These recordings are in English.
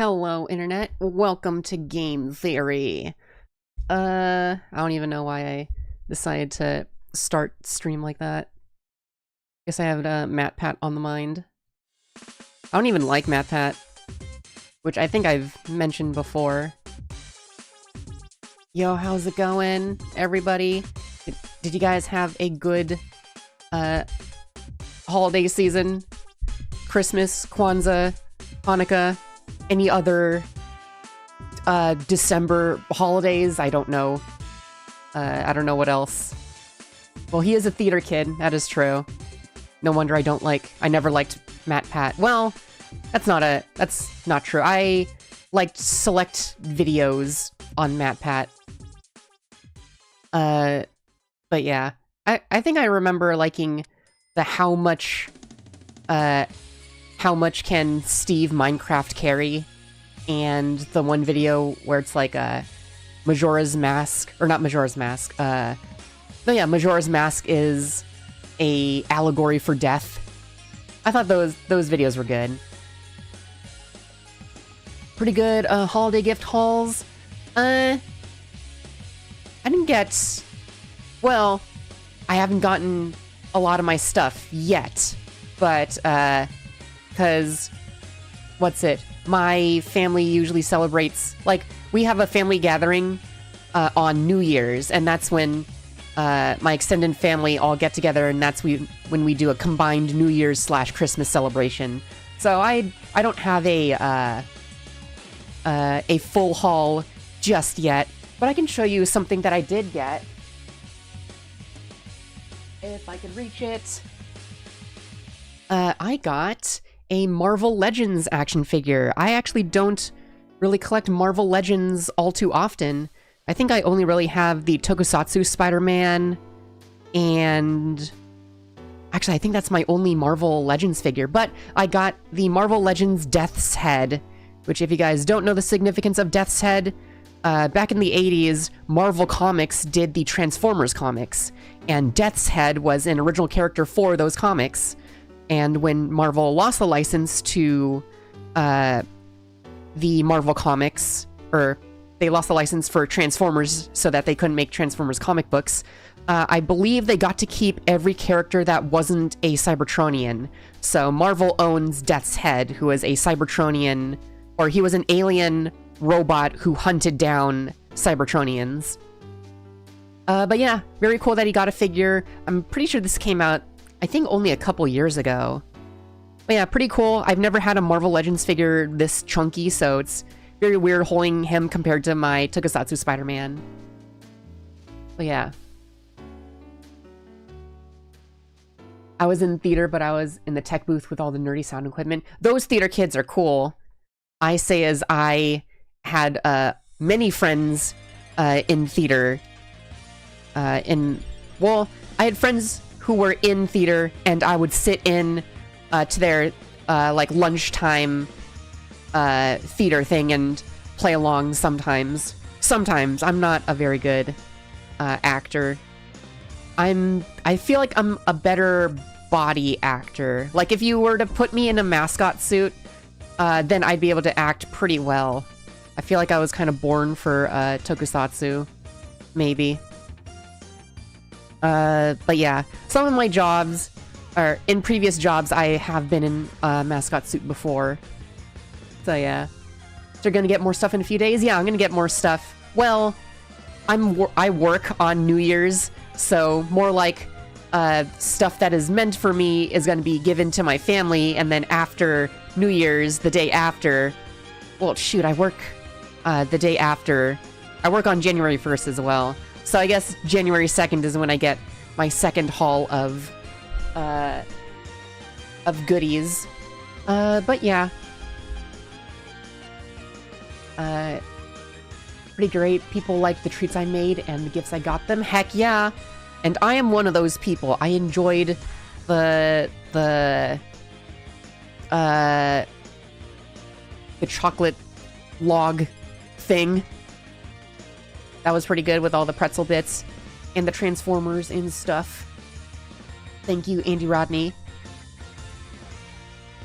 Hello, Internet. Welcome to Game Theory. I don't even know why I decided to start stream like that. Guess I have MatPat on the mind. I don't even like MatPat, which I think I've mentioned before. Yo, how's it going, everybody? Did you guys have a good holiday season? Christmas, Kwanzaa, Hanukkah, any other December holidays? I don't know. I don't know what else. Well, he is a theater kid, that is true. No wonder I never liked MatPat. Well, that's not true. I liked select videos on MatPat. But yeah. I think I remember liking the how much can Steve Minecraft carry, and the one video where it's like Majora's Mask, or not Majora's Mask, but yeah, Majora's Mask is a allegory for death. I thought those videos were good. Pretty good holiday gift hauls. I didn't get... Well, I haven't gotten a lot of my stuff yet, but, because, my family usually celebrates, like, we have a family gathering on New Year's, and that's when my extended family all get together, and that's when we do a combined New Year's / Christmas celebration. So I don't have a full haul just yet, but I can show you something that I did get. If I could reach it. I got a Marvel Legends action figure. I actually don't really collect Marvel Legends all too often. I think I only really have the Tokusatsu Spider-Man, and... Actually, I think that's my only Marvel Legends figure, but I got the Marvel Legends Death's Head, which if you guys don't know the significance of Death's Head, back in the 80s, Marvel Comics did the Transformers comics, and Death's Head was an original character for those comics. And when Marvel lost the license to the Marvel Comics, or they lost the license for Transformers so that they couldn't make Transformers comic books, I believe they got to keep every character that wasn't a Cybertronian. So Marvel owns Death's Head, who was a Cybertronian, or he was an alien robot who hunted down Cybertronians. But yeah, very cool that he got a figure. I'm pretty sure this came out, I think, only a couple years ago. But yeah, pretty cool. I've never had a Marvel Legends figure this chunky, so it's very weird holding him compared to my Tokusatsu Spider-Man. But yeah. I was in theater, but I was in the tech booth with all the nerdy sound equipment. Those theater kids are cool. I say as I had many friends in theater. Well, I had friends who were in theater, and I would sit in to their like lunchtime theater thing and play along sometimes. Sometimes. I'm not a very good actor. I feel like I'm a better body actor. Like, if you were to put me in a mascot suit, then I'd be able to act pretty well. I feel like I was kind of born for Tokusatsu, maybe. But yeah, some of my jobs, or in previous jobs, I have been in a mascot suit before. So yeah. So you're gonna get more stuff in a few days? Yeah, I'm gonna get more stuff. Well, I work on New Year's, so more like stuff that is meant for me is gonna be given to my family, and then after New Year's, the day after, well, shoot, I work the day after. I work on January 1st as well. So I guess January 2nd is when I get my second haul of goodies. But yeah. Pretty great. People like the treats I made and the gifts I got them. Heck yeah. And I am one of those people. I enjoyed the chocolate log thing. That was pretty good with all the pretzel bits and the Transformers and stuff. Thank you, Andy Rodney.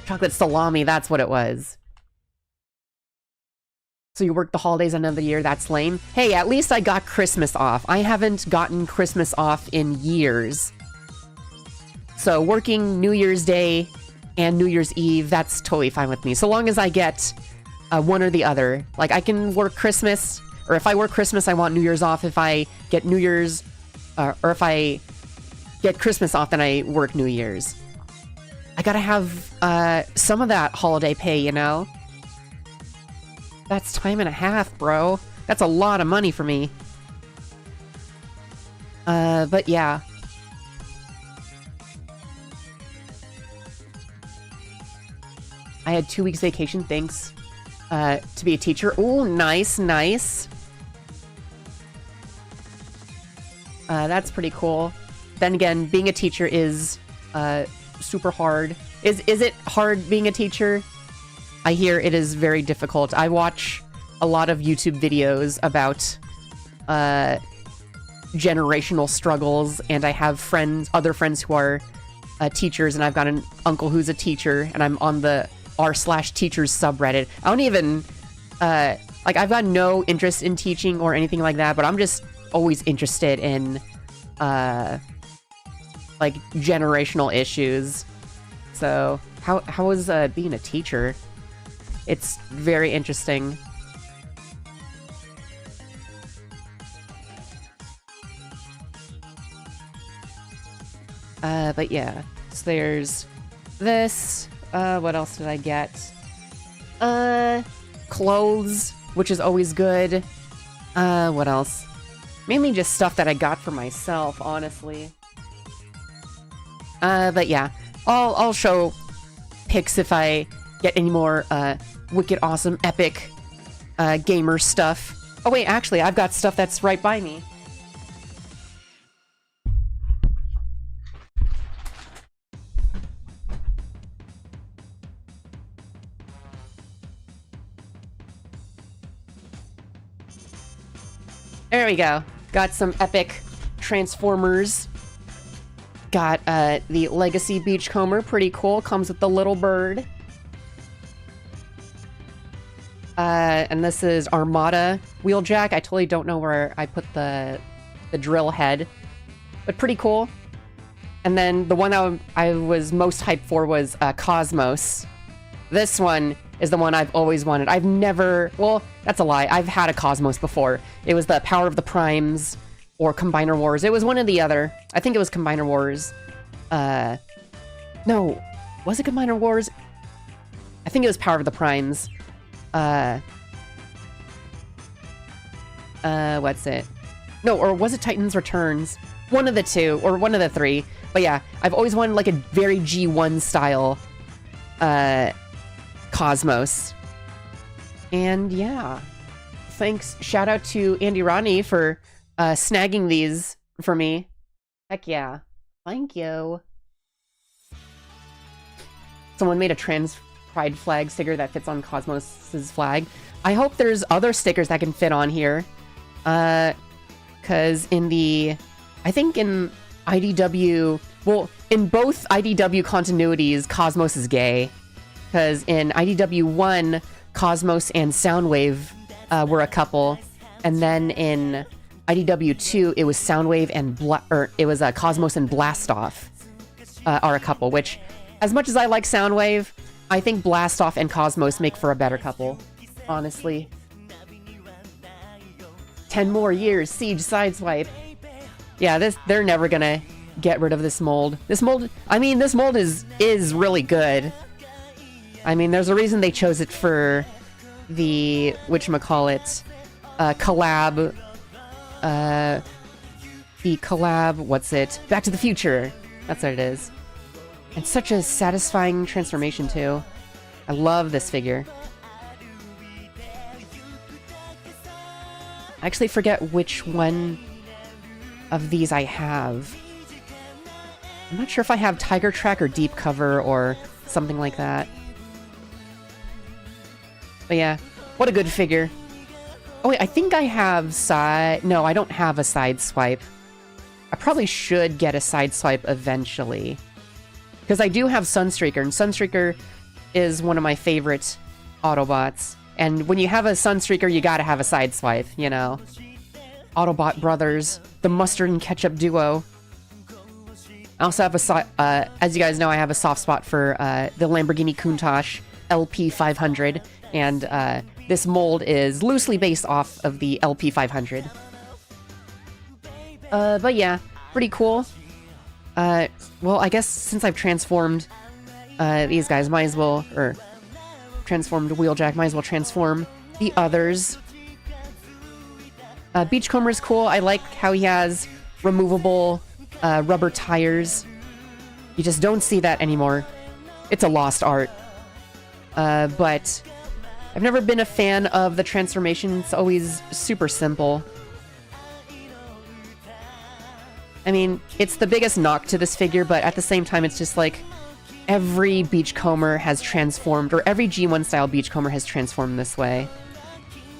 Chocolate salami, that's what it was. So you work the holidays another year, that's lame. Hey, at least I got Christmas off. I haven't gotten Christmas off in years. So working New Year's Day and New Year's Eve, that's totally fine with me. So long as I get one or the other. Like, I can work Christmas, or if I work Christmas, I want New Year's off. If I get New Year's, or if I get Christmas off, then I work New Year's. I gotta have some of that holiday pay, you know? That's time and a half, bro. That's a lot of money for me. But yeah. I had 2 weeks vacation, thanks. To be a teacher. Ooh, nice, nice. That's pretty cool. Then again, being a teacher is super hard. Is it hard being a teacher? I hear it is very difficult. I watch a lot of YouTube videos about generational struggles, and I have other friends who are teachers, and I've got an uncle who's a teacher, and I'm on the r/teachers subreddit. I don't even like, I've got no interest in teaching or anything like that, but I'm just always interested in like generational issues. So how is being a teacher? It's very interesting. But yeah, so there's this. What else did I get? Clothes, which is always good. What else? Mainly just stuff that I got for myself, honestly. But yeah, I'll show pics if I get any more, wicked awesome, epic, gamer stuff. Oh wait, actually, I've got stuff that's right by me. There we go. Got some epic Transformers. Got the Legacy Beachcomber, pretty cool. Comes with the little bird. And this is Armada Wheeljack. I totally don't know where I put the drill head, but pretty cool. And then the one that I was most hyped for was Cosmos. This one is the one I've always wanted. I've never... Well, that's a lie. I've had a Cosmos before. It was the Power of the Primes or Combiner Wars. It was one or the other. I think it was Combiner Wars. No. Was it Combiner Wars? I think it was Power of the Primes. What's it? No, or was it Titan's Returns? One of the two, or one of the three. But yeah, I've always wanted like a very G1 style, Cosmos. And yeah, thanks. Shout out to Andy Ronnie for snagging these for me. Heck yeah. Thank you. Someone made a trans pride flag sticker that fits on Cosmos's flag. I hope there's other stickers that can fit on here. Cause in the... I think in IDW... Well, in both IDW continuities, Cosmos is gay. Because in IDW 1, Cosmos and Soundwave were a couple, and then in IDW 2, it was Soundwave and Cosmos and Blastoff are a couple. Which, as much as I like Soundwave, I think Blastoff and Cosmos make for a better couple. Honestly, 10 more years, Siege Sideswipe. Yeah, they're never gonna get rid of this mold. This mold, I mean, this mold is really good. I mean, there's a reason they chose it for the, whatchamacallit, collab, the collab, what's it? Back to the Future. That's what it is. And such a satisfying transformation, too. I love this figure. I actually forget which one of these I have. I'm not sure if I have Tiger Track or Deep Cover or something like that. But yeah, what a good figure. Oh wait, I think I have No, I don't have a side swipe. I probably should get a side swipe eventually. Because I do have Sunstreaker, and Sunstreaker is one of my favorite Autobots. And when you have a Sunstreaker, you gotta have a Sideswipe, you know. Autobot Brothers, the mustard and ketchup duo. I also have as you guys know, I have a soft spot for the Lamborghini Countach LP500, and this mold is loosely based off of the LP500. But yeah, pretty cool. Well, I guess since I've transformed these guys, might as well, or transformed Wheeljack, might as well transform the others. Beachcomber's cool. I like how he has removable rubber tires. You just don't see that anymore. It's a lost art. But I've never been a fan of the transformation. It's always super simple. I mean, it's the biggest knock to this figure, but at the same time, it's just like every Beachcomber has transformed, or every G1 style Beachcomber has transformed this way.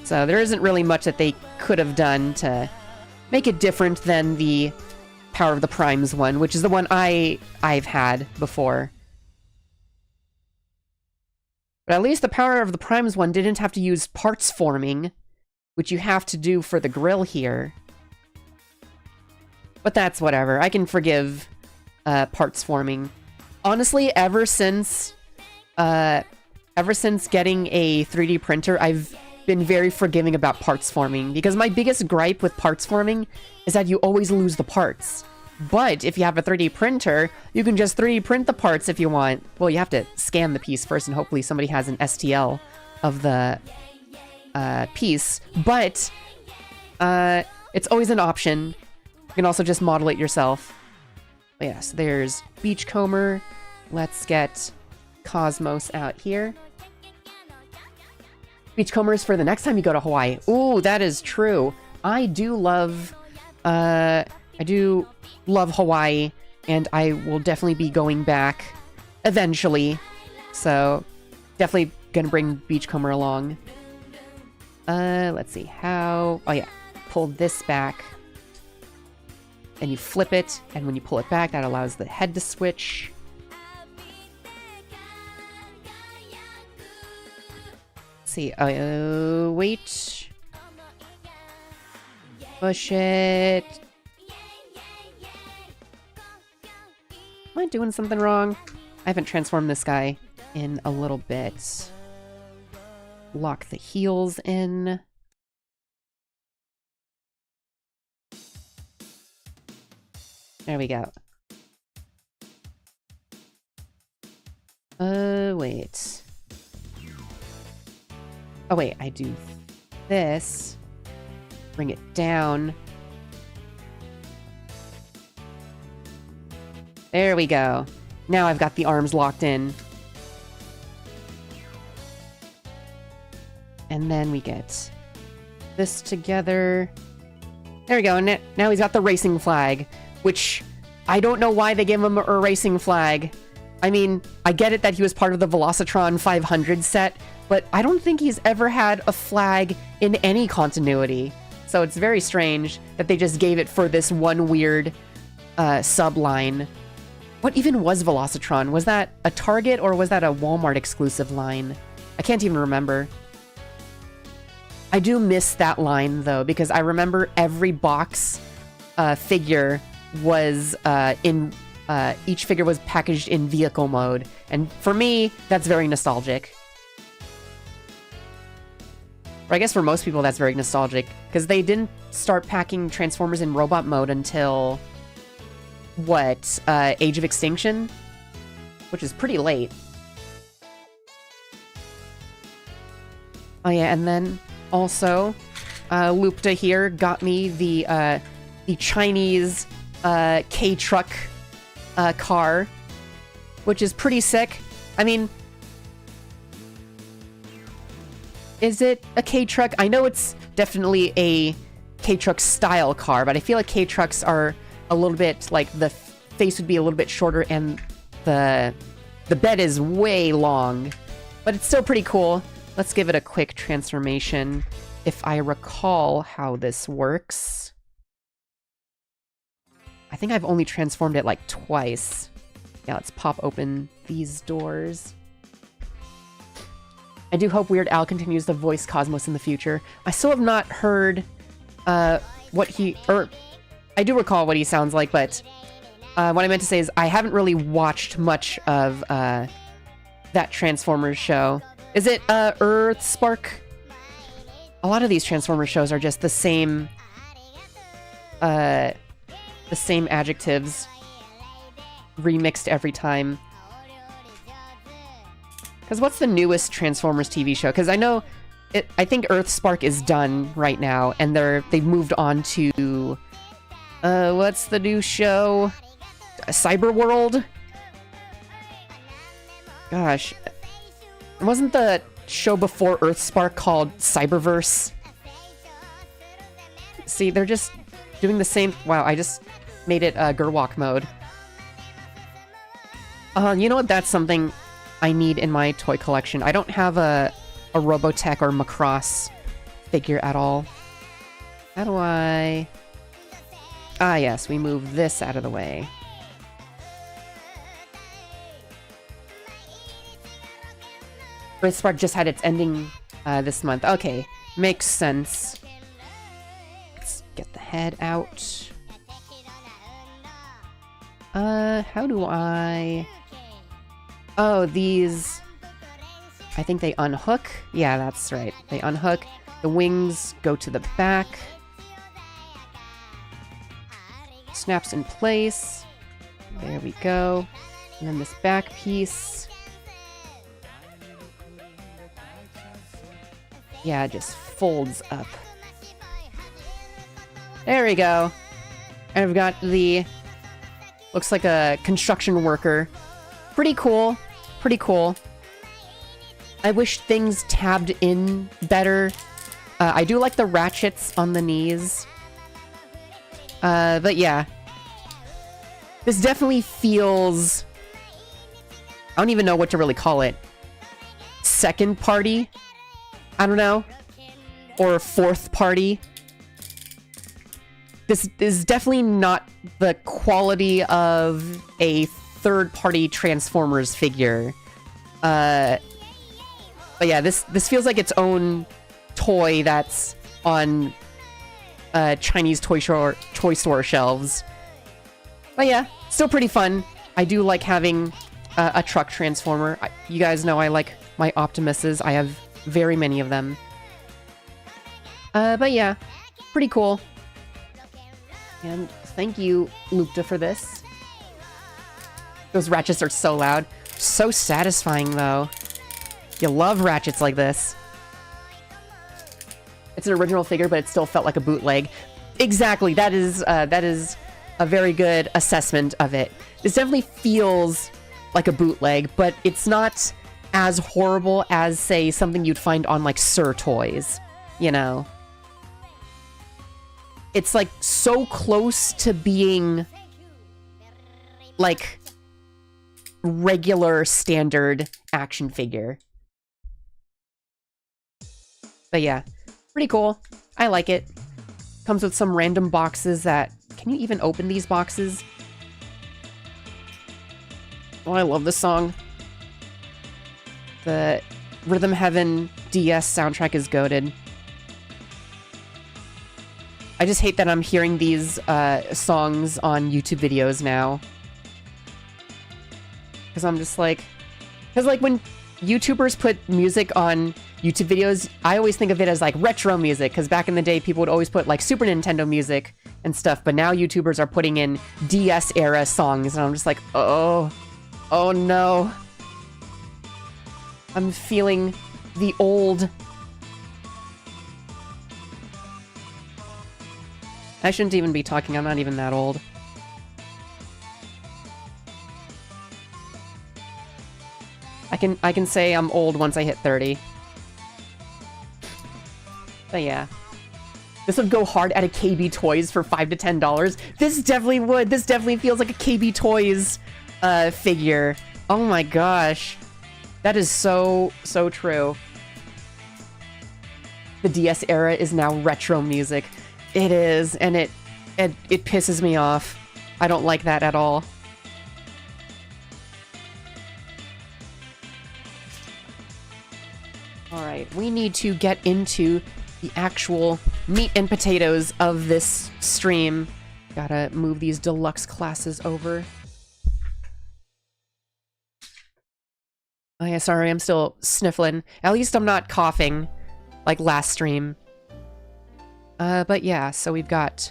So there isn't really much that they could have done to make it different than the Power of the Primes one, which is the one I've had before. But at least the Power of the Primes one didn't have to use parts forming, which you have to do for the grill here. But that's whatever. I can forgive parts forming. Honestly, ever since getting a 3D printer, I've been very forgiving about parts forming, because my biggest gripe with parts forming is that you always lose the parts. But if you have a 3D printer, you can just 3D print the parts if you want. Well, you have to scan the piece first, and hopefully somebody has an STL of the piece. But it's always an option. You can also just model it yourself. But yeah, so there's Beachcomber. Let's get Cosmos out here. Beachcomber is for the next time you go to Hawaii. Ooh, that is true. I do love Hawaii, and I will definitely be going back eventually. So, definitely gonna bring Beachcomber along. Let's see how... Oh yeah, pull this back. And you flip it, and when you pull it back, that allows the head to switch. Let's see, wait. Push it. Am I doing something wrong? I haven't transformed this guy in a little bit. Lock the heels in. There we go. Wait. Oh, wait, I do this. Bring it down. There we go. Now I've got the arms locked in. And then we get this together. There we go. And now he's got the racing flag, which I don't know why they gave him a racing flag. I mean, I get it that he was part of the Velocitron 500 set, but I don't think he's ever had a flag in any continuity. So it's very strange that they just gave it for this one weird sub-line. What even was Velocitron? Was that a Target or was that a Walmart exclusive line? I can't even remember. I do miss that line though, because I remember every box figure was each figure was packaged in vehicle mode. And for me, that's very nostalgic. Or I guess for most people that's very nostalgic, because they didn't start packing Transformers in robot mode until, what, Age of Extinction? Which is pretty late. Oh yeah, and then also, Lupta here got me the Chinese K-Truck car, which is pretty sick. I mean, is it a K-Truck? I know it's definitely a K-Truck style car, but I feel like K-Trucks are a little bit, like, the face would be a little bit shorter and the bed is way long. But it's still pretty cool. Let's give it a quick transformation, if I recall how this works. I think I've only transformed it like twice. Yeah, let's pop open these doors. I do hope Weird Al continues to voice Cosmos in the future. I still have not heard what he... I do recall what he sounds like, but what I meant to say is I haven't really watched much of that Transformers show. Is it Earth Spark? A lot of these Transformers shows are just the same adjectives remixed every time. Because what's the newest Transformers TV show? Because I know I think Earthspark is done right now, and they've moved on to what's the new show? Cyberworld? Gosh. Wasn't the show before Earthspark called Cyberverse? See, they're just doing the same... Wow, I just made it Gerwalk mode. You know what? That's something I need in my toy collection. I don't have a Robotech or Macross figure at all. How do I... Ah, yes, we move this out of the way. Earthspark just had its ending this month. Okay, makes sense. Let's get the head out. How do I... Oh, these... I think they unhook. Yeah, that's right. They unhook. The wings go to the back. Snaps in place. There we go. And then this back piece. Yeah, it just folds up. There we go. And I've got the... Looks like a construction worker. Pretty cool. Pretty cool. I wish things tabbed in better. I do like the ratchets on the knees. But yeah. This definitely feels... I don't even know what to really call it. Second party? I don't know. Or fourth party. This is definitely not the quality of a third-party Transformers figure. But yeah, this feels like its own toy that's on Chinese toy store shelves. But yeah, still pretty fun. I do like having a truck Transformer. You guys know I like my Optimuses. I have very many of them. But yeah, pretty cool. And thank you, Lupta, for this. Those ratchets are so loud. So satisfying, though. You love ratchets like this. It's an original figure, but it still felt like a bootleg. Exactly. That is a very good assessment of it. This definitely feels like a bootleg, but it's not as horrible as, say, something you'd find on, like, Sir Toys. You know? It's, like, so close to being, like, regular, standard action figure. But yeah, pretty cool. I like it. Comes with some random boxes that... Can you even open these boxes? Oh, I love this song. The Rhythm Heaven DS soundtrack is goated. I just hate that I'm hearing these songs on YouTube videos now. Because I'm just like... Because like when YouTubers put music on YouTube videos, I always think of it as like retro music. Because back in the day, people would always put like Super Nintendo music and stuff. But now YouTubers are putting in DS era songs. And I'm just like, oh no. I'm feeling the old... I shouldn't even be talking, I'm not even that old. I can say I'm old once I hit 30. But yeah. This would go hard at a KB Toys for $5 to $10. This definitely would. This definitely feels like a KB Toys figure. Oh my gosh. That is so true. The DS era is now retro music. It is, and it pisses me off. I don't like that at all. we need to get into the actual meat and potatoes of this stream. Gotta move these deluxe classes over. Oh yeah, sorry, I'm still sniffling. At least I'm not coughing like last stream. But yeah, so we've got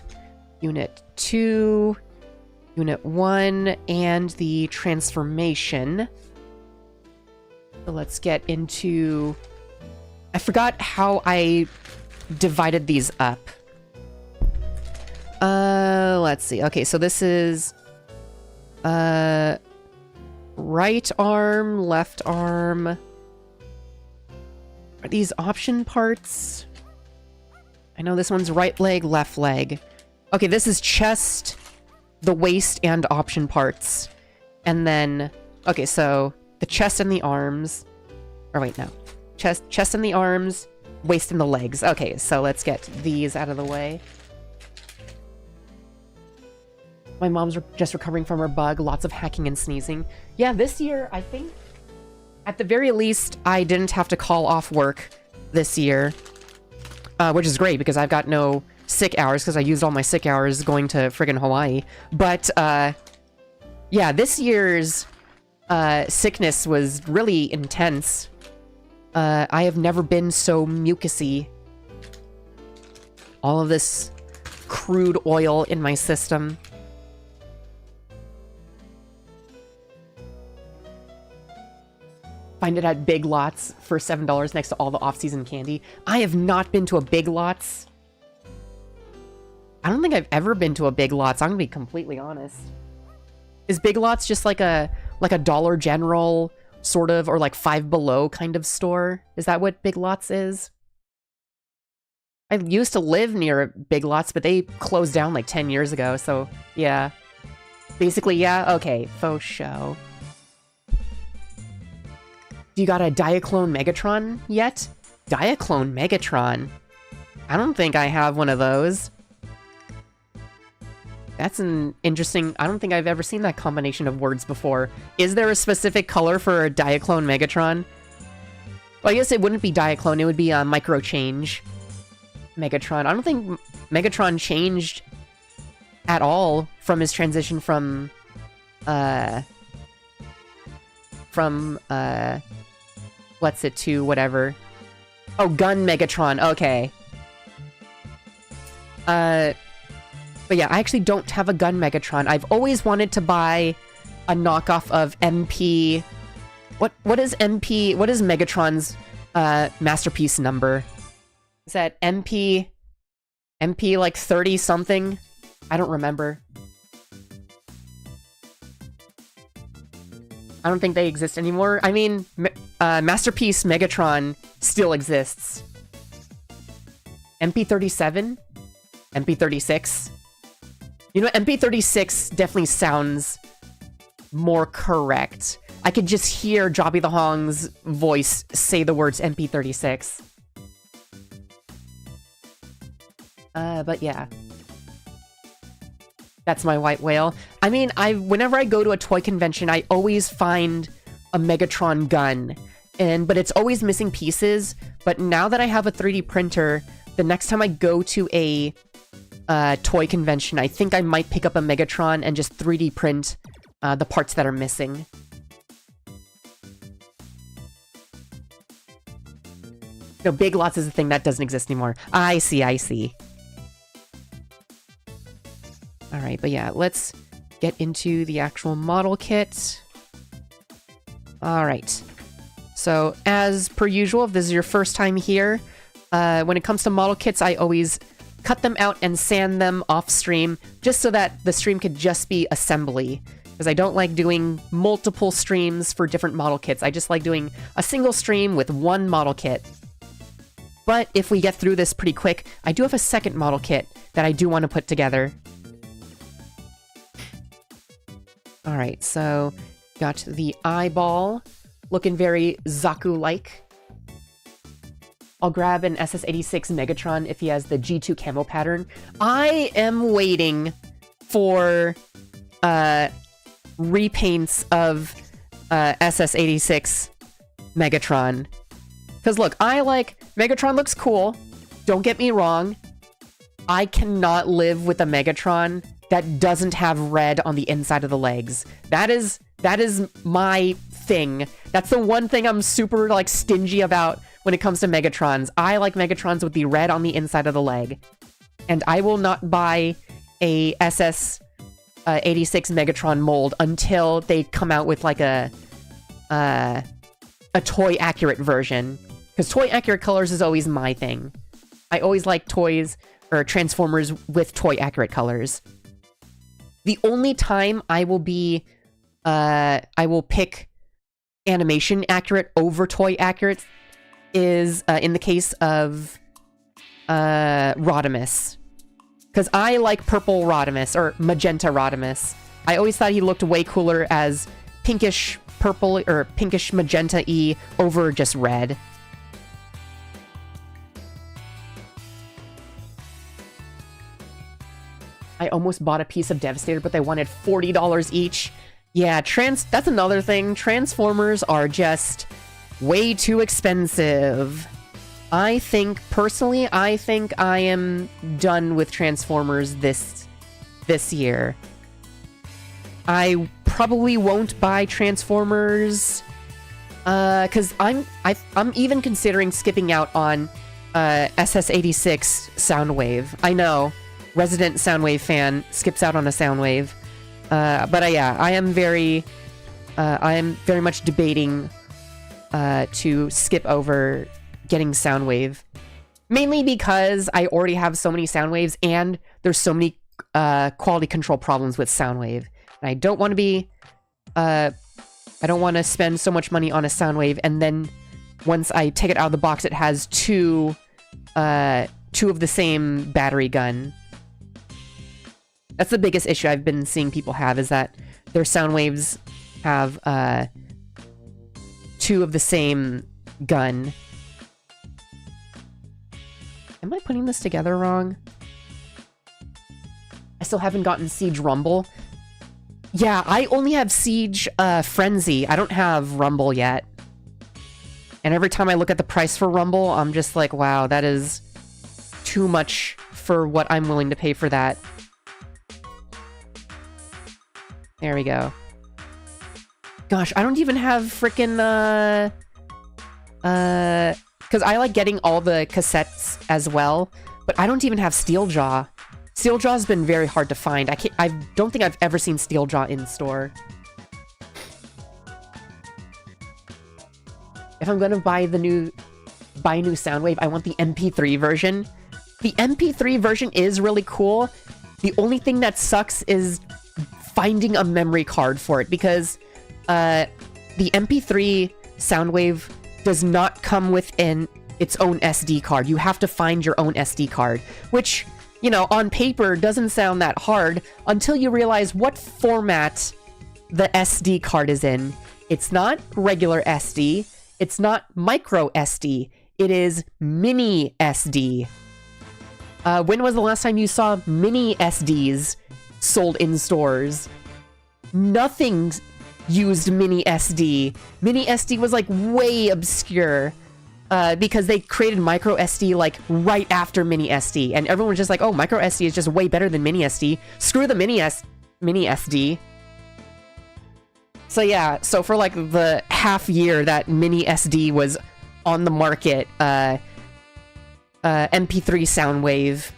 Unit 2, Unit 1, and the transformation. So let's get into... I forgot how I divided these up. Let's see. Okay, so this is... right arm, left arm. Are these option parts? I know this one's right leg, left leg. Okay, this is chest, the waist, and option parts. And then... Okay, so the chest and the arms. Or wait, no. Chest and the arms, waist and the legs. Okay, so let's get these out of the way. My mom's just recovering from her bug. Lots of hacking and sneezing. Yeah, this year, I think, at the very least, I didn't have to call off work this year. Which is great, because I've got no sick hours, because I used all my sick hours going to friggin' Hawaii. But, yeah, this year's sickness was really intense. I have never been so mucusy. All of this crude oil in my system. Find it at Big Lots for $7 next to all the off-season candy. I have not been to a Big Lots. I don't think I've ever been to a Big Lots. I'm gonna be completely honest. Is Big Lots just like a Dollar General sort of, or like Five Below kind of store? Is that what Big Lots is? I used to live near Big Lots, but they closed down like 10 years ago, so yeah. Basically, yeah, okay, faux show. Do you got a Diaclone Megatron yet? Diaclone Megatron? I don't think I have one of those. That's an interesting... I don't think I've ever seen that combination of words before. Is there a specific color for a Diaclone Megatron? Well, I guess it wouldn't be Diaclone, it would be a Micro Change Megatron. I don't think Megatron changed at all from his transition from what's it to whatever. Oh, Gun Megatron, okay. But yeah, I actually don't have a Gun Megatron. I've always wanted to buy a knockoff of MP... What is MP... What is Megatron's masterpiece number? Is that MP... MP like 30-something? I don't remember. I don't think they exist anymore. I mean, Masterpiece Megatron still exists. MP37? MP36? You know, MP36 definitely sounds more correct. I could just hear Jobby the Hong's voice say the words MP36. But yeah. That's my white whale. I mean, whenever I go to a toy convention, I always find a Megatron gun. But it's always missing pieces. But now that I have a 3D printer, the next time I go to a toy convention, I think I might pick up a Megatron and just 3D print the parts that are missing. No, Big Lots is a thing that doesn't exist anymore. I see, I see. Alright, but yeah, let's get into the actual model kit. Alright. So, as per usual, if this is your first time here, when it comes to model kits, I always cut them out and sand them off stream, just so that the stream could just be assembly. Because I don't like doing multiple streams for different model kits. I just like doing a single stream with one model kit. But if we get through this pretty quick, I do have a second model kit that I do want to put together. Alright, so got the eyeball, looking very Zaku-like. I'll grab an SS86 Megatron if he has the G2 camo pattern. I am waiting for repaints of SS86 Megatron. Because look, Megatron looks cool. Don't get me wrong. I cannot live with a Megatron that doesn't have red on the inside of the legs. That is my thing. That's the one thing I'm super, like, stingy about when it comes to Megatrons. I like Megatrons with the red on the inside of the leg. And I will not buy a SS86 Megatron mold until they come out with, like, a toy-accurate version. Because toy-accurate colors is always my thing. I always like toys, or Transformers with toy-accurate colors. The only time I will pick animation accurate over toy accurate is in the case of Rodimus. Because I like purple Rodimus, or magenta Rodimus. I always thought he looked way cooler as pinkish purple, or pinkish magenta-y over just red. I almost bought a piece of Devastator, but they wanted $40 each. Yeah, that's another thing. Transformers are just way too expensive. Personally, I think I am done with Transformers this year. I probably won't buy Transformers, because I'm even considering skipping out on SS86 Soundwave. I know. Resident Soundwave fan skips out on a Soundwave. But yeah, I am very much debating to skip over getting Soundwave. Mainly because I already have so many Soundwaves and there's so many quality control problems with Soundwave. And I don't want to be... I don't want to spend so much money on a Soundwave and then once I take it out of the box it has two of the same battery gun. That's the biggest issue I've been seeing people have, is that their Soundwaves have, two of the same gun. Am I putting this together wrong? I still haven't gotten Siege Rumble. Yeah, I only have Siege, Frenzy. I don't have Rumble yet. And every time I look at the price for Rumble, I'm just like, wow, that is too much for what I'm willing to pay for that. There we go. Gosh, I don't even have frickin', because I like getting all the cassettes as well, but I don't even have Steeljaw. Steeljaw's been very hard to find. I don't think I've ever seen Steeljaw in store. If I'm gonna buy a new Soundwave, I want the MP3 version. The MP3 version is really cool. The only thing that sucks is finding a memory card for it, because the MP3 Soundwave does not come with its own SD card. You have to find your own SD card, which, you know, on paper doesn't sound that hard until you realize what format the SD card is in. It's not regular SD, it's not micro SD, it is mini SD. When was the last time you saw mini SDs sold in stores? Nothing used mini SD. Mini SD was like way obscure because they created micro SD like right after mini SD, and everyone was just like, oh, micro SD is just way better than mini SD. Screw the mini SD. So yeah, so for like the half year that mini SD was on the market, MP3 Soundwave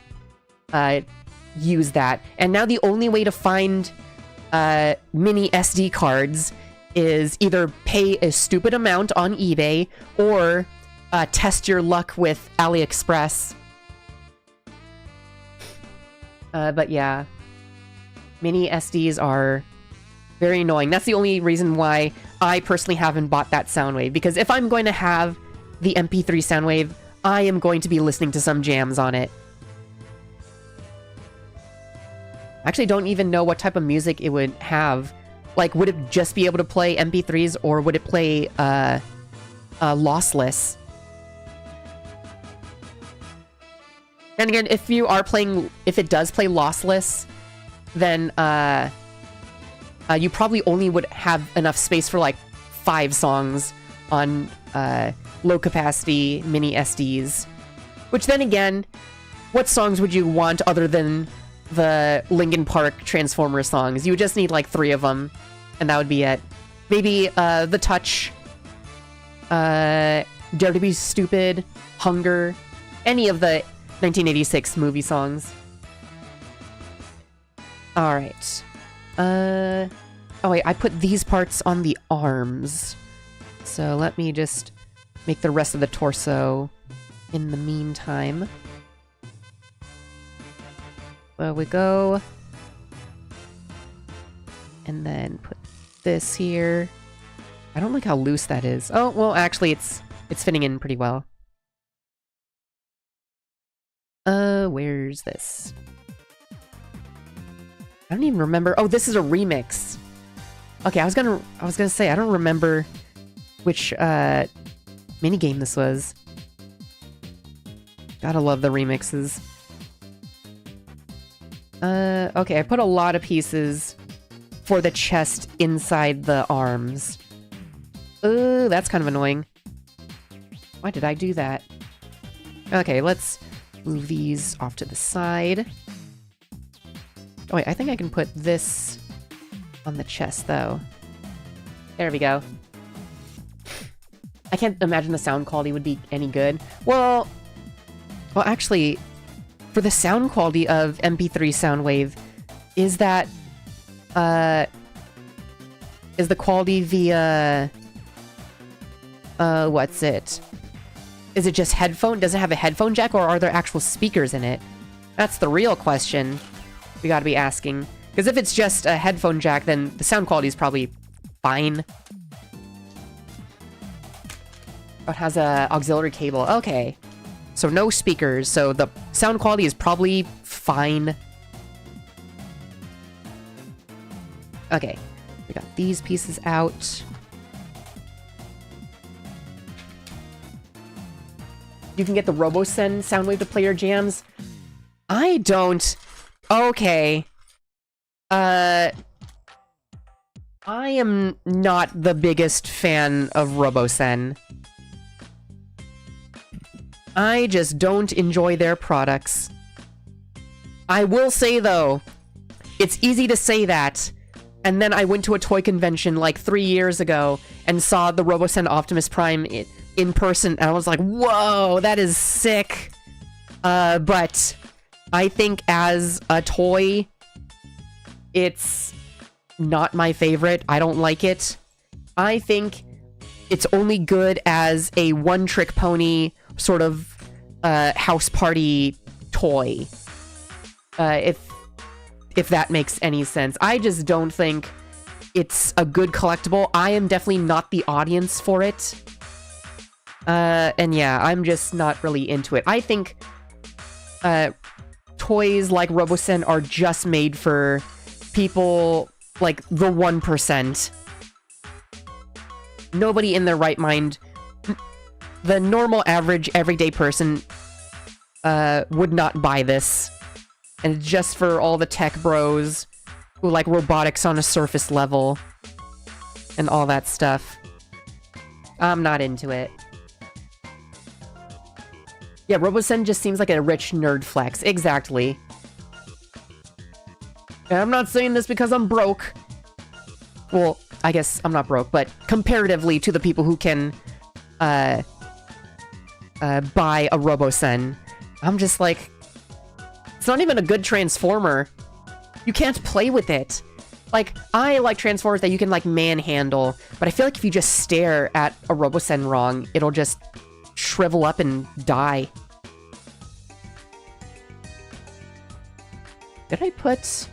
use that. And now the only way to find mini SD cards is either pay a stupid amount on eBay or test your luck with AliExpress. But yeah, mini SDs are very annoying. That's the only reason why I personally haven't bought that Soundwave, because if I'm going to have the MP3 Soundwave, I am going to be listening to some jams on it. I actually don't even know what type of music it would have. Like, would it just be able to play MP3s, or would it play lossless? And again, if it does play lossless, then you probably only would have enough space for like 5 songs on low capacity mini SDs. Which then again, what songs would you want other than the Linkin Park Transformer songs? You would just need like 3 of them, and that would be it. Maybe The Touch, Dare to Be Stupid, Hunger, any of the 1986 movie songs. Alright. Oh wait, I put these parts on the arms. So let me just make the rest of the torso in the meantime. There we go. And then put this here. I don't like how loose that is. Oh, well, actually, it's fitting in pretty well. Where's this? I don't even remember. Oh, this is a remix. Okay, I was gonna say I don't remember which minigame this was. Gotta love the remixes. Okay, I put a lot of pieces for the chest inside the arms. Ooh, that's kind of annoying. Why did I do that? Okay, let's move these off to the side. Oh wait, I think I can put this on the chest, though. There we go. I can't imagine the sound quality would be any good. Well, actually, for the sound quality of MP3 Soundwave, is that, is the quality via, what's it? Is it just headphone? Does it have a headphone jack, or are there actual speakers in it? That's the real question we gotta be asking. Because if it's just a headphone jack, then the sound quality is probably fine. Oh, it has a auxiliary cable. Okay. So no speakers, so the sound quality is probably fine. Okay. We got these pieces out. You can get the RoboSend Soundwave to play your jams. I don't. Okay. I am not the biggest fan of RoboSend. I just don't enjoy their products. I will say, though, it's easy to say that, and then I went to a toy convention like 3 years ago and saw the RoboSend Optimus Prime in person, and I was like, whoa, that is sick. But I think as a toy, it's not my favorite. I don't like it. I think it's only good as a one-trick pony sort of house party toy. If that makes any sense. I just don't think it's a good collectible. I am definitely not the audience for it. And yeah, I'm just not really into it. I think toys like RoboSend are just made for people like the 1%. Nobody in their right mind, the normal, average, everyday person would not buy this. And it's just for all the tech bros who like robotics on a surface level and all that stuff. I'm not into it. Yeah, RoboSend just seems like a rich nerd flex. Exactly. And I'm not saying this because I'm broke. Well, I guess I'm not broke, but comparatively to the people who can buy a RoboSend, I'm just like, it's not even a good Transformer. You can't play with it. Like, I like Transformers that you can, like, manhandle, but I feel like if you just stare at a RoboSend wrong, it'll just shrivel up and die. Did I put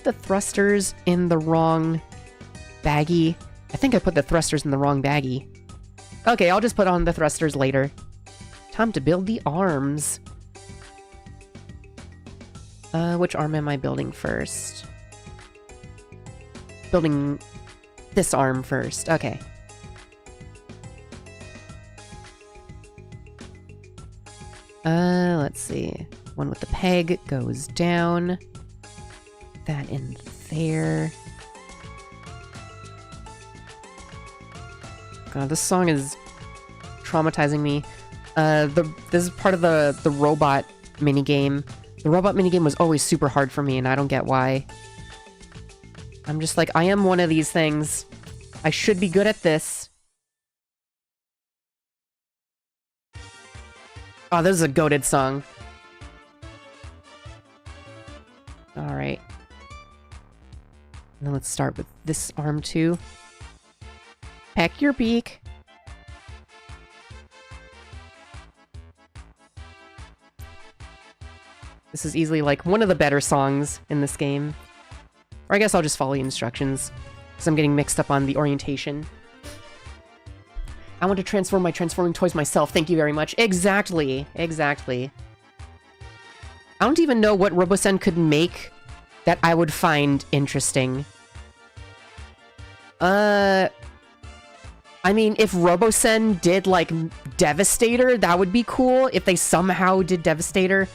the thrusters in the wrong baggie? I think I put the thrusters in the wrong baggie. Okay, I'll just put on the thrusters later. Time to build the arms. Which arm am I building first? Building this arm first. Okay. Let's see. One with the peg goes down. That in there. God, this song is traumatizing me. This is part of the robot minigame. The robot minigame was always super hard for me, and I don't get why. I'm just like, I am one of these things. I should be good at this. Oh, this is a goated song. Alright. And then let's start with this arm too. Peck your beak. This is easily like one of the better songs in this game. Or I guess I'll just follow the instructions, because I'm getting mixed up on the orientation. I want to transform my transforming toys myself. Thank you very much. Exactly. Exactly. I don't even know what Robosen could make that I would find interesting. I mean, if Robosen did, like, Devastator, that would be cool. If they somehow did Devastator.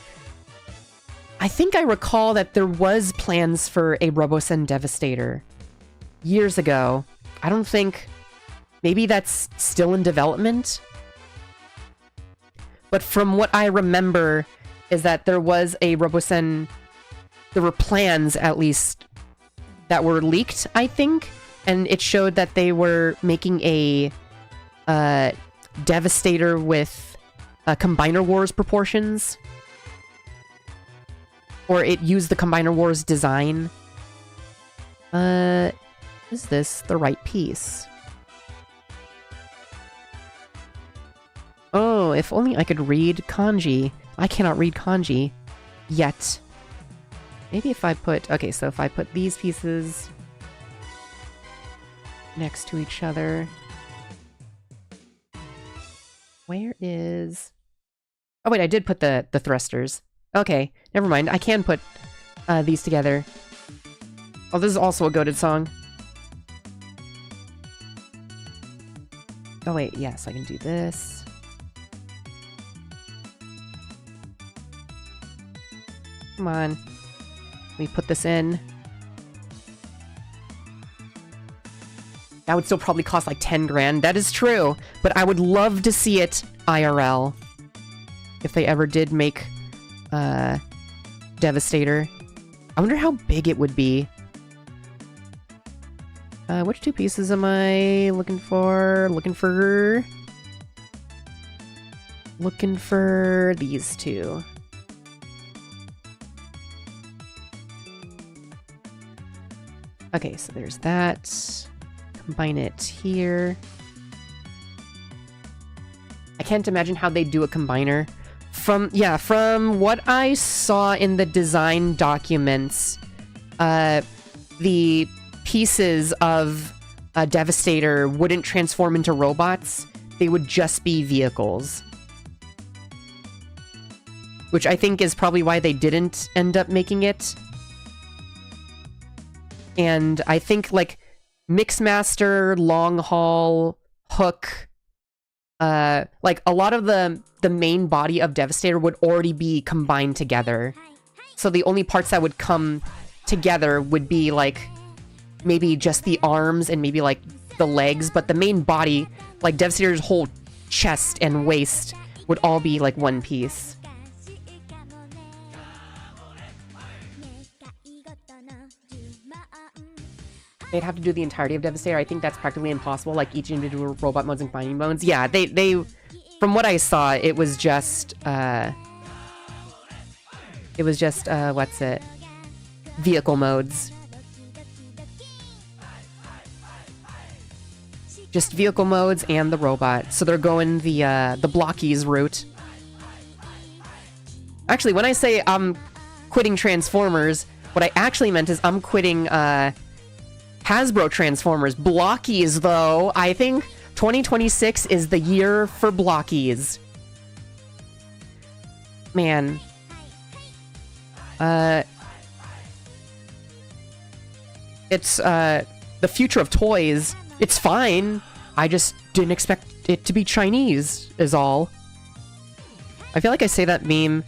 I think I recall that there was plans for a Robosen Devastator years ago. I don't think... Maybe that's still in development? But from what I remember is that there was a Robosen... There were plans, at least, that were leaked, I think. And it showed that they were making a Devastator with Combiner Wars proportions. Or it used the Combiner Wars design. Is this the right piece? Oh, if only I could read kanji. I cannot read kanji. Yet. Maybe if I put... Okay, so if I put these pieces... next to each other... Where is... Oh wait, I did put the thrusters. Okay, never mind. I can put these together. Oh, this is also a goated song. Oh wait, yes, I can do this. Come on. Let me put this in. That would still probably cost like 10 grand. That is true. But I would love to see it IRL. If they ever did make... Devastator. I wonder how big it would be. Which two pieces am I looking for? Looking for these two. Okay, so there's that. Combine it here. I can't imagine how they do a combiner. From what I saw in the design documents, the pieces of a Devastator wouldn't transform into robots. They would just be vehicles. Which I think is probably why they didn't end up making it. And I think, like, Mixmaster, Long Haul, Hook... like, a lot of the main body of Devastator would already be combined together. So the only parts that would come together would be, like, maybe just the arms and maybe, like, the legs. But the main body, like, Devastator's whole chest and waist would all be, like, one piece. They'd have to do the entirety of Devastator. I think that's practically impossible, like each individual robot modes and combining modes. Yeah, they from what I saw, it was just what's it? Vehicle modes. Just vehicle modes and the robot. So they're going the blockies route. Actually, when I say I'm quitting Transformers, what I actually meant is I'm quitting Hasbro Transformers. Blockies, though, I think 2026 is the year for blockies. Man. It's, the future of toys. It's fine. I just didn't expect it to be Chinese, is all. I feel like I say that meme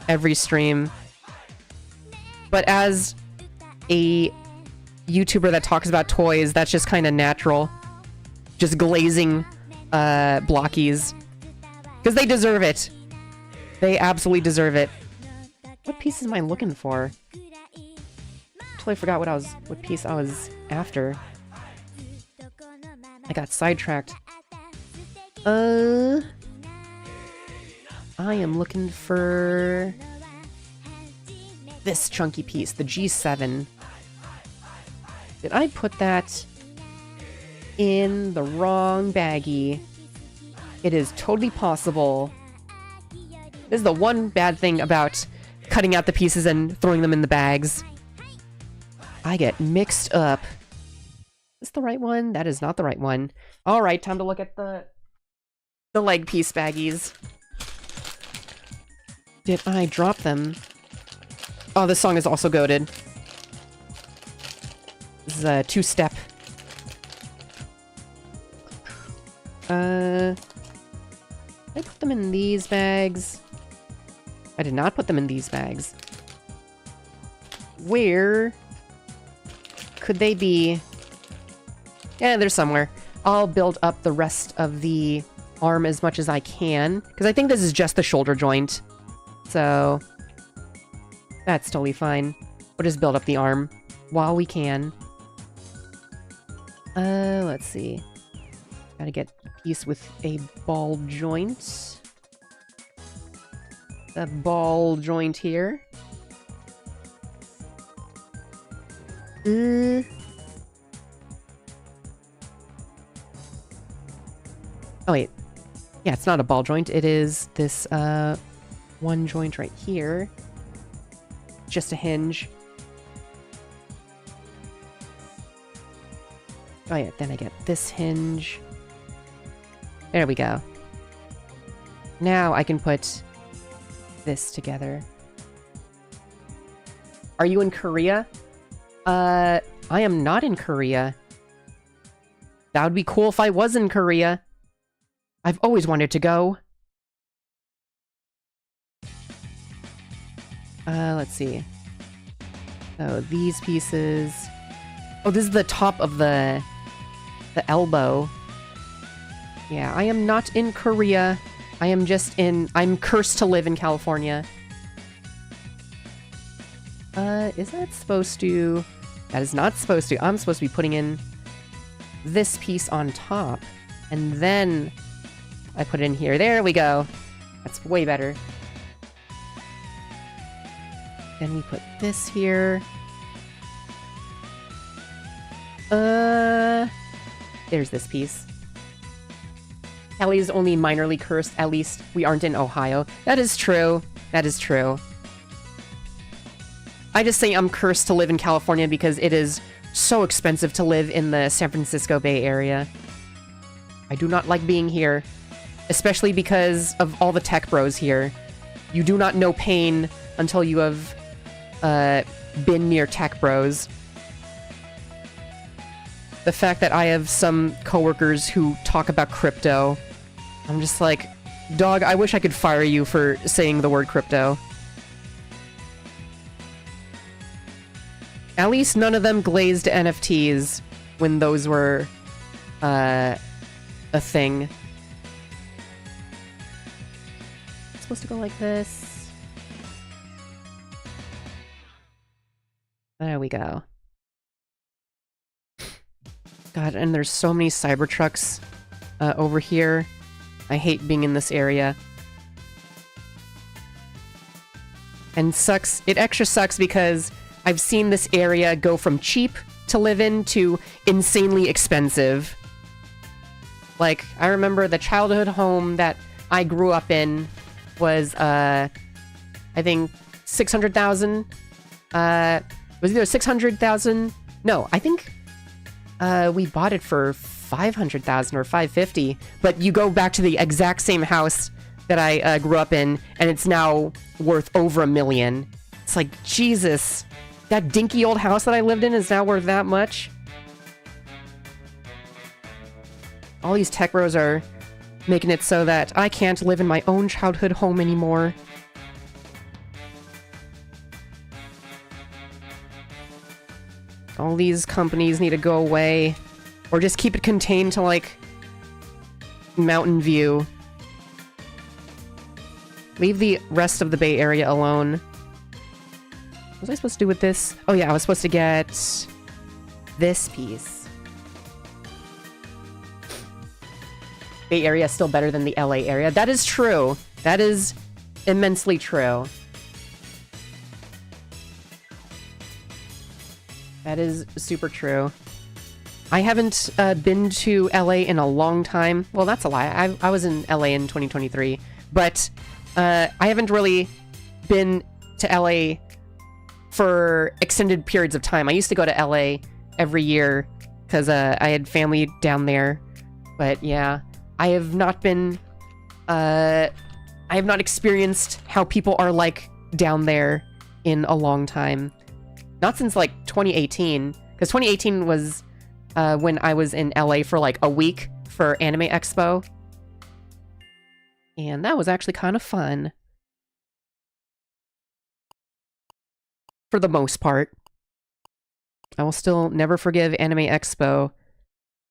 every stream. But as a YouTuber that talks about toys, that's just kind of natural. Just glazing blockies. Because they deserve it. They absolutely deserve it. What pieces am I looking for? Totally forgot what piece I was after. I got sidetracked. I am looking for this chunky piece, the G7. Did I put that in the wrong baggie? It is totally possible. This is the one bad thing about cutting out the pieces and throwing them in the bags. I get mixed up. Is this the right one? That is not the right one. Alright, time to look at the leg piece baggies. Did I drop them? Oh, this song is also goated. This is a two-step. I put them in these bags. I did not put them in these bags. Where could they be? Yeah, they're somewhere. I'll build up the rest of the arm as much as I can, because I think this is just the shoulder joint. So that's totally fine. We'll just build up the arm while we can. Let's see. Gotta get a piece with a ball joint. The ball joint here. Oh wait. Yeah, it's not a ball joint. It is this, one joint right here. Just a hinge. Oh yeah, then I get this hinge. There we go. Now I can put this together. Are you in Korea? I am not in Korea. That would be cool if I was in Korea. I've always wanted to go. Let's see. So these pieces... Oh, this is the top of the elbow. Yeah, I am not in Korea. I am just in... I'm cursed to live in California. Is that supposed to... That is not supposed to. I'm supposed to be putting in this piece on top. And then I put it in here. There we go. That's way better. Then we put this here. There's this piece. Kelly's only minorly cursed. At least we aren't in Ohio. That is true. That is true. I just say I'm cursed to live in California because it is so expensive to live in the San Francisco Bay Area. I do not like being here, especially because of all the tech bros here. You do not know pain until you have been near tech bros. The fact that I have some coworkers who talk about crypto, I'm just like, dog, I wish I could fire you for saying the word crypto. At least none of them glazed NFTs when those were a thing. It's supposed to go like this. There we go. God, and there's so many Cybertrucks over here. I hate being in this area. And sucks. It extra sucks because I've seen this area go from cheap to live in to insanely expensive. Like, I remember the childhood home that I grew up in was, I think, 600,000. Was either 600,000? No, I think we bought it for 500,000 or 550. But you go back to the exact same house that I grew up in, and it's now worth over $1 million. It's like, Jesus, that dinky old house that I lived in is now worth that much? All these tech bros are making it so that I can't live in my own childhood home anymore. All these companies need to go away. Or just keep it contained to, like, Mountain View. Leave the rest of the Bay Area alone. What was I supposed to do with this? Oh yeah, I was supposed to get this piece. Bay Area is still better than the LA area. That is true. That is immensely true. That is super true. I haven't been to LA in a long time. Well, that's a lie. I was in LA in 2023. But I haven't really been to LA for extended periods of time. I used to go to LA every year because I had family down there. But yeah, I have not been... I have not experienced how people are like down there in a long time. Not since like 2018, because 2018 was when I was in LA for like a week for Anime Expo. And that was actually kind of fun. For the most part. I will still never forgive Anime Expo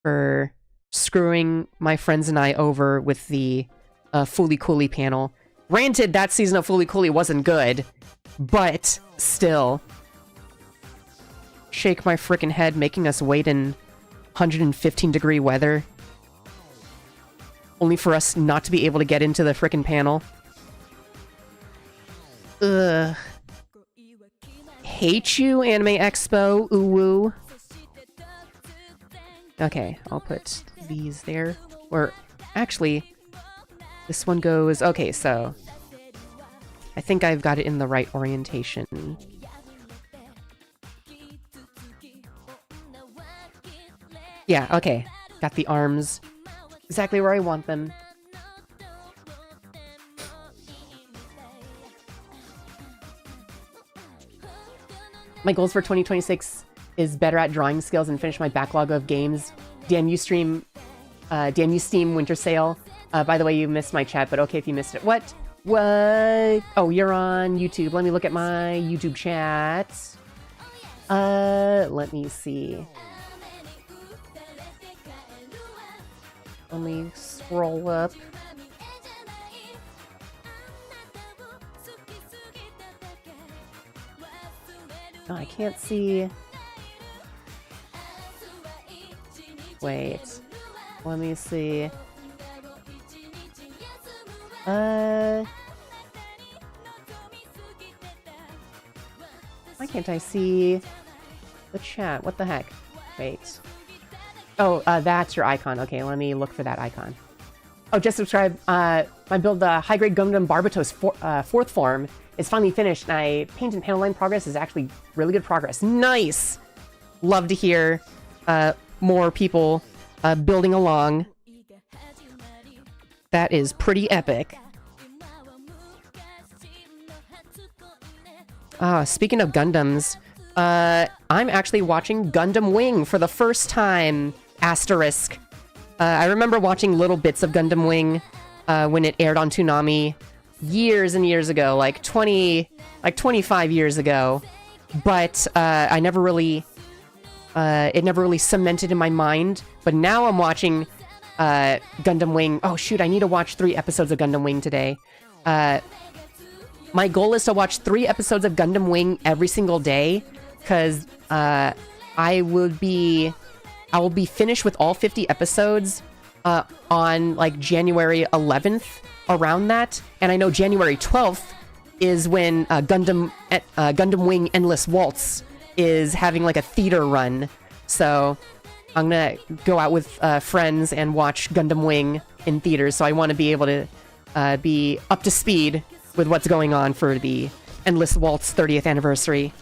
for screwing my friends and I over with the Fooly Cooly panel. Granted, that season of Fooly Cooly wasn't good, but still. Shake my frickin' head, making us wait in 115-degree weather. Only for us not to be able to get into the frickin' panel. Ugh. Hate you, Anime Expo. Ooh woo. Okay, I'll put these there. Or, actually, this one goes... Okay, so... I think I've got it in the right orientation. Yeah, okay. Got the arms exactly where I want them. My goals for 2026 is better at drawing skills and finish my backlog of games. Damn you Steam Winter Sale. By the way, you missed my chat, but okay if you missed it. What? What? Oh, you're on YouTube. Let me look at my YouTube chat. Let me see. Let me scroll up. Oh, I can't see. Wait. Let me see. Why can't I see the chat? What the heck? Wait. Oh, that's your icon. Okay, let me look for that icon. Oh, just subscribe. My build, the high-grade Gundam Barbatos fourth form is finally finished, and I paint and panel line progress is actually really good progress. Nice! Love to hear more people building along. That is pretty epic. Speaking of Gundams, I'm actually watching Gundam Wing for the first time. Asterisk. I remember watching little bits of Gundam Wing when it aired on Toonami years and years ago, like 25 years ago. But I never really, it never really cemented in my mind. But now I'm watching Gundam Wing. Oh shoot, I need to watch 3 episodes of Gundam Wing today. My goal is to watch 3 episodes of Gundam Wing every single day, because I will be finished with all 50 episodes on like January 11th, around that. And I know January 12th is when Gundam Wing Endless Waltz is having like a theater run. So I'm gonna go out with friends and watch Gundam Wing in theaters. So I want to be able to be up to speed with what's going on for the Endless Waltz 30th anniversary.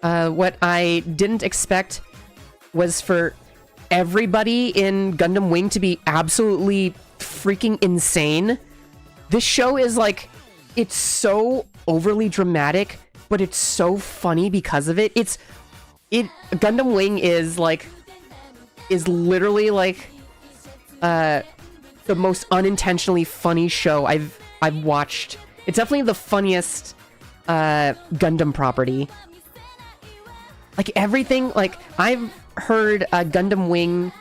What I didn't expect was for everybody in Gundam Wing to be absolutely freaking insane. This show is like, it's so overly dramatic, but it's so funny because of it. Gundam Wing is literally like the most unintentionally funny show I've watched. It's definitely the funniest Gundam property. Like everything, like I've heard Gundam Wing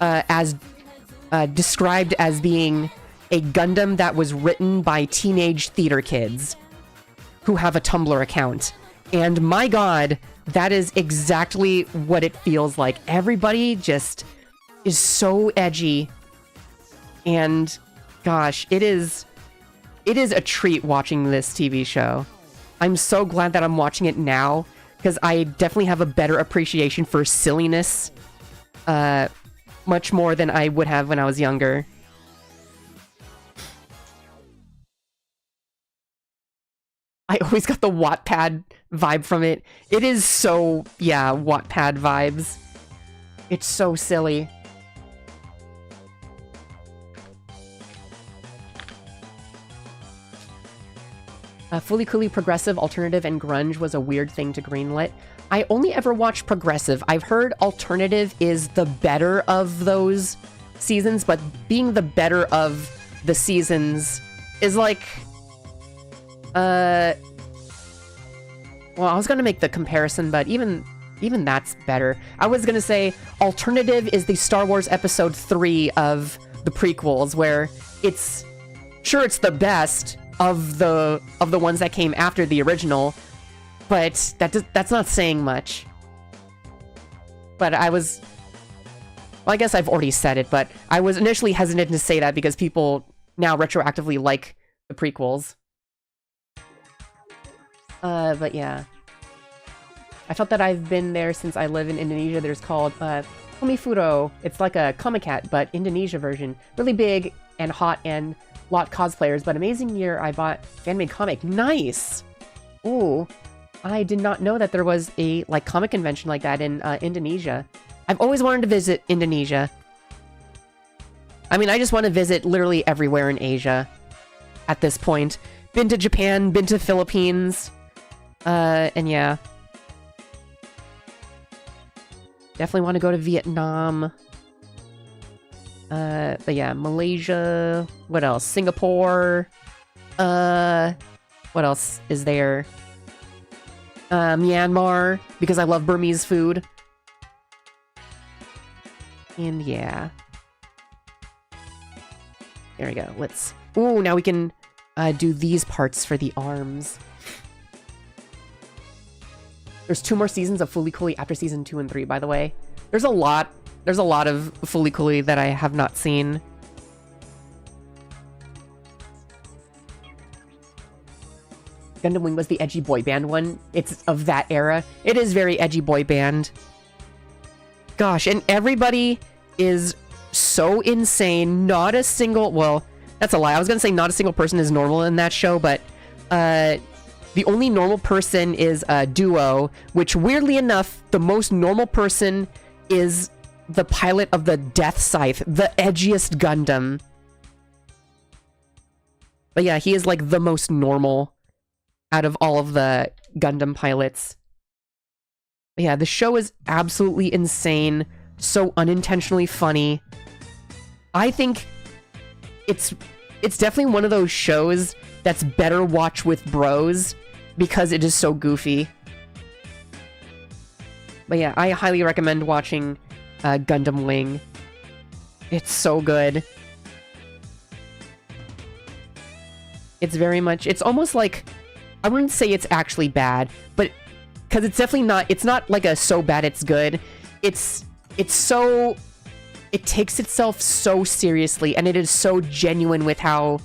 as described as being a Gundam that was written by teenage theater kids who have a Tumblr account. And my god, that is exactly what it feels like. Everybody just is so edgy. And gosh, it is a treat watching this TV show. I'm so glad that I'm watching it now, because I definitely have a better appreciation for silliness, much more than I would have when I was younger. I always got the Wattpad vibe from it. It is so, yeah, Wattpad vibes. It's so silly. Fully Cooley Progressive, Alternative, and Grunge was a weird thing to greenlit. I only ever watched Progressive. I've heard Alternative is the better of those seasons, but being the better of the seasons is like... well, I was gonna make the comparison, but even that's better. I was gonna say Alternative is the Star Wars Episode 3 of the prequels, where it's... Sure, it's the best of the ones that came after the original, but that's not saying much. But I was... Well, I guess I've already said it, but I was initially hesitant to say that because people now retroactively like the prequels. But yeah. I felt that I've been there since I live in Indonesia. There's called, Komifuro. It's like a Comic Cat, but Indonesia version. Really big and hot and lot cosplayers, but amazing year I bought fan-made comic. Nice! Ooh. I did not know that there was a, like, comic convention like that in, Indonesia. I've always wanted to visit Indonesia. I mean, I just want to visit literally everywhere in Asia at this point. Been to Japan, been to Philippines, and yeah. Definitely want to go to Vietnam. But yeah, Malaysia, what else? Singapore, what else is there? Myanmar, because I love Burmese food. And yeah. There we go, let's... Ooh, now we can do these parts for the arms. There's 2 more seasons of Fooly Cooly after season 2 and 3, by the way. There's a lot of Fooly Cooly that I have not seen. Gundam Wing was the edgy boy band one. It's of that era. It is very edgy boy band. Gosh, and everybody is so insane. Not a single... Well, that's a lie. I was gonna say not a single person is normal in that show, but... the only normal person is Duo, which weirdly enough, the most normal person is the pilot of the Death Scythe, the edgiest Gundam. But yeah, he is like the most normal out of all of the Gundam pilots. But yeah, the show is absolutely insane, so unintentionally funny. I think it's definitely one of those shows that's better watched with bros, because it is so goofy. But yeah, I highly recommend watching Gundam Wing. It's so good. It's very much... It's almost like... I wouldn't say it's actually bad, but... Because it's definitely not... It's not like a so bad it's good. It's so... It takes itself so seriously, and it is so genuine with how...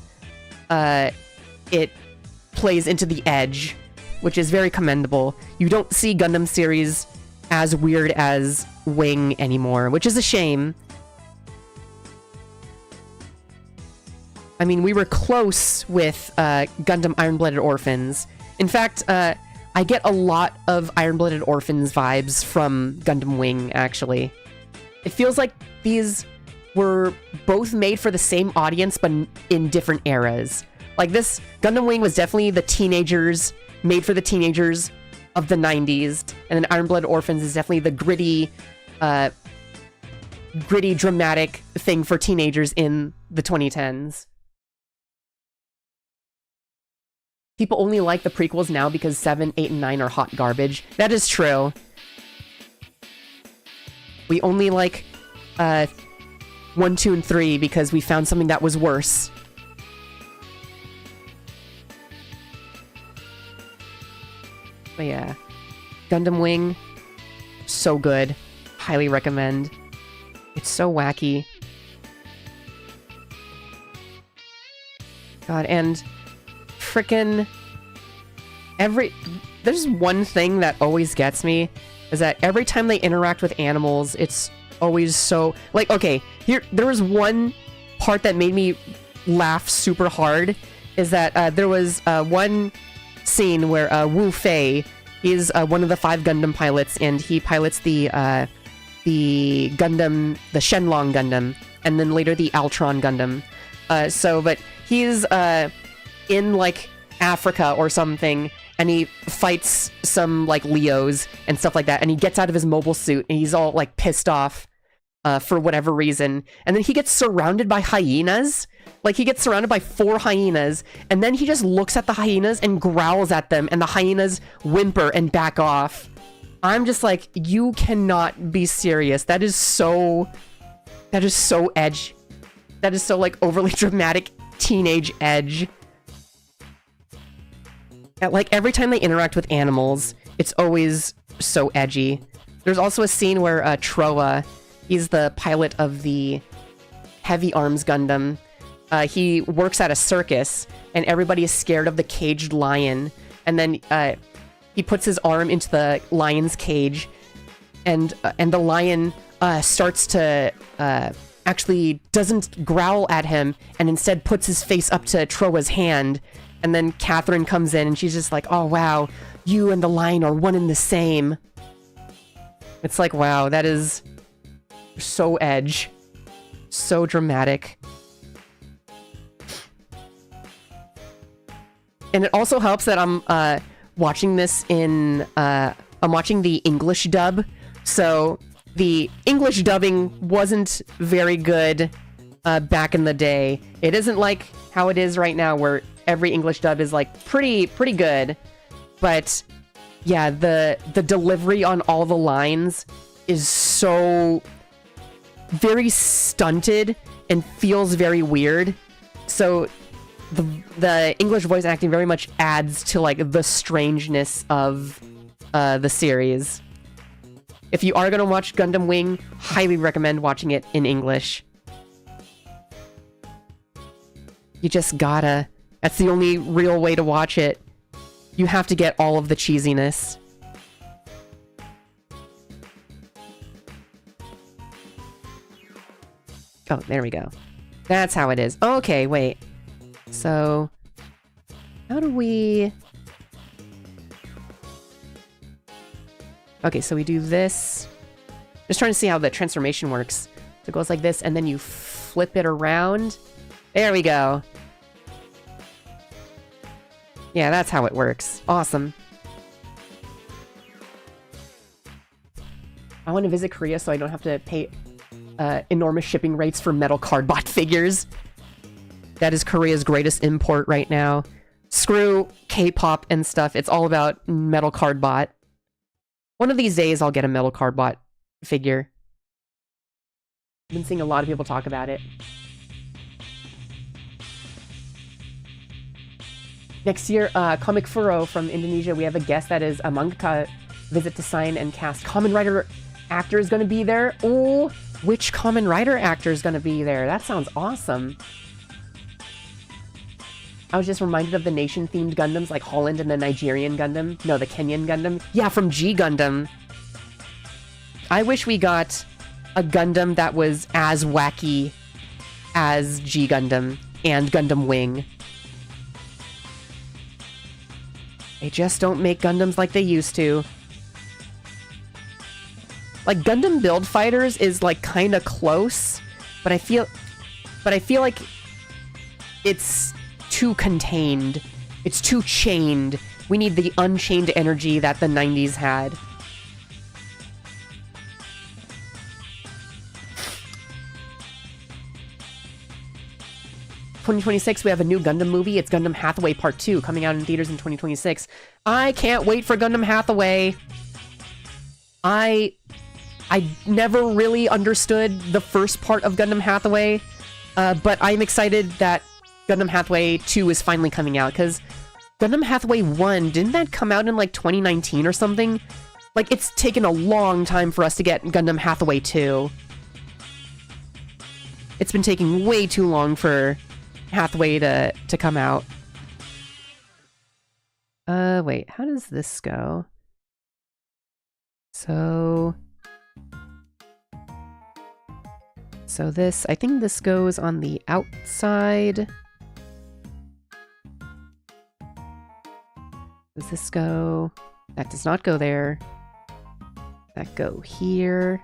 it plays into the edge, which is very commendable. You don't see Gundam series as weird as Wing anymore, which is a shame. I mean, we were close with Gundam Iron-Blooded Orphans. In fact, I get a lot of Iron-Blooded Orphans vibes from Gundam Wing, actually. It feels like these were both made for the same audience, but in different eras. Like this, Gundam Wing was definitely the teenagers, made for the teenagers of the 90s, and then Iron Blood Orphans is definitely the gritty, dramatic thing for teenagers in the 2010s. People only like the prequels now because 7, 8, and 9 are hot garbage. That is true. We only like 1, 2, and 3 because we found something that was worse. But yeah, Gundam Wing, so good. Highly recommend. It's so wacky. God, and frickin' there's one thing that always gets me, is that every time they interact with animals, it's always so... Like, okay, there was one part that made me laugh super hard, is that there was one scene where Wu Fei is one of the 5 Gundam pilots, and he pilots the Gundam, the Shenlong Gundam, and then later the Altron Gundam. But he's in, like, Africa or something, and he fights some, like, Leos and stuff like that, and he gets out of his mobile suit, and he's all, like, pissed off for whatever reason, and then he gets surrounded by hyenas. Like, he gets surrounded by 4 hyenas, and then he just looks at the hyenas and growls at them, and the hyenas whimper and back off. I'm just like, you cannot be serious. That is so edge. That is so, like, overly dramatic teenage edge. Like, every time they interact with animals, it's always so edgy. There's also a scene where Troa, he's the pilot of the Heavy Arms Gundam. He works at a circus, and everybody is scared of the caged lion. And then he puts his arm into the lion's cage, and the lion starts to actually doesn't growl at him, and instead puts his face up to Troa's hand. And then Catherine comes in, and she's just like, "Oh wow, you and the lion are one and the same." It's like, wow, that is so edge, so dramatic. And it also helps that I'm watching this in I'm watching the English dub, so the English dubbing wasn't very good back in the day. It isn't like how it is right now, where every English dub is like pretty good. But yeah, the delivery on all the lines is so very stunted and feels very weird. So the English voice acting very much adds to, like, the strangeness of the series. If you are gonna watch Gundam Wing, highly recommend watching it in English. You just gotta. That's the only real way to watch it. You have to get all of the cheesiness. Oh, there we go. That's how it is. Okay, wait. So, how do we... Okay, so we do this. Just trying to see how the transformation works. So it goes like this, and then you flip it around. There we go. Yeah, that's how it works. Awesome. I want to visit Korea so I don't have to pay enormous shipping rates for metal cardbot figures. That is Korea's greatest import right now. Screw K-pop and stuff. It's all about metal cardbot. One of these days, I'll get a metal cardbot figure. I've been seeing a lot of people talk about it. Next year, Comic Furo from Indonesia, we have a guest that is a mangaka visit to sign and cast. Kamen Rider actor is going to be there. Oh, which Kamen Rider actor is going to be there? That sounds awesome. I was just reminded of the nation-themed Gundams like Holland and the Nigerian Gundam. No, the Kenyan Gundam. Yeah, from G Gundam. I wish we got a Gundam that was as wacky as G Gundam and Gundam Wing. They just don't make Gundams like they used to. Like, Gundam Build Fighters is, like, kind of close, but I feel like it's too contained. It's too chained. We need the unchained energy that the 90s had. In 2026, we have a new Gundam movie. It's Gundam Hathaway Part 2, coming out in theaters in 2026. I can't wait for Gundam Hathaway. I I never really understood the first part of Gundam Hathaway, but I'm excited that Gundam Hathaway 2 is finally coming out, because Gundam Hathaway 1, didn't that come out in like 2019 or something? Like, it's taken a long time for us to get Gundam Hathaway 2. It's been taking way too long for Hathaway to come out. Wait, how does this go? So this, I think this goes on the outside. Does this go? That does not go there. That go here.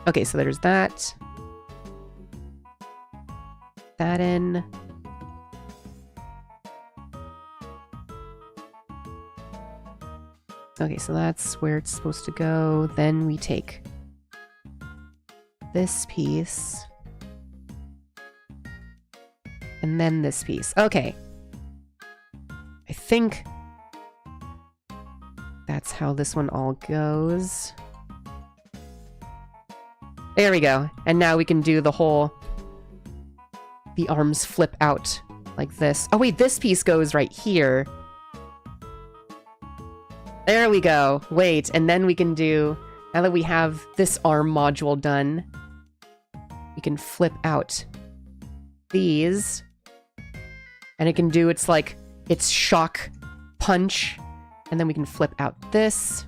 Okay, so there's that. That in. Okay, so that's where it's supposed to go. Then we take this piece. And then this piece. Okay. I think that's how this one all goes. There we go. And now we can do the whole... The arms flip out like this. Oh wait, this piece goes right here. There we go. Wait, and then we can do... Now that we have this arm module done, we can flip out these. And it can do its, like, its shock punch. And then we can flip out this.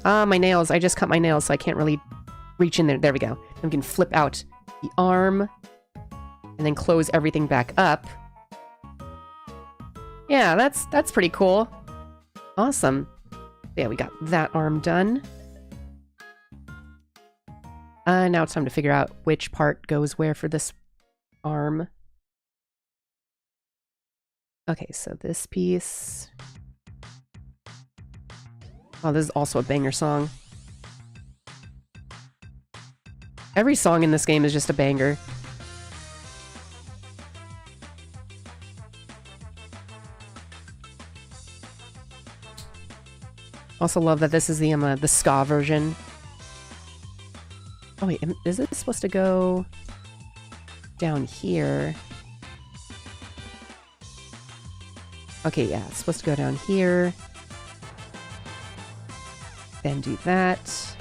Ah, my nails. I just cut my nails, so I can't really reach in there. There we go. And we can flip out the arm. And then close everything back up. Yeah, that's pretty cool. Awesome. Yeah, we got that arm done. Now it's time to figure out which part goes where for this arm. Okay, so this piece... Oh, this is also a banger song. Every song in this game is just a banger. Also love that this is the ska version. Oh wait, is this supposed to go down here? Okay, yeah, it's supposed to go down here. Then do that.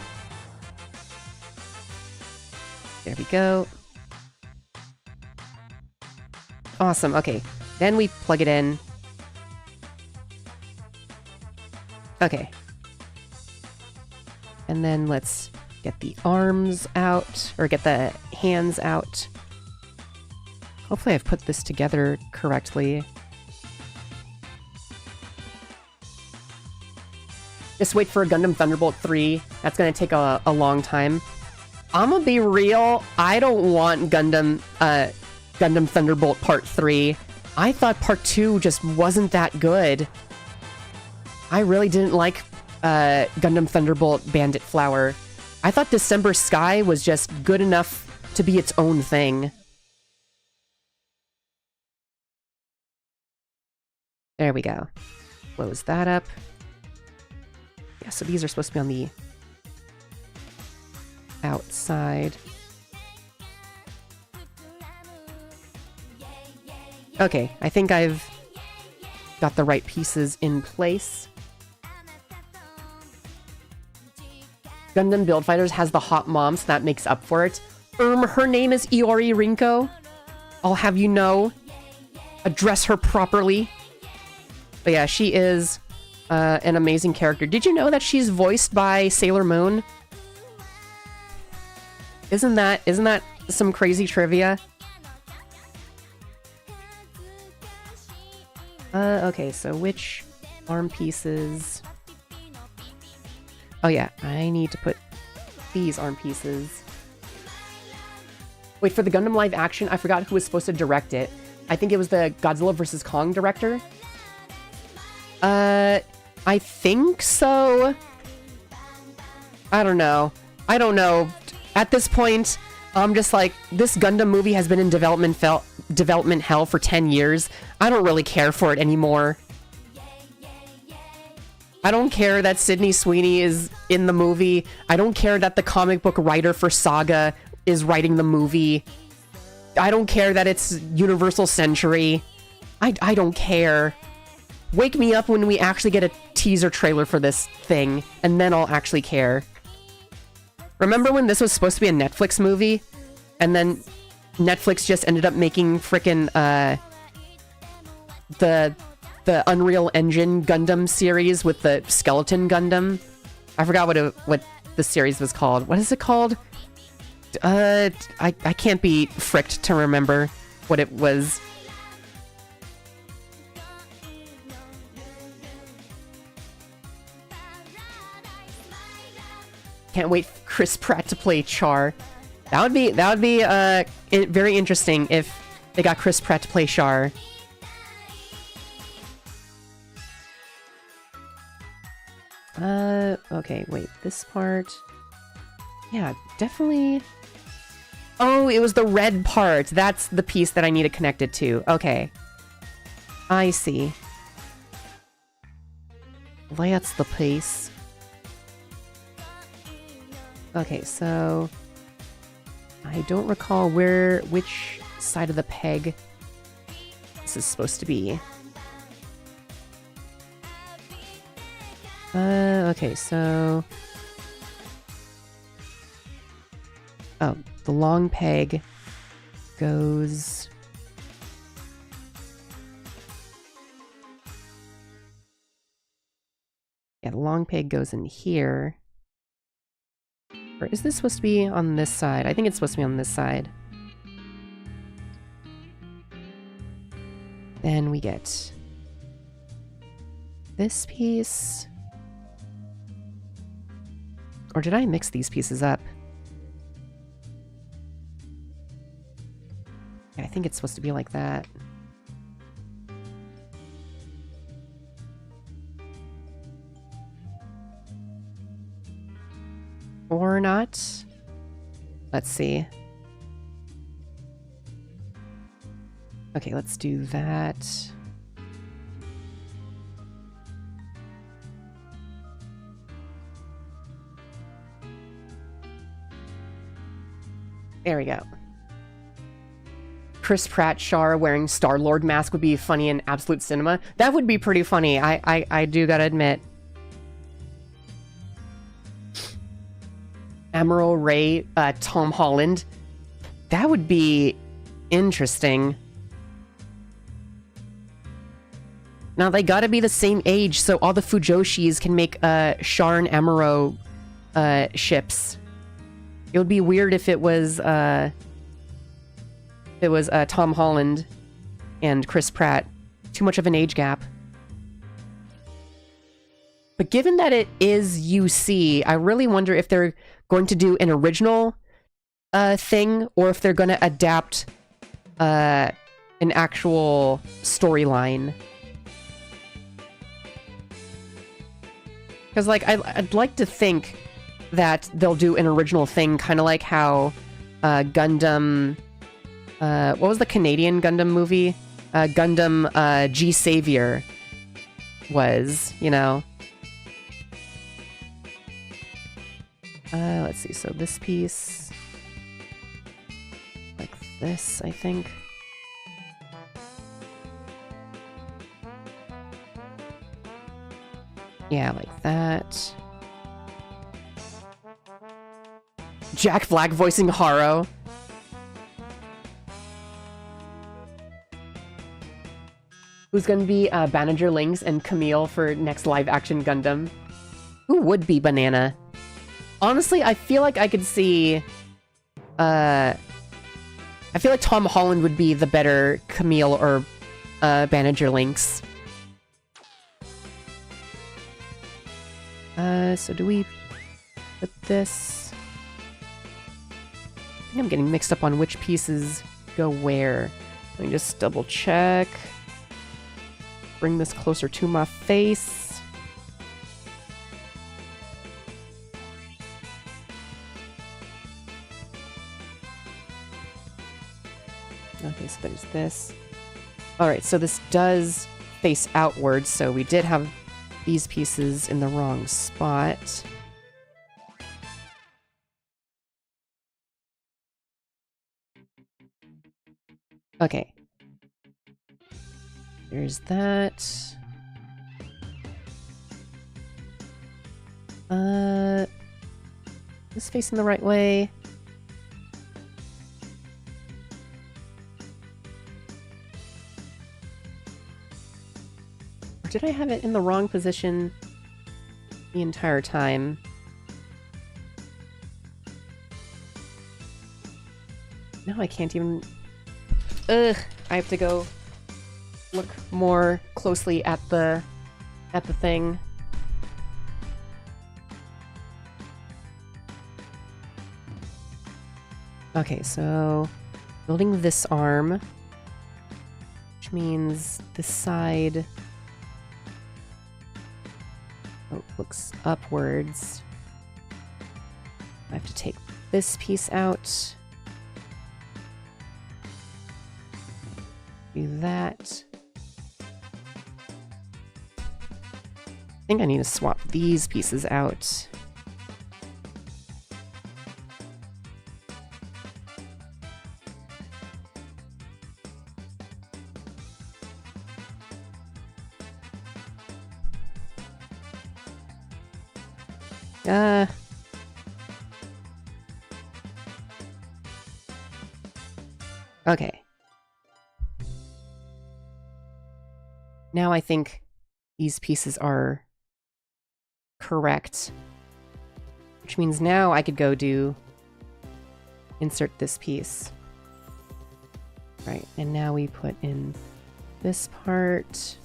There we go. Awesome, okay. Then we plug it in. Okay. And then let's get the arms out, or get the hands out. Hopefully I've put this together correctly. Just wait for Gundam Thunderbolt 3. That's gonna take a long time. I'm gonna be real, I don't want Gundam Thunderbolt Part 3. I thought Part 2 just wasn't that good. I really didn't like Gundam Thunderbolt Bandit Flower. I thought December Sky was just good enough to be its own thing. There we go. Close that up. Yeah, so these are supposed to be on the outside. Okay, I think I've got the right pieces in place. Gundam Build Fighters has the hot mom, so that makes up for it. Her name is Iori Rinko. I'll have you know. Address her properly. But yeah, she is an amazing character. Did you know that she's voiced by Sailor Moon? Isn't that some crazy trivia? Okay, so which arm pieces? Oh yeah, I need to put these arm pieces. Wait, for the Gundam live action, I forgot who was supposed to direct it. I think it was the Godzilla vs. Kong director. I think so. I don't know. At this point, I'm just like, this Gundam movie has been in development hell for 10 years. I don't really care for it anymore. I don't care that Sydney Sweeney is in the movie. I don't care that the comic book writer for Saga is writing the movie. I don't care that it's Universal Century. I don't care. Wake me up when we actually get a teaser trailer for this thing, and then I'll actually care. Remember when this was supposed to be a Netflix movie? And then Netflix just ended up making frickin' the Unreal Engine Gundam series with the Skeleton Gundam. I forgot what the series was called. What is it called? I can't be fricked to remember what it was. Can't wait for Chris Pratt to play Char. That would be very interesting if they got Chris Pratt to play Char. Okay, wait, this part... Yeah, definitely... Oh, it was the red part! That's the piece that I need to connect it to. Okay. I see. That's the piece. Okay, so... I don't recall which side of the peg this is supposed to be. Okay, so... Oh, the long peg goes... Yeah, the long peg goes in here. Or is this supposed to be on this side? I think it's supposed to be on this side. Then we get this piece. Or did I mix these pieces up? Yeah, I think it's supposed to be like that. Or not. Let's see. Okay, let's do that. There we go. Chris Pratt Char wearing Star-Lord mask would be funny in Absolute Cinema. That would be pretty funny, I do gotta admit. Emerald Ray, Tom Holland. That would be interesting. Now, they gotta be the same age, so all the Fujoshis can make Char and Amuro ships. It would be weird if it was Tom Holland and Chris Pratt. Too much of an age gap. But given that it is UC, I really wonder if they're going to do an original thing, or if they're going to adapt an actual storyline. Because, like, I'd like to think that they'll do an original thing, kind of like how Gundam... what was the Canadian Gundam movie? Gundam G Savior was, you know? Let's see, so this piece... like this, I think. Yeah, like that. Jack Black voicing Haro. Who's gonna be Banagher Lynx and Camille for next live-action Gundam? Who would be Banana? Honestly, I feel like I could see... I feel like Tom Holland would be the better Camille or Banagher Lynx. So do we put this... I think I'm getting mixed up on which pieces go where. Let me just double check. Bring this closer to my face. Okay, so there's this. Alright, so this does face outwards, so we did have these pieces in the wrong spot. Okay. There's that. Is facing the right way? Or did I have it in the wrong position the entire time? No, I can't even... Ugh! I have to go look more closely at the thing. Okay, so building this arm, which means this side looks upwards. I have to take this piece out. Do that. I think I need to swap these pieces out. Okay. Now I think these pieces are correct. Which means now I could go insert this piece. Right, and now we put in this part.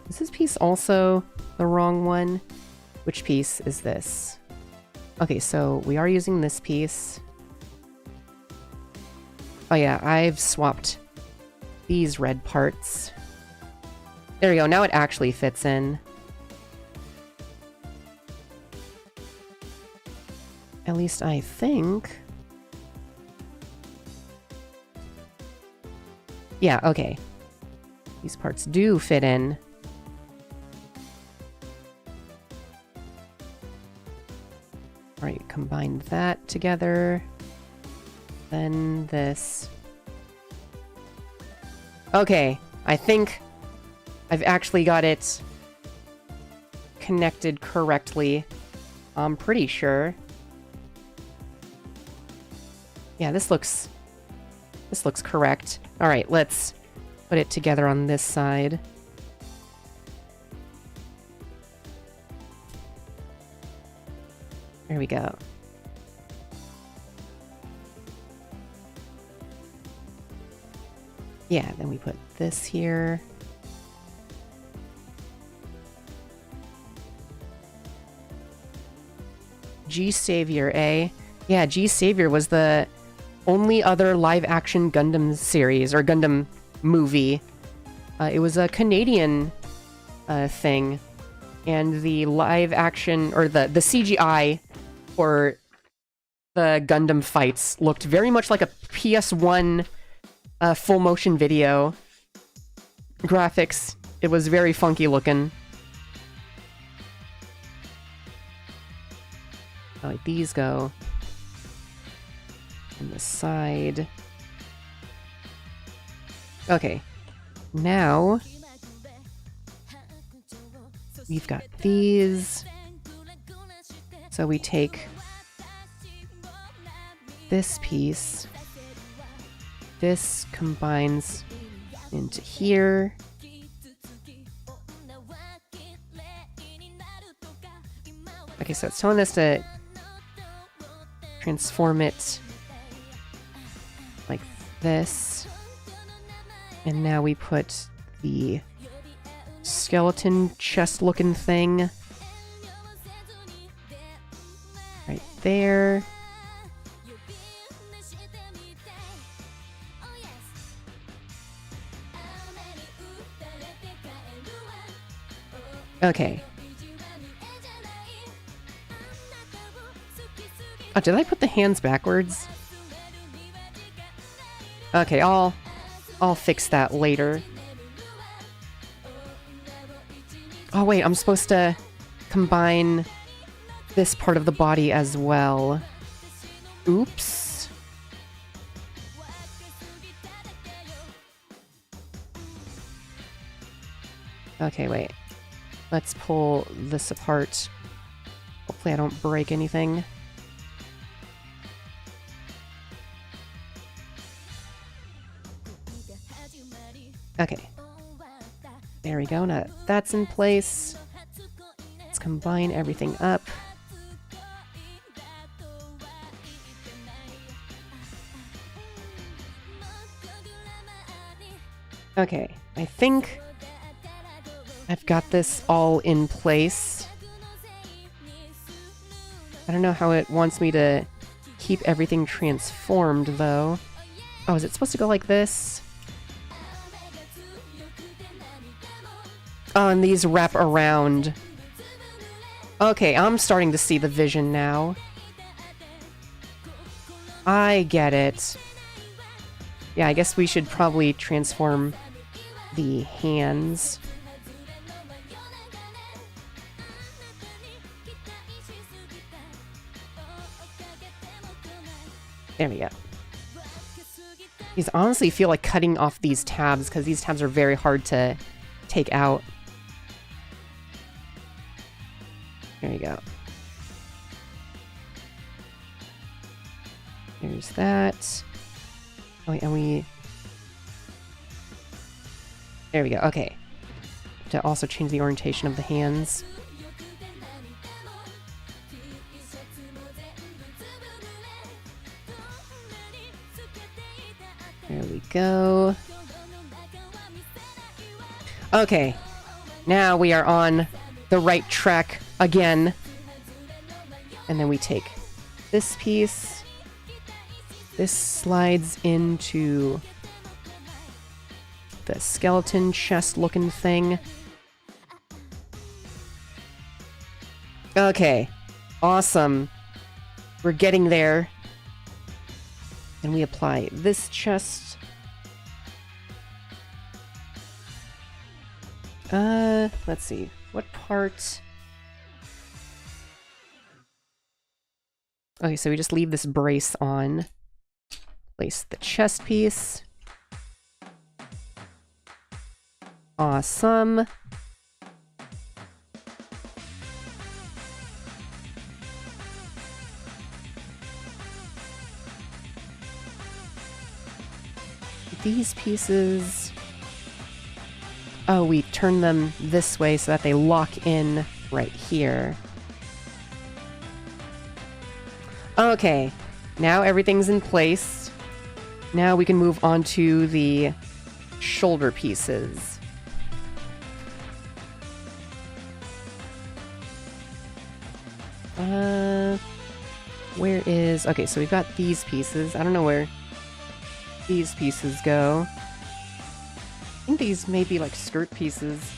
Is this piece also the wrong one? Which piece is this? Okay, so we are using this piece. Oh yeah, I've swapped these red parts. There we go, now it actually fits in. At least I think. Yeah, okay. These parts do fit in. Alright, combine that together. Then this. Okay, I think I've actually got it connected correctly. I'm pretty sure. Yeah, this looks correct. Alright, let's put it together on this side. There we go. Yeah, then we put this here. G-Savior, eh? Yeah, G-Savior was the only other live-action Gundam series, or Gundam movie. It was a Canadian thing, and the live-action, or the CGI for the Gundam fights looked very much like a PS1 full-motion video. Graphics, it was very funky looking. How like these go on the side. Okay, now we've got these. So we take this piece. This combines into here. Okay, so it's telling us to transform it like this. And now we put the skeleton chest looking thing right there. Okay. Oh, did I put the hands backwards? Okay, I'll fix that later. Oh wait, I'm supposed to combine this part of the body as well. Oops. Okay, wait. Let's pull this apart. Hopefully I don't break anything. Okay. There we go. Now that's in place. Let's combine everything up. Okay, I think I've got this all in place. I don't know how it wants me to keep everything transformed, though. Oh, is it supposed to go like this? Oh, and these wrap around. Okay, I'm starting to see the vision now. I get it. Yeah, I guess we should probably transform the hands. There we go. These honestly feel like cutting off these tabs, because these tabs are very hard to take out. There you go. There's that. Oh, and we... There we go, okay. To also change the orientation of the hands. There we go. Okay. Now we are on the right track again. And then we take this piece. This slides into the skeleton chest looking thing. Okay. Awesome. We're getting there. And we apply this chest. Let's see. What part? Okay, so we just leave this brace on. Place the chest piece. Awesome. These pieces... Oh, we turn them this way so that they lock in right here. Okay, now everything's in place. Now we can move on to the shoulder pieces. Where is... Okay, so we've got these pieces. I don't know where these pieces go. I think these may be like skirt pieces.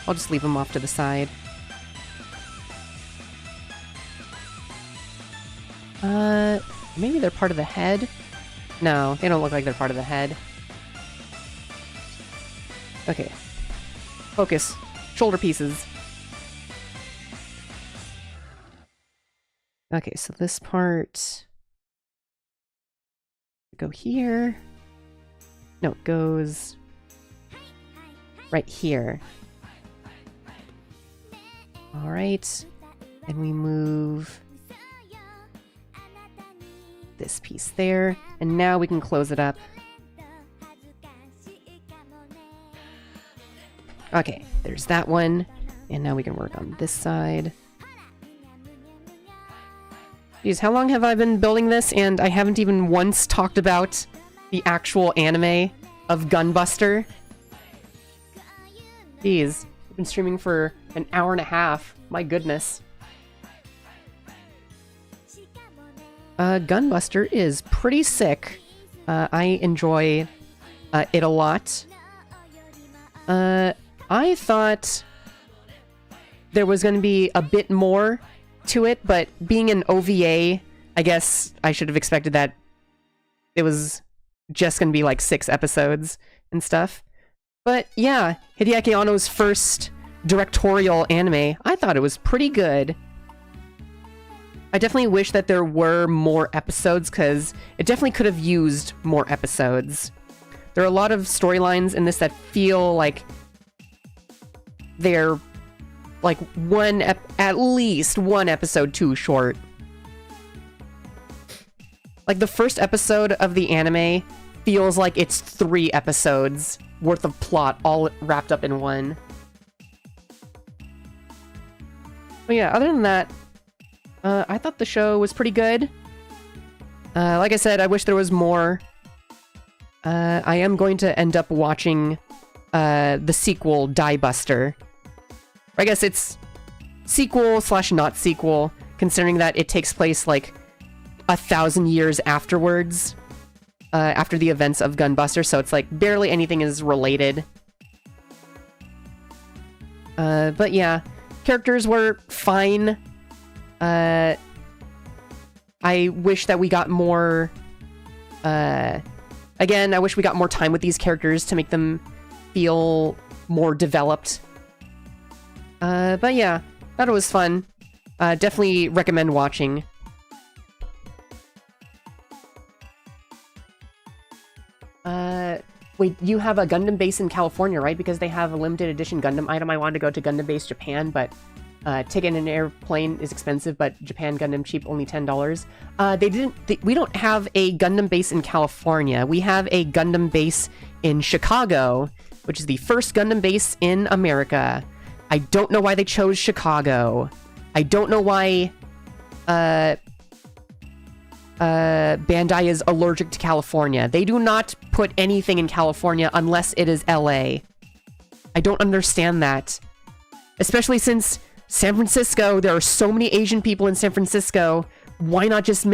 I'll just leave them off to the side. Maybe they're part of the head? No, they don't look like they're part of the head. Okay. Focus. Shoulder pieces. Okay, so this part... Go here. No, it goes... right here. Alright. And we move... this piece there. And now we can close it up. Okay, there's that one. And now we can work on this side. Geez, how long have I been building this and I haven't even once talked about the actual anime of Gunbuster? Geez, I've been streaming for an hour and a half. My goodness. Gunbuster is pretty sick. I enjoy it a lot. I thought there was going to be a bit more to it, but being an OVA, I guess I should have expected that it was just gonna be like 6 episodes and stuff. But yeah, Hideaki Anno's first directorial anime, I thought it was pretty good. I definitely wish that there were more episodes, because it definitely could have used more episodes. There are a lot of storylines in this that feel like they're like at least one episode too short. Like the first episode of the anime feels like it's 3 episodes worth of plot all wrapped up in one. But yeah, other than that, I thought the show was pretty good. Like I said, I wish there was more. I am going to end up watching the sequel, Die Buster. I guess it's sequel / not sequel, considering that it takes place like 1,000 years afterwards, after the events of Gunbuster, so it's like barely anything is related. But yeah, characters were fine. I wish that we got more, again, I wish we got more time with these characters to make them feel more developed. But yeah, thought it was fun. Definitely recommend watching. Wait, you have a Gundam base in California, right? Because they have a limited edition Gundam item. I wanted to go to Gundam base Japan, but ticket in an airplane is expensive, but Japan Gundam cheap, only $10. We don't have a Gundam base in California. We have a Gundam base in Chicago, which is the first Gundam base in America. I don't know why they chose Chicago. I don't know why Bandai is allergic to California. They do not put anything in California unless it is LA. I don't understand that. Especially since San Francisco, there are so many Asian people in San Francisco. Why not just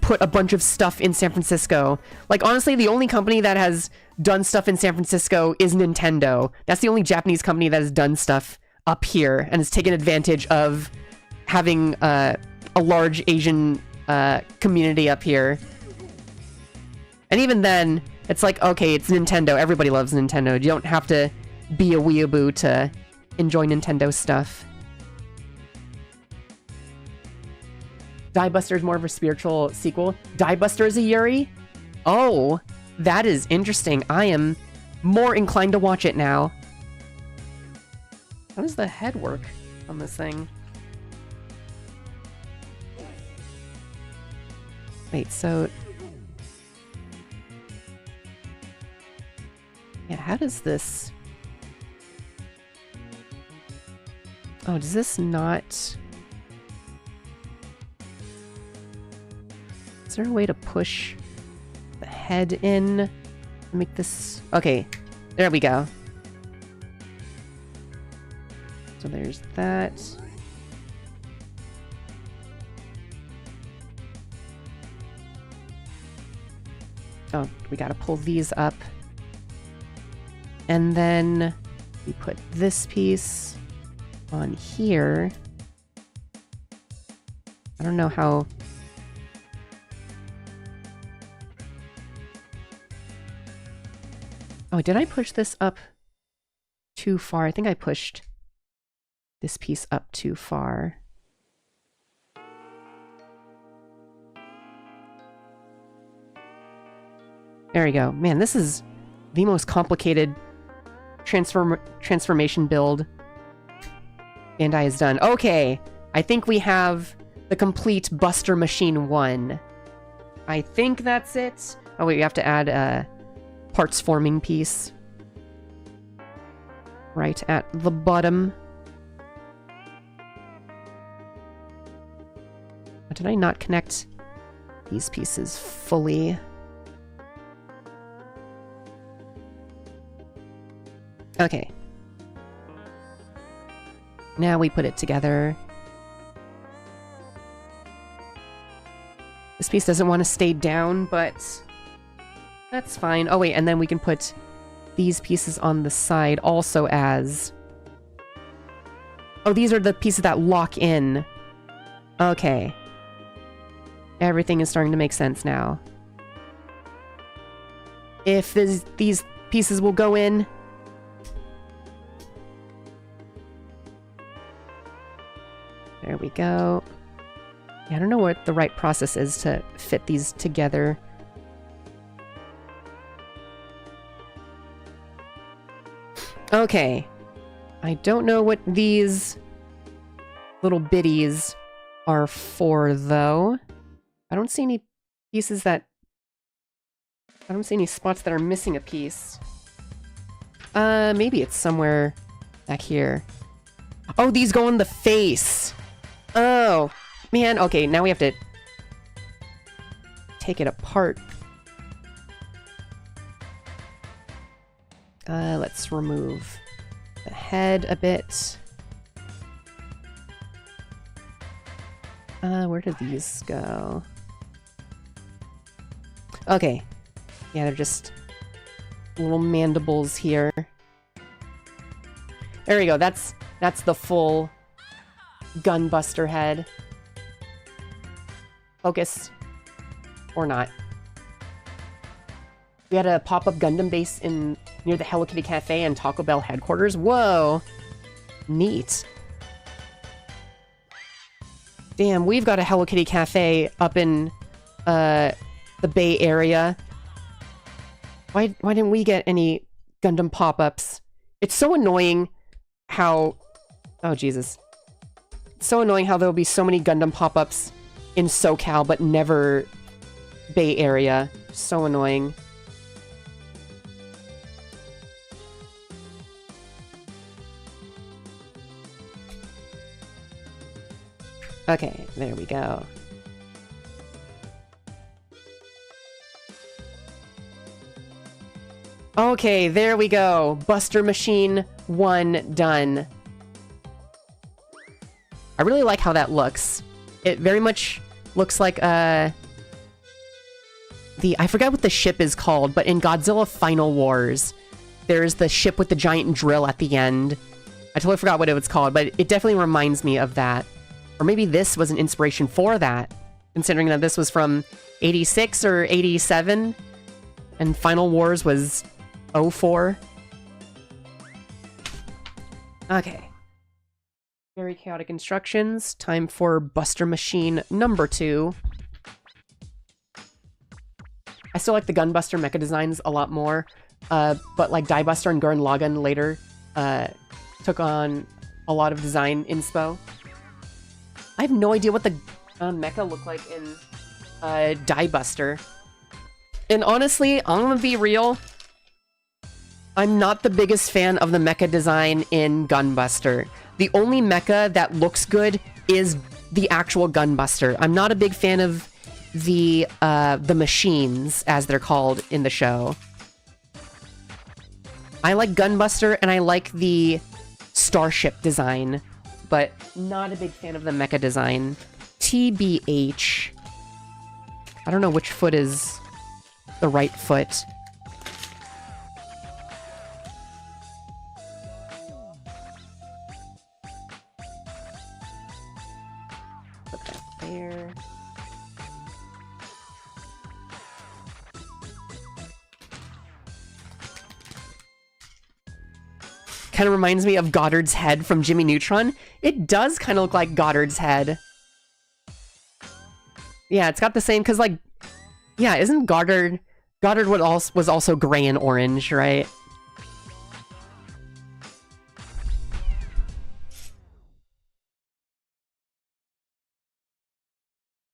put a bunch of stuff in San Francisco? Like, honestly, the only company that has done stuff in San Francisco is Nintendo. That's the only Japanese company that has done stuff up here and has taken advantage of having a large Asian community up here. And even then, it's like, okay, it's Nintendo. Everybody loves Nintendo. You don't have to be a weeaboo to enjoy Nintendo stuff. Die Buster is more of a spiritual sequel. Die Buster is a Yuri? Oh, that is interesting. I am more inclined to watch it now. How does the head work on this thing? Wait, so... yeah, how does this... oh, does this not... is there a way to push the head in? Make this... okay, there we go. So there's that. Oh, we gotta pull these up. And then we put this piece on here. I don't know how... oh, did I push this up too far? I think I pushed this piece up too far. There we go. Man, this is the most complicated transformation build Bandai has done. Okay, I think we have the complete Buster Machine 1. I think that's it. Oh wait, we have to add a parts forming piece right at the bottom. Did I not connect these pieces fully? Okay. Now we put it together. This piece doesn't want to stay down, but that's fine. Oh wait, and then we can put these pieces on the side also as... oh, these are the pieces that lock in. Okay. Everything is starting to make sense now. if these pieces will go in. There we go. Yeah, I don't know what the right process is to fit these together. Okay. I don't know what these little bitties are for, though. I don't see any pieces that... I don't see any spots that are missing a piece. Maybe it's somewhere back here. Oh, these go in the face! Oh, man, okay, now we have to take it apart. Let's remove the head a bit. Where did these go? Okay. Yeah, they're just little mandibles here. There we go, that's the full Gunbuster head. Focus. Or not. We had a pop-up Gundam base near the Hello Kitty Cafe and Taco Bell headquarters. Whoa! Neat. Damn, we've got a Hello Kitty Cafe up in the Bay Area. Why didn't we get any Gundam pop-ups? It's so annoying how... Oh, Jesus. It's so annoying how there'll be so many Gundam pop-ups in SoCal, but never Bay Area. So annoying. Okay, there we go. Okay, there we go. Buster Machine 1 done. I really like how that looks. It very much looks like I forget what the ship is called, but in Godzilla Final Wars, there's the ship with the giant drill at the end. I totally forgot what it was called, but it definitely reminds me of that. Or maybe this was an inspiration for that, considering that this was from 86 or 87, and Final Wars was 04. Okay. Very chaotic instructions. Time for Buster Machine number 2. I still like the Gunbuster mecha designs a lot more, but like Diebuster and Gurren Lagann later took on a lot of design inspo. I have no idea what the mecha looked like in Diebuster. And honestly, I'm gonna be real, I'm not the biggest fan of the mecha design in Gunbuster. The only mecha that looks good is the actual Gunbuster. I'm not a big fan of the machines, as they're called in the show. I like Gunbuster, and I like the starship design, but not a big fan of the mecha design. TBH. I don't know which foot is the right foot. Put that there. Kind of reminds me of Goddard's head from Jimmy Neutron. It does kind of look like Goddard's head. Yeah, it's got the same, because, like, yeah, isn't Goddard was also gray and orange, right?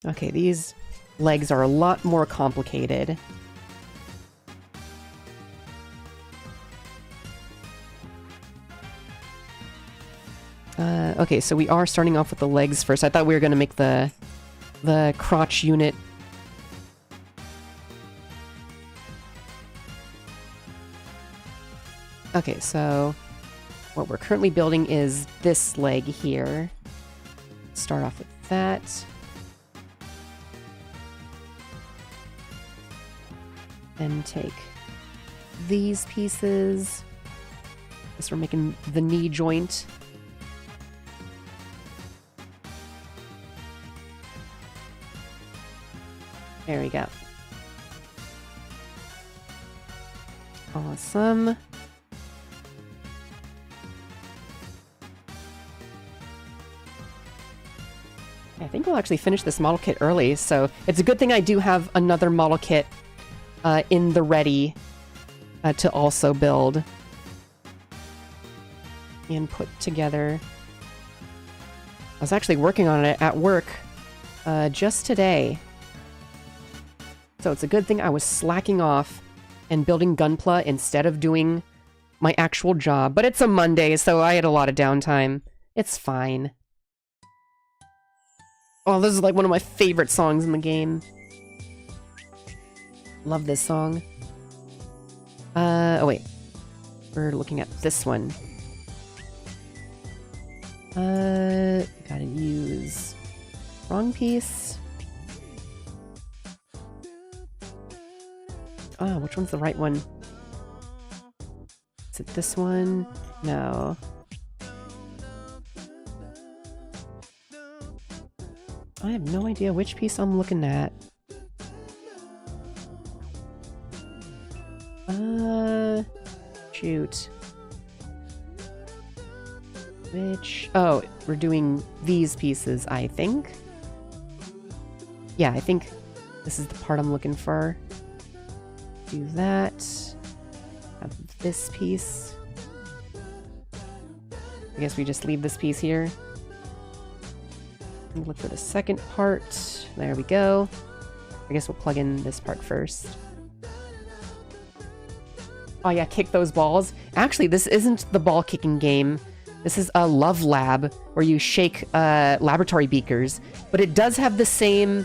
Okay, these legs are a lot more complicated. Okay, so we are starting off with the legs first. I thought we were going to make the crotch unit. Okay, so what we're currently building is this leg here. Start off with that. And take these pieces. Guess we're making the knee joint. There we go. Awesome. I think we'll actually finish this model kit early, so it's a good thing I do have another model kit in the ready to also build and put together. I was actually working on it at work just today. So it's a good thing I was slacking off and building Gunpla instead of doing my actual job. But it's a Monday, so I had a lot of downtime. It's fine. Oh, this is like one of my favorite songs in the game. Love this song. Oh wait. We're looking at this one. Gotta use wrong piece. Oh, which one's the right one? Is it this one? No. I have no idea which piece I'm looking at. Shoot. Which... Oh, we're doing these pieces, I think. Yeah, I think this is the part I'm looking for. Do that. Have this piece. I guess we just leave this piece here. And look for the second part. There we go. I guess we'll plug in this part first. Oh yeah, kick those balls. Actually, this isn't the ball kicking game. This is a love lab where you shake laboratory beakers, but it does have the same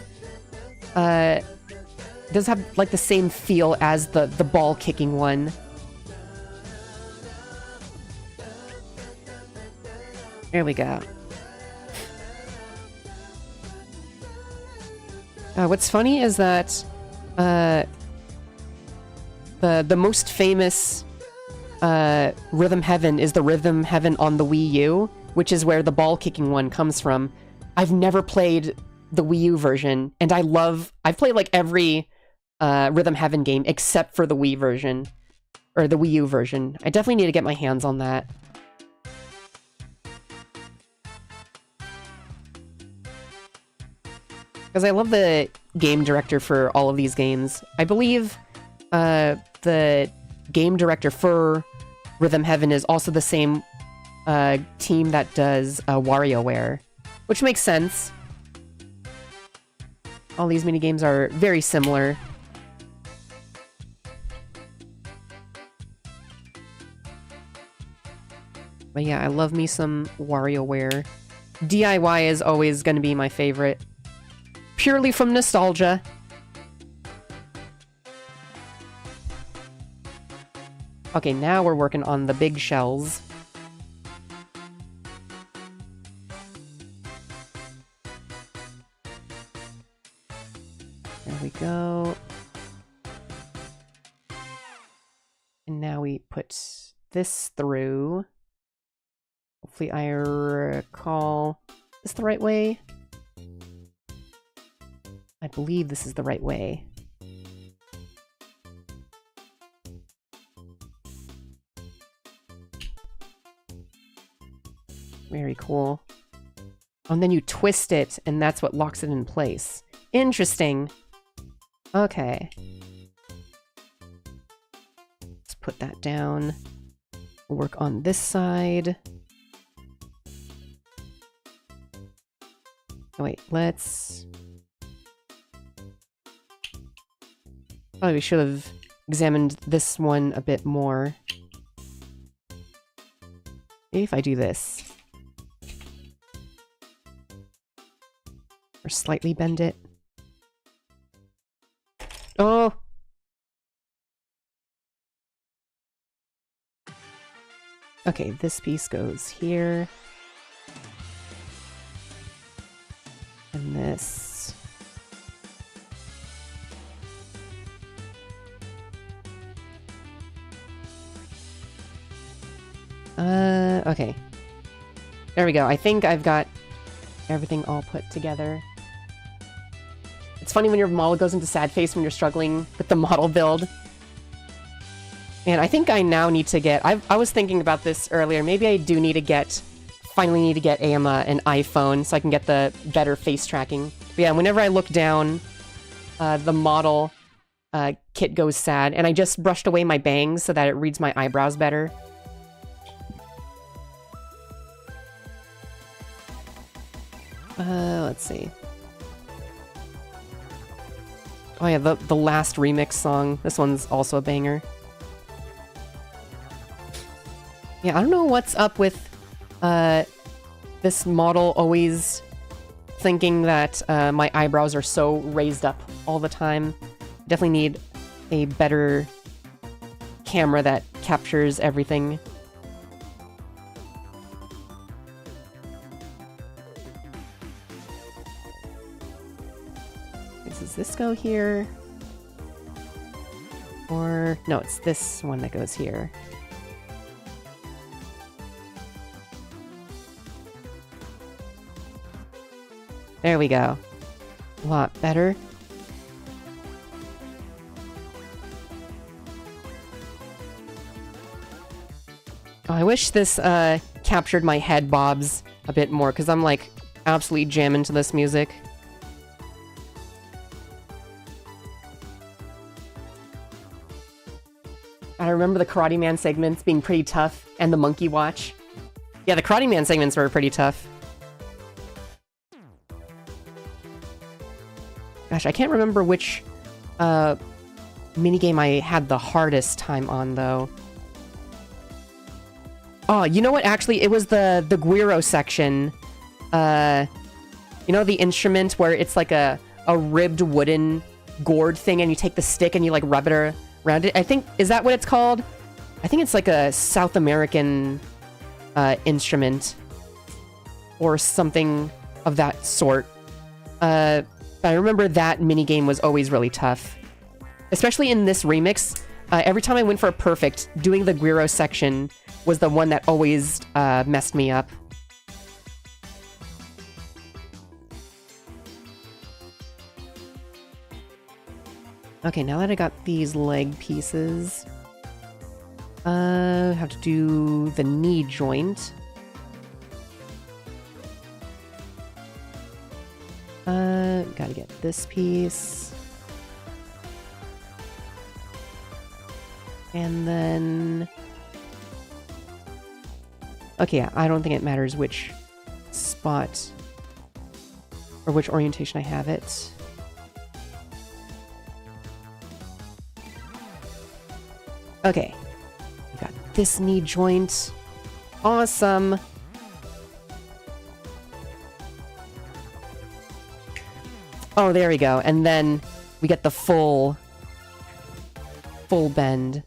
does have like the same feel as the ball kicking one. There we go. What's funny is that the most famous Rhythm Heaven is the Rhythm Heaven on the Wii U, which is where the ball kicking one comes from. I've never played the Wii U version, and I've played like every Rhythm Heaven game except for the Wii version, or the Wii U version. I definitely need to get my hands on that. Because I love the game director for all of these games. I believe the game director for Rhythm Heaven is also the same team that does WarioWare, which makes sense. All these minigames are very similar. But yeah, I love me some WarioWare. DIY is always going to be my favorite. Purely from nostalgia. Okay, now we're working on the big shells. There we go. And now we put this through. Hopefully I recall... Is this the right way? I believe this is the right way. Very cool. Oh, and then you twist it, and that's what locks it in place. Interesting. Okay. Let's put that down. We'll work on this side. Oh, wait, let's... Probably we should have examined this one a bit more. Maybe if I do this. Or slightly bend it. Oh! Okay, this piece goes here. And this. Okay. There we go. I think I've got everything all put together. It's funny when your model goes into sad face when you're struggling with the model build. And I think I now need to get... I was thinking about this earlier. Maybe I do need to get... Finally need to get an iPhone so I can get the better face tracking. But yeah, whenever I look down, the model kit goes sad. And I just brushed away my bangs so that it reads my eyebrows better. Let's see. Oh yeah, the last remix song. This one's also a banger. Yeah, I don't know what's up with this model always thinking that my eyebrows are so raised up all the time. Definitely need a better camera that captures everything. Does this go here? Or... no, it's this one that goes here. There we go. A lot better. Oh, I wish this captured my head bobs a bit more, because I'm like absolutely jamming to this music. I remember the Karate Man segments being pretty tough, and the Monkey Watch. Yeah, the Karate Man segments were pretty tough. Gosh, I can't remember which minigame I had the hardest time on, though. Oh, you know what? Actually, it was the Guiro section. You know the instrument where it's like a ribbed wooden gourd thing, and you take the stick and you like rub it around it? I think... is that what it's called? I think it's like a South American instrument. Or something of that sort. But I remember that minigame was always really tough. Especially in this remix, every time I went for a perfect, doing the Guiro section was the one that always messed me up. Okay, now that I got these leg pieces, I have to do the knee joint. Gotta get this piece. And then... okay, yeah, I don't think it matters which spot or which orientation I have it. Okay. We got this knee joint. Awesome. Oh, there we go. And then we get the full bend.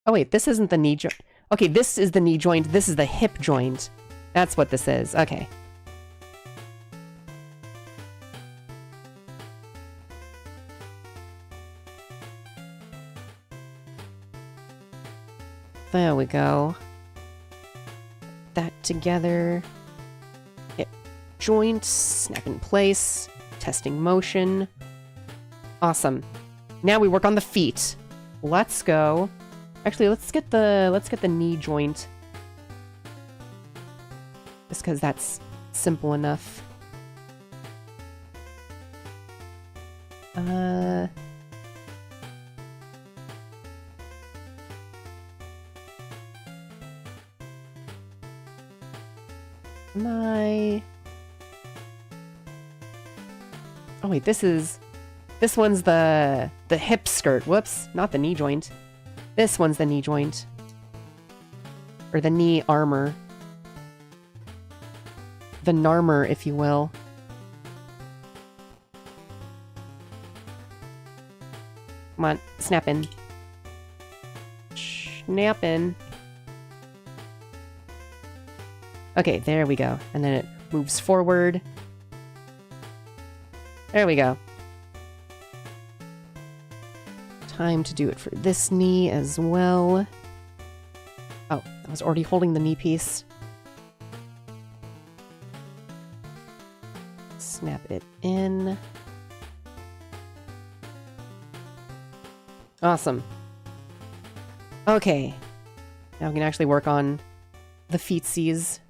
Oh wait, this isn't the knee joint. Okay, this is the knee joint. This is the hip joint. That's what this is. Okay. There we go. That together. Hip joint, snap in place, testing motion. Awesome. Now we work on the feet. Let's go. Actually, let's get the knee joint. Just because that's simple enough. Oh wait, this one's the hip skirt. Whoops, not the knee joint. This one's the knee joint. Or the knee armor. The narmer, if you will. Come on, snap in. Snap in. Okay, there we go. And then it moves forward. There we go. Time to do it for this knee as well. Oh, I was already holding the knee piece. Snap it in. Awesome. Okay. Now we can actually work on the feetsies.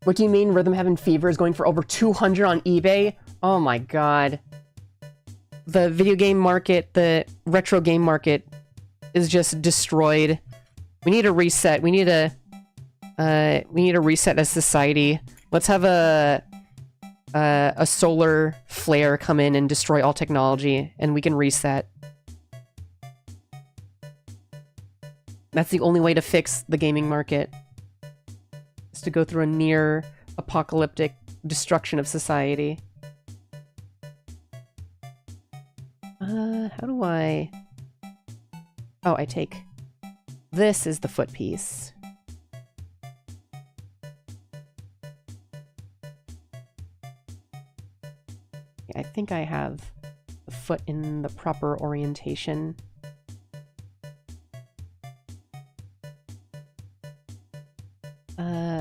What do you mean Rhythm Heaven Fever is going for over 200 on eBay? Oh my god. The video game market, the retro game market is just destroyed. We need a reset. We need a reset as society. Let's have a solar flare come in and destroy all technology, and we can reset. That's the only way to fix the gaming market. Is to go through a near apocalyptic destruction of society. How do I... Oh, I take... This is the foot piece. I think I have the foot in the proper orientation.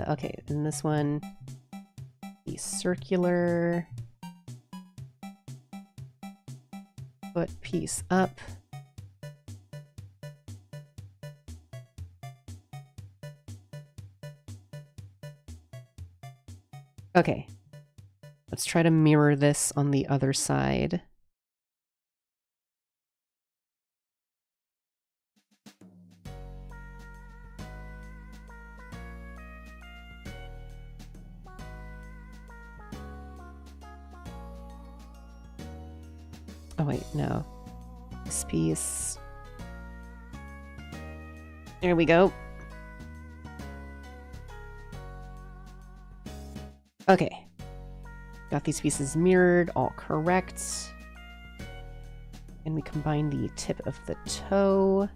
Okay, and this one, the circular foot piece up. Okay, let's try to mirror this on the other side. Oh wait, no. This piece. There we go. Okay. Got these pieces mirrored, all correct. And we combine the tip of the toe.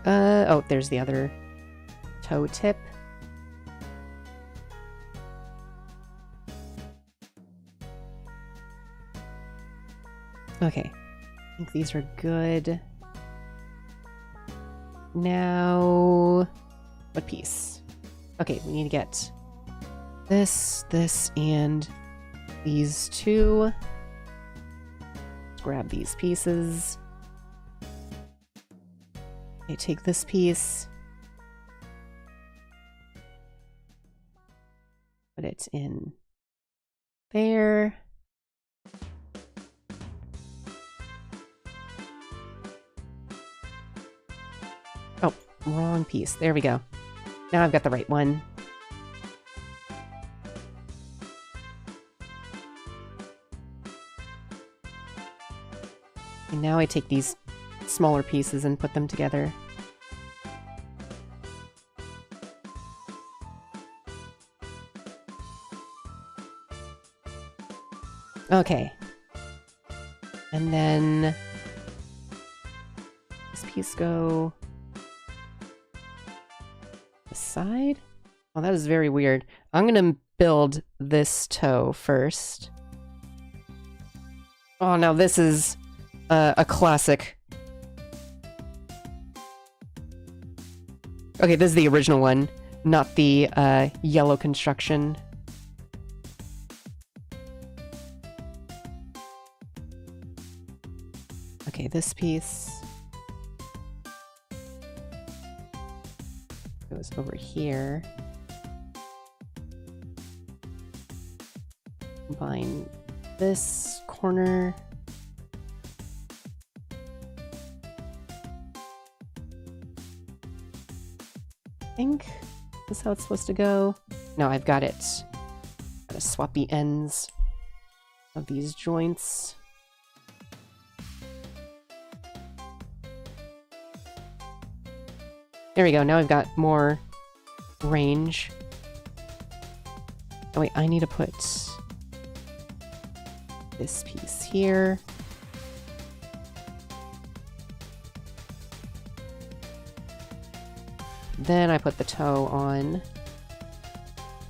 Oh, there's the other toe tip. Okay, I think these are good. Now, what piece? Okay, we need to get this, this, and these two. Let's grab these pieces. Okay, take this piece. Put it in there. Oh, wrong piece. There we go. Now I've got the right one. And now I take these smaller pieces and put them together. Okay. And then this piece go this side? Oh, that is very weird. I'm gonna build this toe first. Oh, now this is a classic. Okay, this is the original one, not the yellow construction. Okay, this piece goes over here. Combine this corner. I think this is how it's supposed to go. No, I've got it. Gotta swap the ends of these joints. There we go, now I've got more range. Oh wait, I need to put this piece here. Then I put the toe on.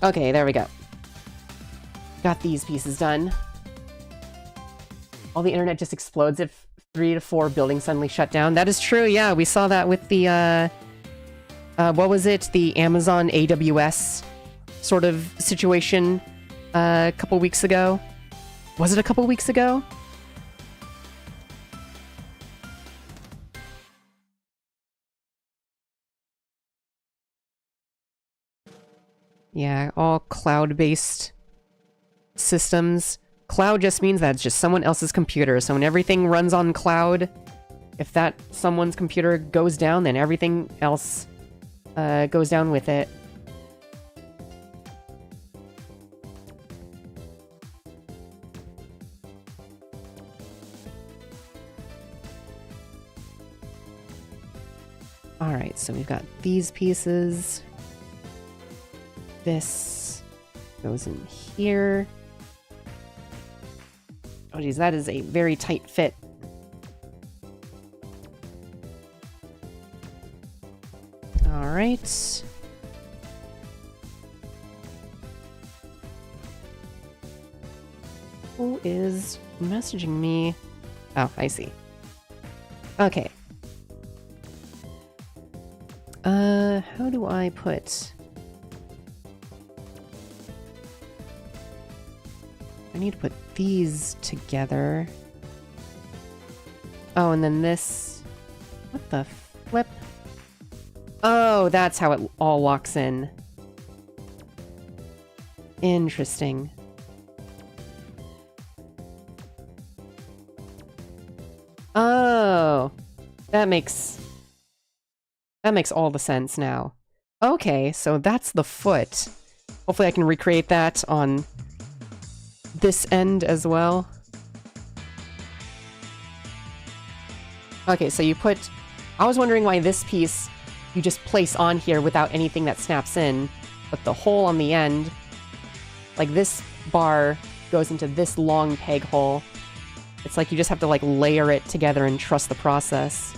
Okay, there we go. Got these pieces done. All the internet just explodes if 3 to 4 buildings suddenly shut down. That is true, yeah, we saw that with the what was it? The Amazon AWS sort of situation a couple weeks ago? Was it a couple weeks ago? Yeah, all cloud-based systems. Cloud just means that it's just someone else's computer, so when everything runs on cloud, if that someone's computer goes down, then everything else goes down with it. Alright, so we've got these pieces. This goes in here. Oh geez, that is a very tight fit. Alright. Who is messaging me? Oh, I see. Okay. How do I put... I need to put these together. Oh, and then this... What the flip? Oh, that's how it all locks in. Interesting. Oh, that makes all the sense now. Okay, so that's the foot. Hopefully I can recreate that on this end as well. Okay, so you put... I was wondering why this piece you just place on here without anything that snaps in, but the hole on the end, like this bar goes into this long peg hole. It's like you just have to like layer it together and trust the process.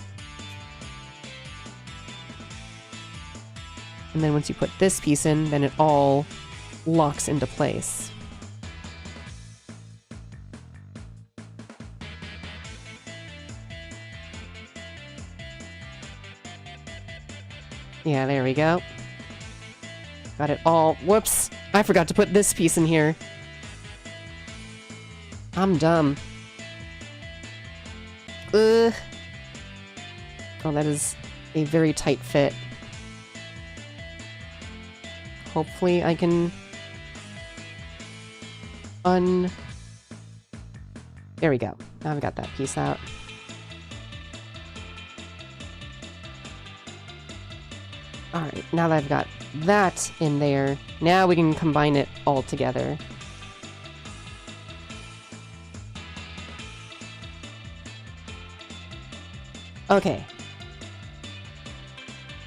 And then once you put this piece in, then it all locks into place. Yeah, there we go. Got it all. Whoops! I forgot to put this piece in here. I'm dumb. Ugh. Oh, that is a very tight fit. Hopefully I can... There we go. Now we got that piece out. Alright, now that I've got that in there, now we can combine it all together. Okay.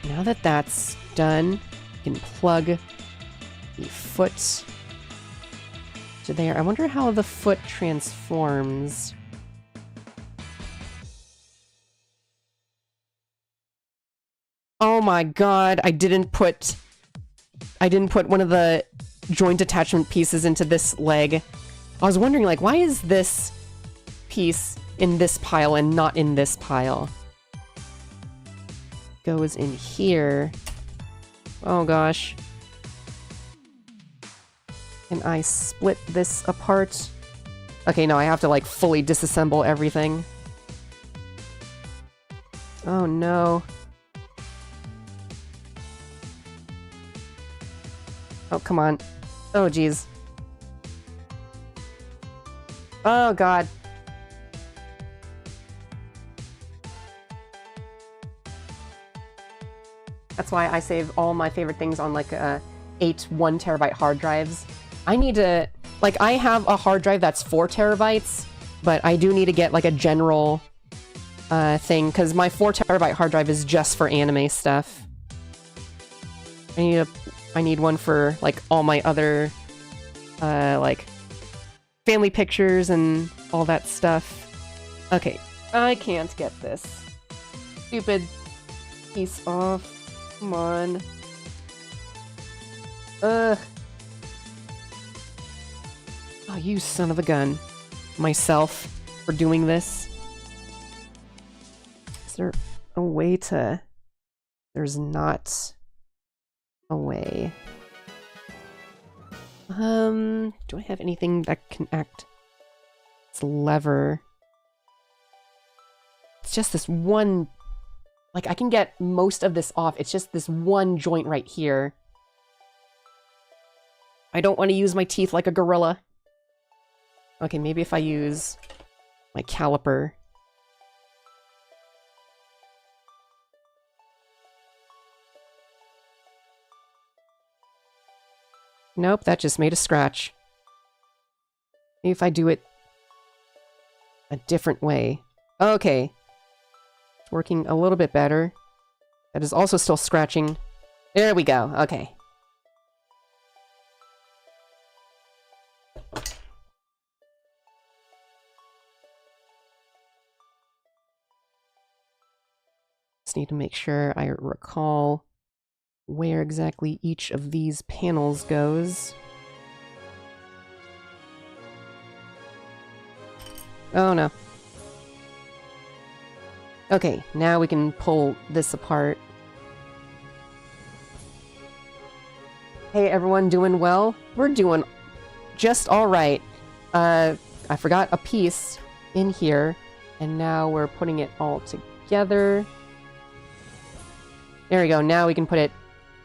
Now that that's done, you can plug the foot to there. I wonder how the foot transforms. Oh my god, I didn't put one of the joint attachment pieces into this leg. I was wondering, like, why is this piece in this pile and not in this pile? Goes in here. Oh gosh. Can I split this apart? Okay, no, I have to like fully disassemble everything. Oh no. Oh, come on. Oh, geez. Oh, God. That's why I save all my favorite things on, like, 8 1TB hard drives. I need to... Like, I have a hard drive that's 4 terabytes, but I do need to get, like, a general thing, because my 4 terabyte hard drive is just for anime stuff. I need one for, like, all my other, like, family pictures and all that stuff. Okay, I can't get this stupid piece off. Come on. Ugh. Oh, you son of a gun. Myself for doing this. Is there a way to... There's not... away. Do I have anything that can act? It's a lever. It's just this one... Like, I can get most of this off. It's just this one joint right here. I don't want to use my teeth like a gorilla. Okay, maybe if I use my caliper. Nope, that just made a scratch. Maybe if I do it a different way. Okay. It's working a little bit better. That is also still scratching. There we go. Okay. Just need to make sure I recall where exactly each of these panels goes. Oh no. Okay, now we can pull this apart. Hey everyone, doing well? We're doing just alright. I forgot a piece in here, and now we're putting it all together. There we go, now we can put it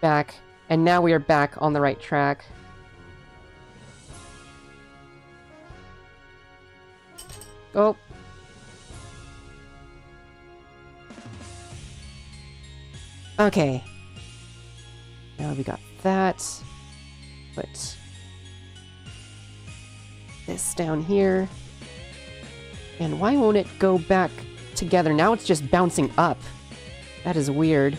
back, and now we are back on the right track. Oh. Okay. Now we got that. Put this down here. And why won't it go back together? Now it's just bouncing up. That is weird.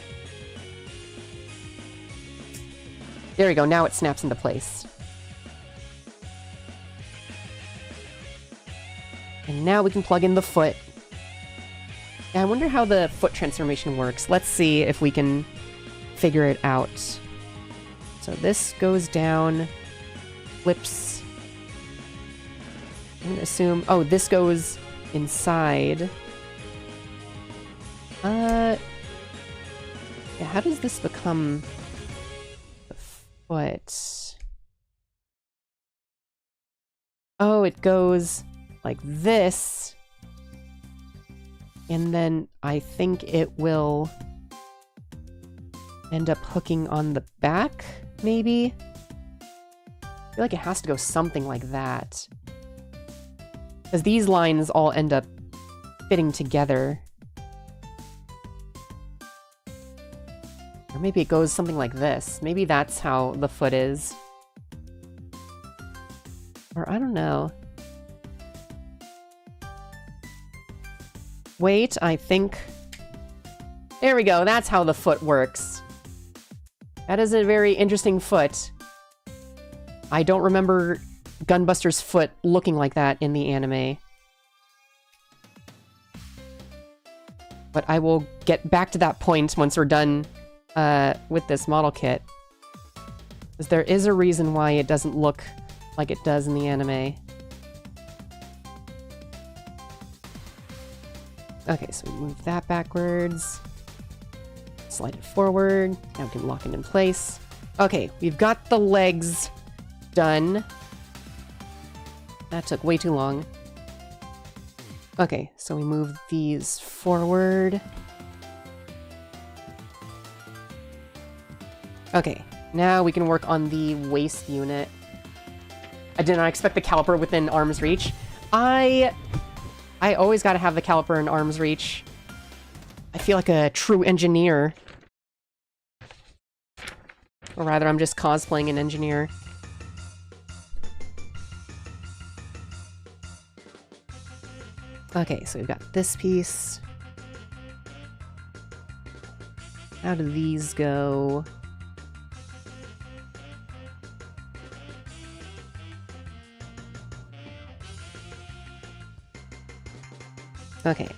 There we go, now it snaps into place. And now we can plug in the foot. Yeah, I wonder how the foot transformation works. Let's see if we can figure it out. So this goes down, flips. I'm gonna assume... Oh, this goes inside. Yeah, how does this become the foot? Oh, it goes like this. And then I think it will end up hooking on the back, maybe? I feel like it has to go something like that. Because these lines all end up fitting together. Or maybe it goes something like this. Maybe that's how the foot is. Or I don't know. Wait, I think... There we go, that's how the foot works. That is a very interesting foot. I don't remember Gunbuster's foot looking like that in the anime. But I will get back to that point once we're done with this model kit. Because there is a reason why it doesn't look like it does in the anime. Okay, so we move that backwards. Slide it forward. Now we can lock it in place. Okay, we've got the legs done. That took way too long. Okay, so we move these forward. Okay, now we can work on the waist unit. I did not expect the caliper within arm's reach. I always gotta have the caliper in arm's reach. I feel like a true engineer. Or rather, I'm just cosplaying an engineer. Okay, so we've got this piece. How do these go? Okay.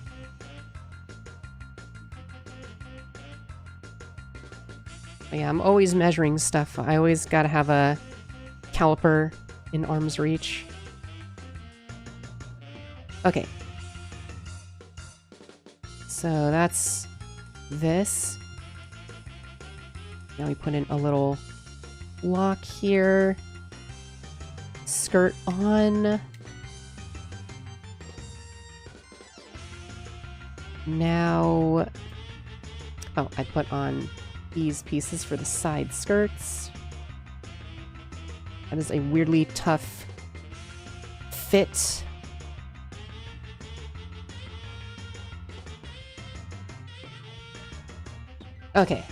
Yeah, I'm always measuring stuff. I always gotta have a caliper in arm's reach. Okay. So that's this. Now we put in a little lock here. Skirt on. Now, oh, I put on these pieces for the side skirts. That is a weirdly tough fit. Okay.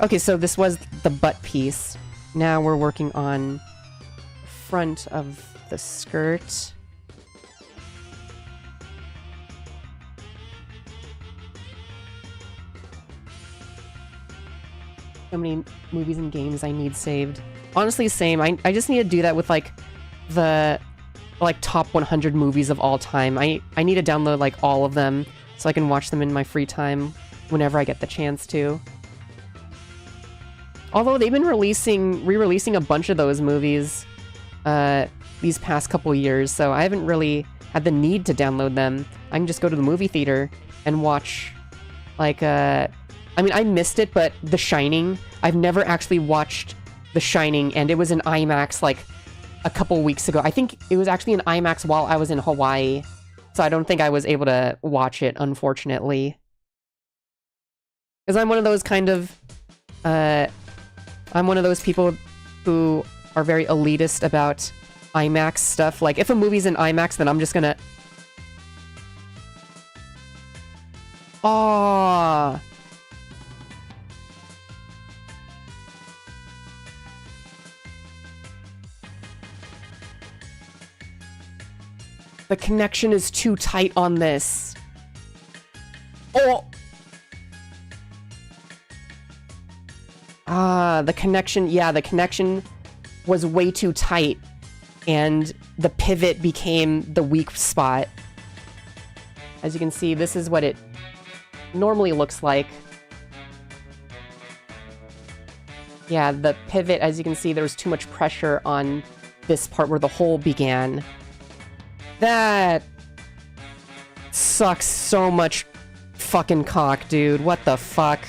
Okay, so this was the butt piece. Now we're working on front of the skirt. So many movies and games I need saved. Honestly, same. I just need to do that with, like, the, like, top 100 movies of all time. I need to download, like, all of them so I can watch them in my free time whenever I get the chance to. Although they've been re-releasing a bunch of those movies these past couple years, so I haven't really had the need to download them. I can just go to the movie theater and watch, like, I mean, I missed it, but The Shining, I've never actually watched The Shining, and it was in IMAX, like, a couple weeks ago. I think it was actually in IMAX while I was in Hawaii, so I don't think I was able to watch it, unfortunately. Because I'm one of those kind of, I'm one of those people who are very elitist about IMAX stuff. Like, if a movie's in IMAX, then I'm just gonna... Aww. The connection is too tight on this. Oh! Ah, the connection, yeah, the connection was way too tight, and the pivot became the weak spot. As you can see, this is what it normally looks like. Yeah, the pivot, as you can see, there was too much pressure on this part where the hole began. That sucks so much fucking cock, dude. What the fuck?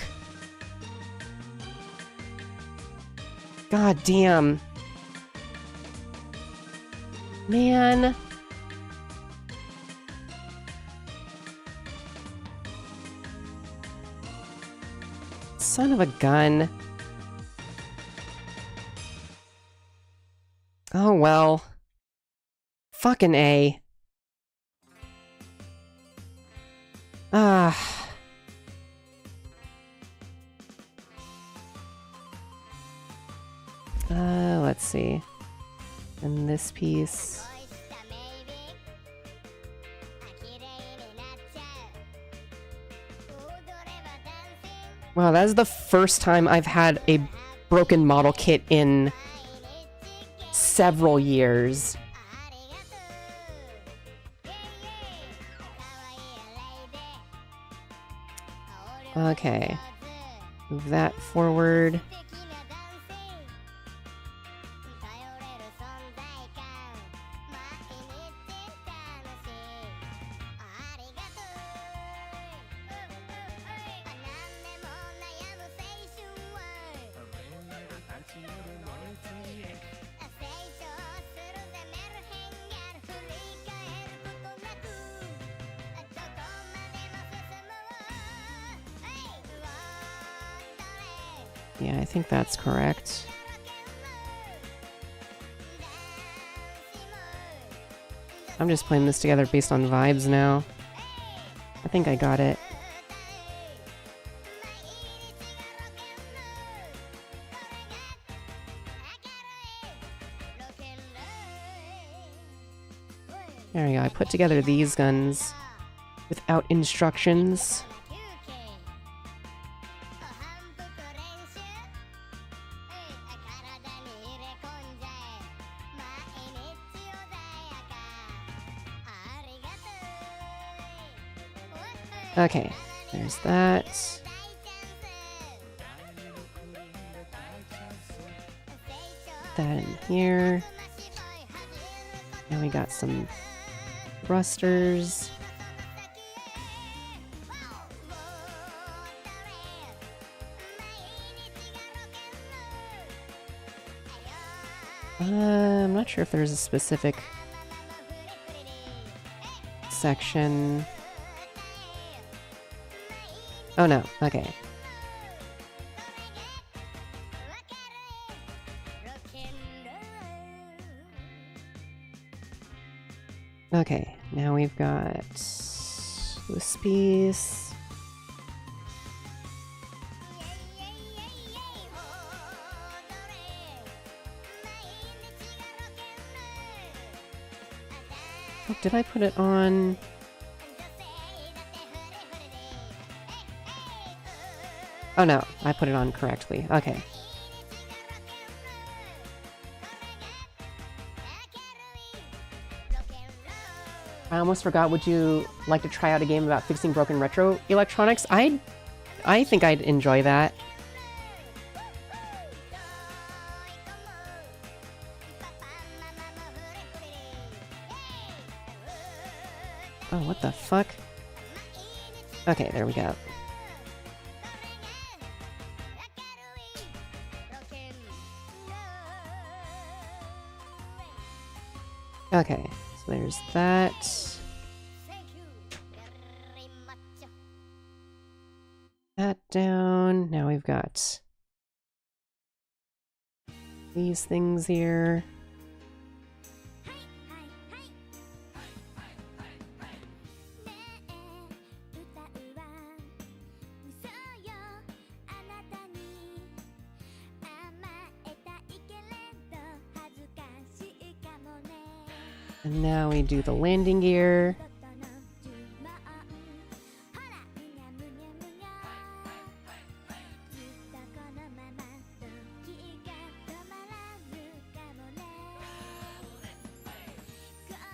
God damn. Man. Son of a gun. Oh well. Fucking A. Ah. Let's see. And this piece. Wow, that is the first time I've had a broken model kit in several years. Okay. Move that forward. Yeah, I think that's correct. I'm just playing this together based on vibes now. I think I got it. There we go, I put together these guns without instructions. Okay, there's that. Put that in here. Now we got some thrusters. I'm not sure if there's a specific section. Oh no, okay. Okay, now we've got this piece. Oh, did I put it on? Oh no, I put it on correctly. Okay. I almost forgot, would you like to try out a game about fixing broken retro electronics? I think I'd enjoy that. Oh, what the fuck? Okay, there we go. Okay, so there's that. That down. Now we've got these things here. And now we do the landing gear.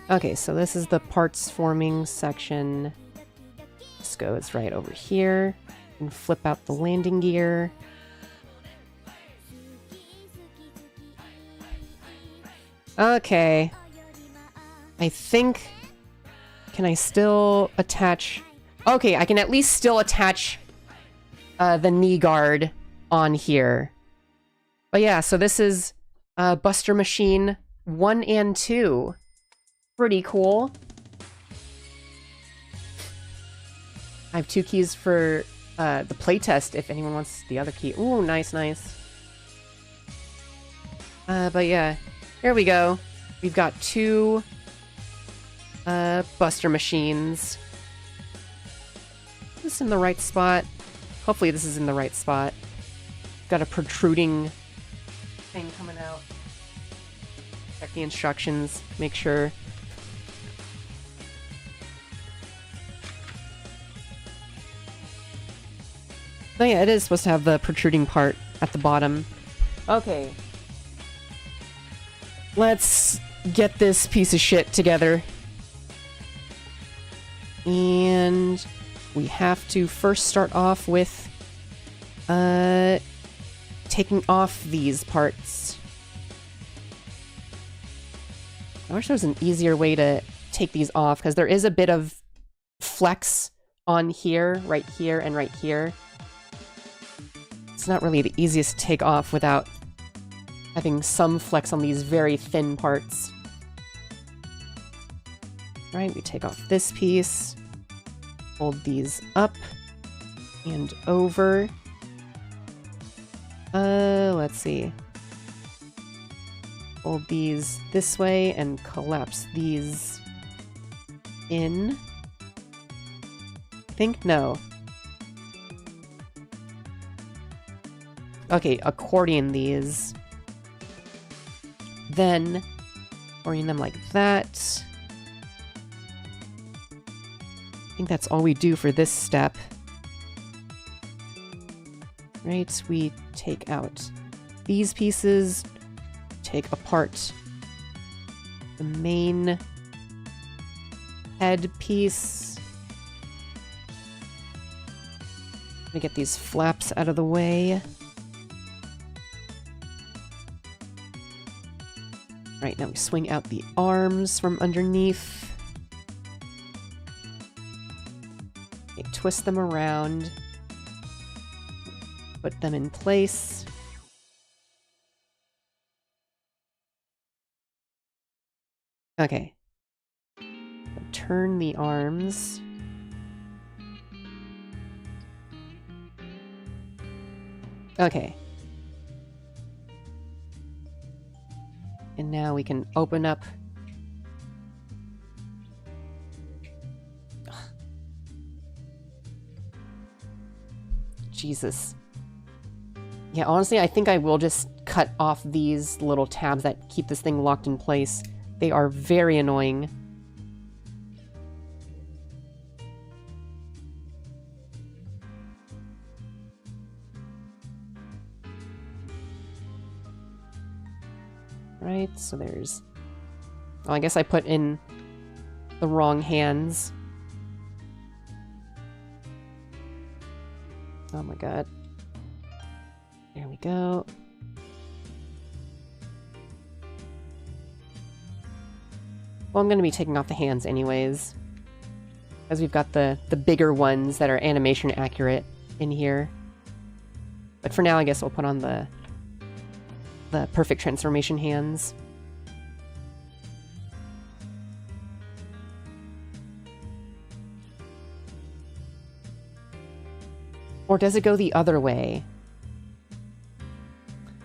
Okay, so this is the parts forming section. This goes right over here. And flip out the landing gear. Okay. I think... Can I still attach... Okay, I can at least still attach the knee guard on here. But yeah, so this is Buster Machine 1 and 2. Pretty cool. I have 2 keys for the playtest if anyone wants the other key. Ooh, nice, nice. But yeah, here we go. We've got 2 Buster Machines. Is this in the right spot? Hopefully this is in the right spot. Got a protruding thing coming out. Check the instructions, make sure. Oh yeah, it is supposed to have the protruding part at the bottom. Okay. Let's get this piece of shit together. And we have to first start off with taking off these parts. I wish there was an easier way to take these off, because there is a bit of flex on here, and right here. It's not really the easiest to take off without having some flex on these very thin parts. Right, we take off this piece, fold these up and over. Let's see. Fold these this way and collapse these in. I think, no. Okay, accordion these. Then, accordion them like that. I think that's all we do for this step. Right, we take out these pieces, take apart the main head piece. I'm gonna get these flaps out of the way. Right, now we swing out the arms from underneath. Okay, twist them around. Put them in place. Okay. Turn the arms. Okay. And now we can open up. Jesus. Yeah, honestly, I think I will just cut off these little tabs that keep this thing locked in place. They are very annoying. Right, so there's... Oh, I guess I put in the wrong hands. Oh my god. There we go. Well, I'm going to be taking off the hands anyways. As we've got the bigger ones that are animation accurate in here. But for now, I guess we'll put on the perfect transformation hands. Or does it go the other way?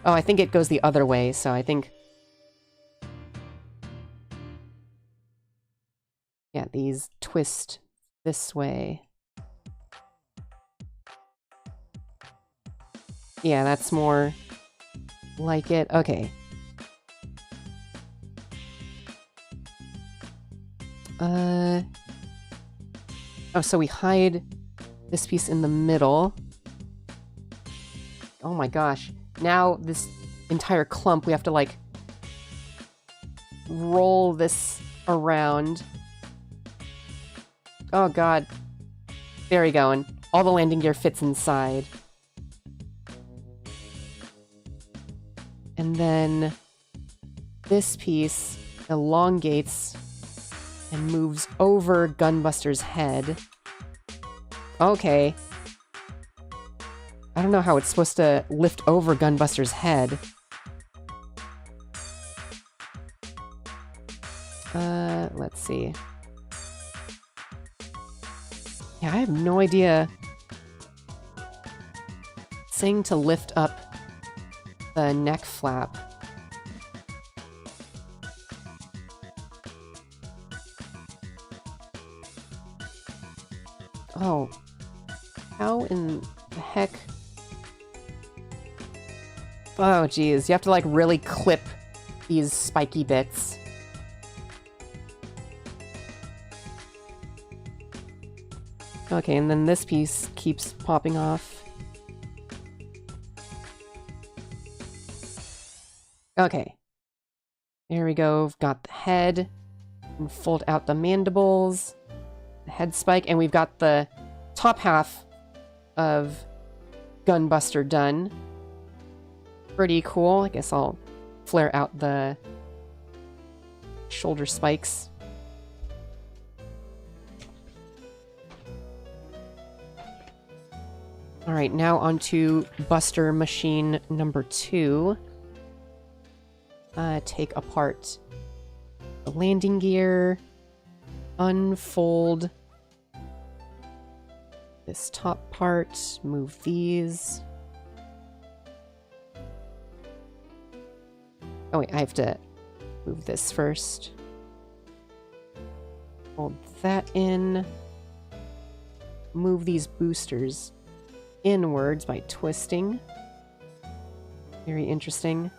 Oh, I think it goes the other way, so I think... Yeah, these twist this way. Yeah, that's more like it. Okay. Oh, so we hide this piece in the middle. Oh my gosh. Now this entire clump, we have to, like, roll this around. Oh god. There we go, and all the landing gear fits inside. And then this piece elongates and moves over Gunbuster's head. Okay. I don't know how it's supposed to lift over Gunbuster's head. Let's see. Yeah, I have no idea. It's saying to lift up the neck flap. Oh. How in the heck? Oh, geez. You have to, like, really clip these spiky bits. Okay, and then this piece keeps popping off. Okay. There we go. We've got the head. And fold out the mandibles. The head spike. And we've got the top half of Gunbuster done. Pretty cool. I guess I'll flare out the shoulder spikes. Alright, now onto Buster Machine number 2. Take apart the landing gear. Unfold this top part. Move these. Oh wait, I have to move this first. Hold that in. Move these boosters inwards by twisting. Very interesting.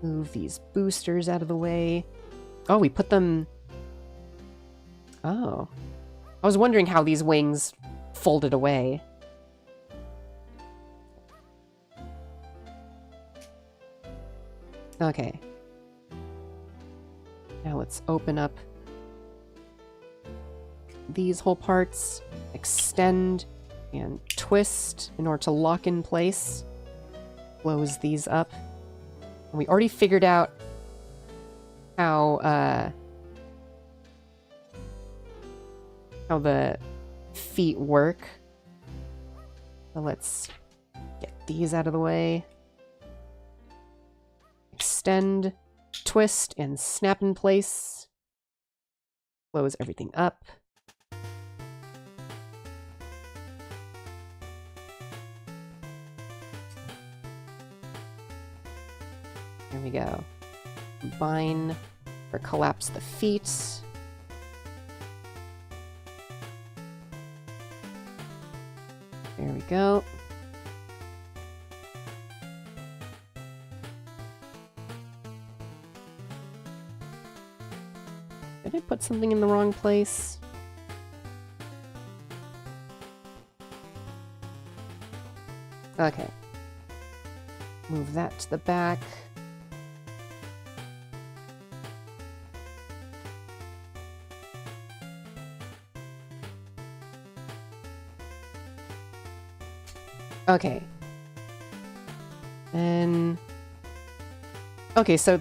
Move these boosters out of the way. Oh, we put them... Oh. I was wondering how these wings folded away. Okay. Now let's open up these whole parts, extend and twist in order to lock in place. Close these up. And we already figured out how the feet work. So let's get these out of the way. Extend twist and snap in place. Close everything up. There we go. Combine or collapse the feet. There we go. Did I put something in the wrong place? Okay. Move that to the back. Okay. And... okay, so...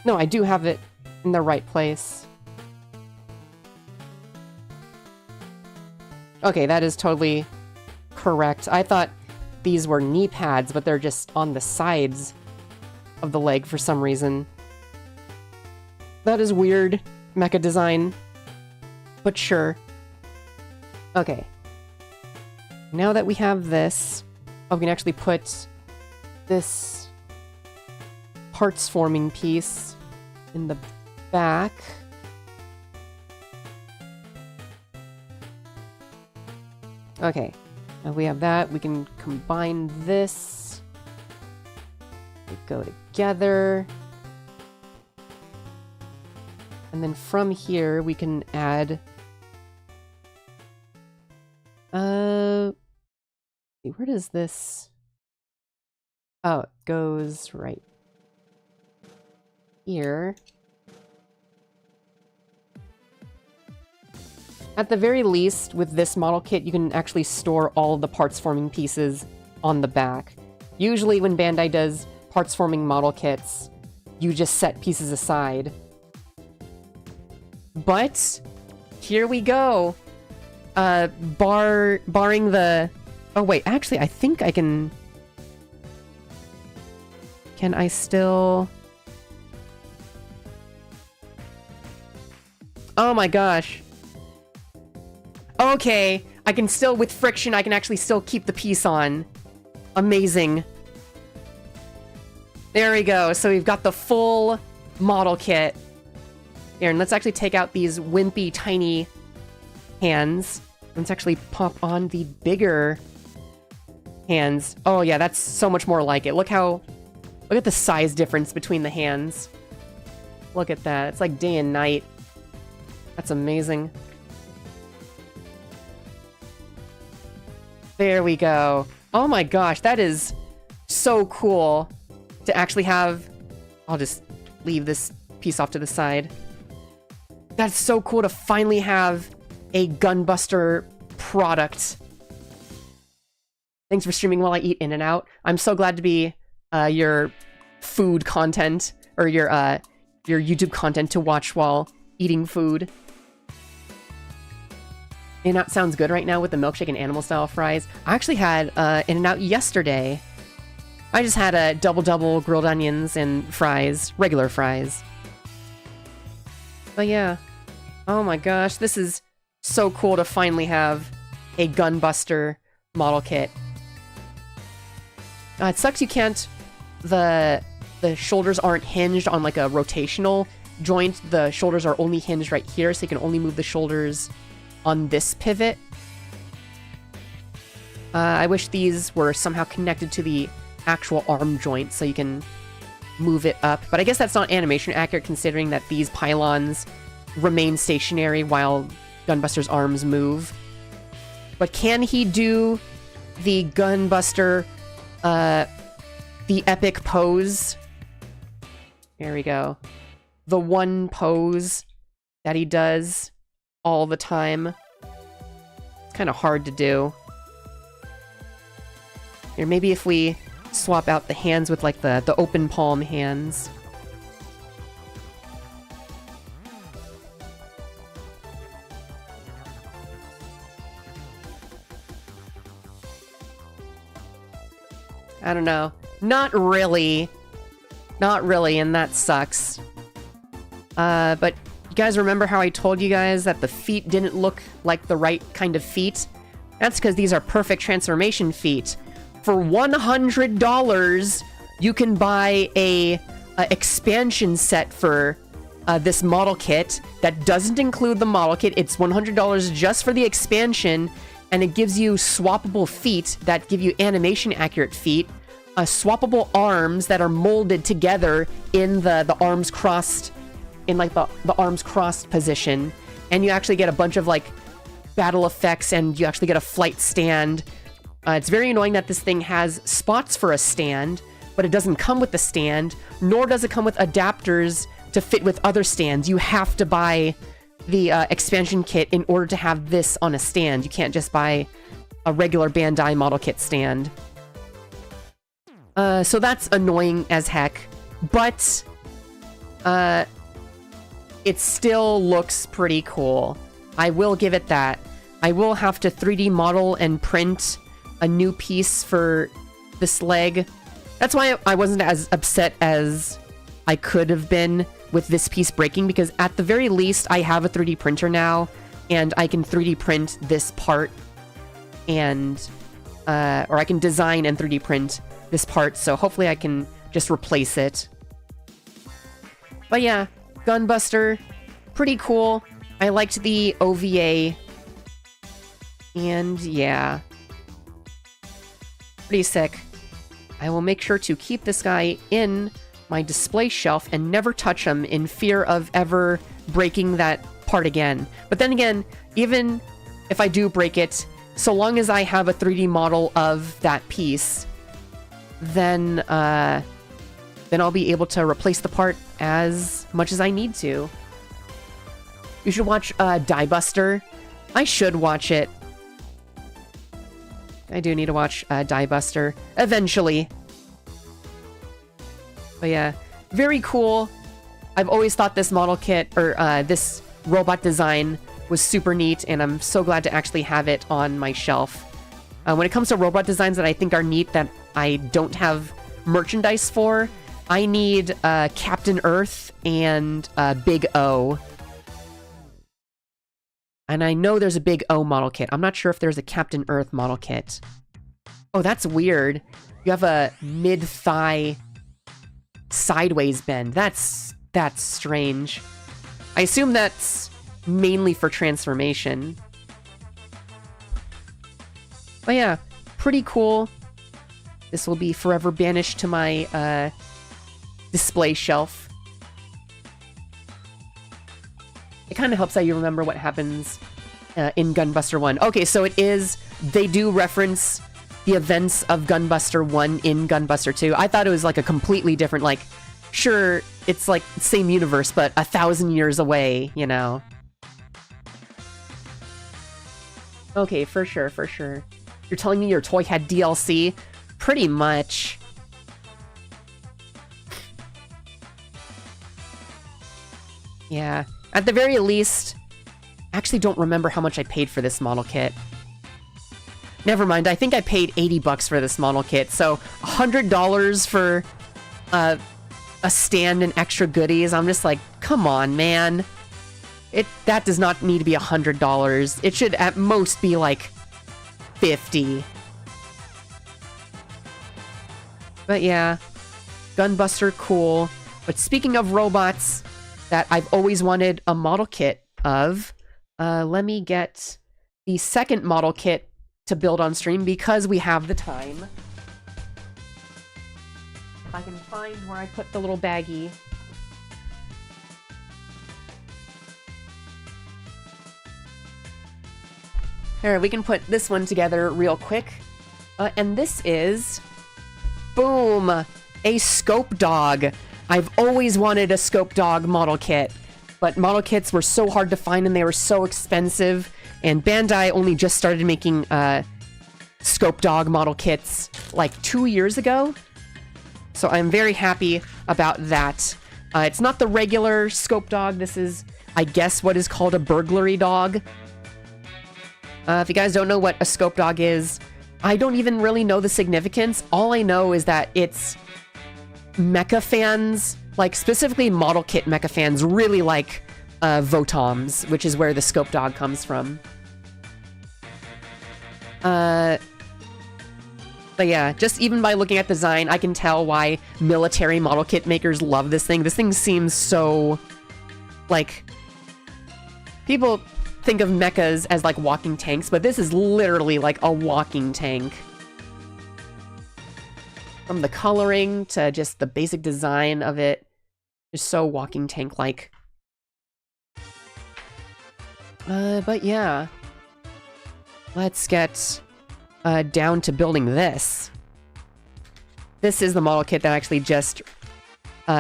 no, I do have it in the right place. Okay, that is totally correct. I thought these were knee pads, but they're just on the sides of the leg for some reason. That is weird, mecha design. But sure. Okay. Now that we have this, we can actually put this parts forming piece in the back. Okay, now we have that. We can combine this. They go together. And then from here, we can add... where does this... oh, it goes right here. At the very least, with this model kit, you can actually store all of the parts forming pieces on the back. Usually when Bandai does parts forming model kits, you just set pieces aside. But here we go. Barring the... oh wait, actually I think I can... can I still... oh my gosh. Okay, I can still, with friction, I can actually still keep the piece on. Amazing. There we go. So we've got the full model kit. Here, and let's actually take out these wimpy, tiny hands. Let's actually pop on the bigger hands. Oh yeah, that's so much more like it. Look at the size difference between the hands. Look at that. It's like day and night. That's amazing. There we go. Oh my gosh, that is so cool to actually have... I'll just leave this piece off to the side. That's so cool to finally have a Gunbuster product. Thanks for streaming while I eat In and Out. I'm so glad to be your food content, or your YouTube content to watch while eating food. In-N-Out sounds good right now with the milkshake and animal-style fries. I actually had In-N-Out yesterday. I just had a double grilled onions and fries, regular fries. But yeah. Oh my gosh, this is so cool to finally have a Gunbuster model kit. It sucks you can't... the shoulders aren't hinged on like a rotational joint. The shoulders are only hinged right here, so you can only move the shoulders on this pivot. I wish these were somehow connected to the actual arm joint so you can move it up. But I guess that's not animation accurate considering that these pylons remain stationary while Gunbuster's arms move. But can he do the Gunbuster, the epic pose? There we go. The one pose that he does all the time. It's kind of hard to do. Here, maybe if we swap out the hands with like the open palm hands. I don't know. Not really. Not really, and that sucks. But you guys remember how I told you guys that the feet didn't look like the right kind of feet? That's because these are perfect transformation feet. For $100, you can buy a expansion set for this model kit that doesn't include the model kit. It's $100 just for the expansion, and it gives you swappable feet that give you animation accurate feet, swappable arms that are molded together in the arms crossed, in like the arms crossed position, and you actually get a bunch of like battle effects, and you actually get a flight stand. It's very annoying that this thing has spots for a stand, but it doesn't come with the stand, nor does it come with adapters to fit with other stands. You have to buy the expansion kit in order to have this on a stand. You can't just buy a regular Bandai model kit stand. So that's annoying as heck, but it still looks pretty cool. I will give it that. I will have to 3D model and print a new piece for this leg. That's why I wasn't as upset as I could have been with this piece breaking, because at the very least I have a 3D printer now, and I can 3D print this part, and or I can design and 3D print this part, so hopefully I can just replace it. But yeah, Gunbuster, pretty cool. I liked the OVA, and yeah, pretty sick. I will make sure to keep this guy in my display shelf and never touch him in fear of ever breaking that part again. But then again, even if I do break it, so long as I have a 3D model of that piece, then I'll be able to replace the part as much as I need to. You should watch Diebuster. I should watch it. I do need to watch Diebuster eventually. But yeah, very cool. I've always thought this model kit, or this robot design, was super neat, and I'm so glad to actually have it on my shelf. When it comes to robot designs that I think are neat that I don't have merchandise for, I need Captain Earth and Big O. And I know there's a Big O model kit. I'm not sure if there's a Captain Earth model kit. Oh, that's weird. You have a mid-thigh sideways bend. That's strange. I assume that's mainly for transformation. But yeah, pretty cool. This will be forever banished to my display shelf. It kind of helps that you remember what happens in Gunbuster 1. Okay, so they do reference the events of Gunbuster 1 in Gunbuster 2. I thought it was like a completely different, like, sure, it's like the same universe, but 1,000 years away, you know? Okay, for sure, for sure. You're telling me your toy had DLC? Pretty much. Yeah. At the very least, I actually don't remember how much I paid for this model kit. Never mind, I think I paid 80 bucks for this model kit, so $100 for a stand and extra goodies. I'm just like, come on, man. That does not need to be $100. It should at most be like 50. But yeah, Gunbuster, cool. But speaking of robots that I've always wanted a model kit of, let me get the second model kit to build on stream because we have the time. If I can find where I put the little baggie. Alright, we can put this one together real quick. And this is... boom! A Scope Dog. I've always wanted a Scope Dog model kit, but model kits were so hard to find and they were so expensive, and Bandai only just started making Scope Dog model kits like 2 years ago. So I'm very happy about that. It's not the regular Scope Dog. This is, I guess, what is called a burglary dog. If you guys don't know what a Scope Dog is, I don't even really know the significance. All I know is that it's mecha fans, like specifically model kit mecha fans, really like Votoms, which is where the Scope Dog comes from. But yeah, just even by looking at design, I can tell why military model kit makers love this thing. This thing seems so, like, people think of mechas as like walking tanks, but this is literally like a walking tank. From the coloring to just the basic design of it, just so walking tank-like. But yeah. Let's get down to building this. This is the model kit that I actually just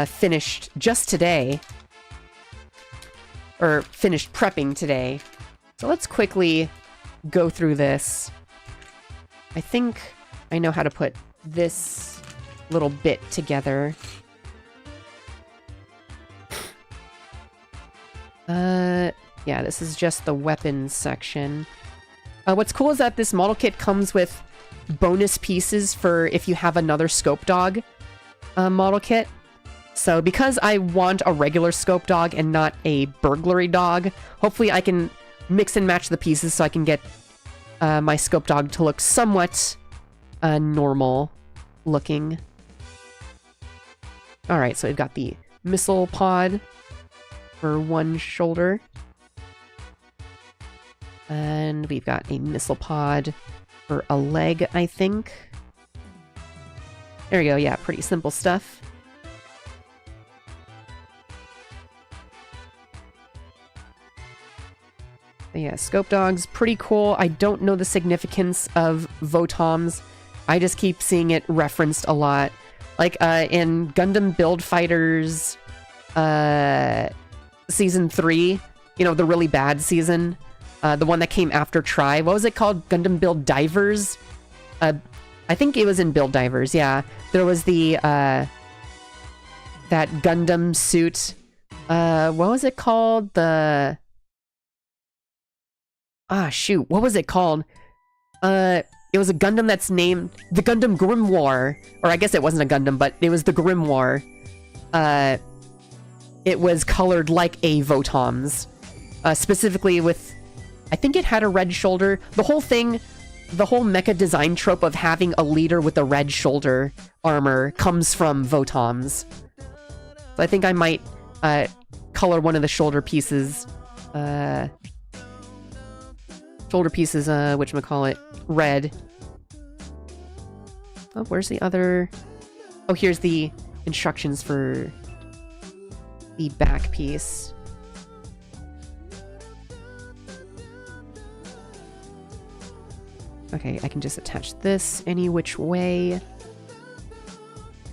finished just today. Or finished prepping today. So let's quickly go through this. I think I know how to put this little bit together. Yeah, this is just the weapons section. What's cool is that this model kit comes with bonus pieces for if you have another Scope Dog model kit. So because I want a regular Scope Dog and not a burglary dog, hopefully I can mix and match the pieces so I can get my Scope Dog to look somewhat normal looking. Alright, so we've got the missile pod for one shoulder. And we've got a missile pod for a leg, I think. There we go, yeah, pretty simple stuff. But yeah, Scope Dog's pretty cool. I don't know the significance of Votoms. I just keep seeing it referenced a lot. Like, in Gundam Build Fighters, Season 3, you know, the really bad season, the one that came after Try. What was it called? Gundam Build Divers? I think it was in Build Divers, yeah. There was the, that Gundam suit. What was it called? The... Ah, shoot. What was it called? It was a Gundam that's named the Gundam Grimoire. Or I guess it wasn't a Gundam, but it was the Grimoire. It was colored like a Votoms. Specifically with... I think it had a red shoulder. The whole thing, the whole mecha design trope of having a leader with a red shoulder armor comes from Votoms. So I think I might color one of the shoulder pieces... whatchamacallit, red. Oh, where's the other... Oh, here's the instructions for the back piece. Okay, I can just attach this any which way.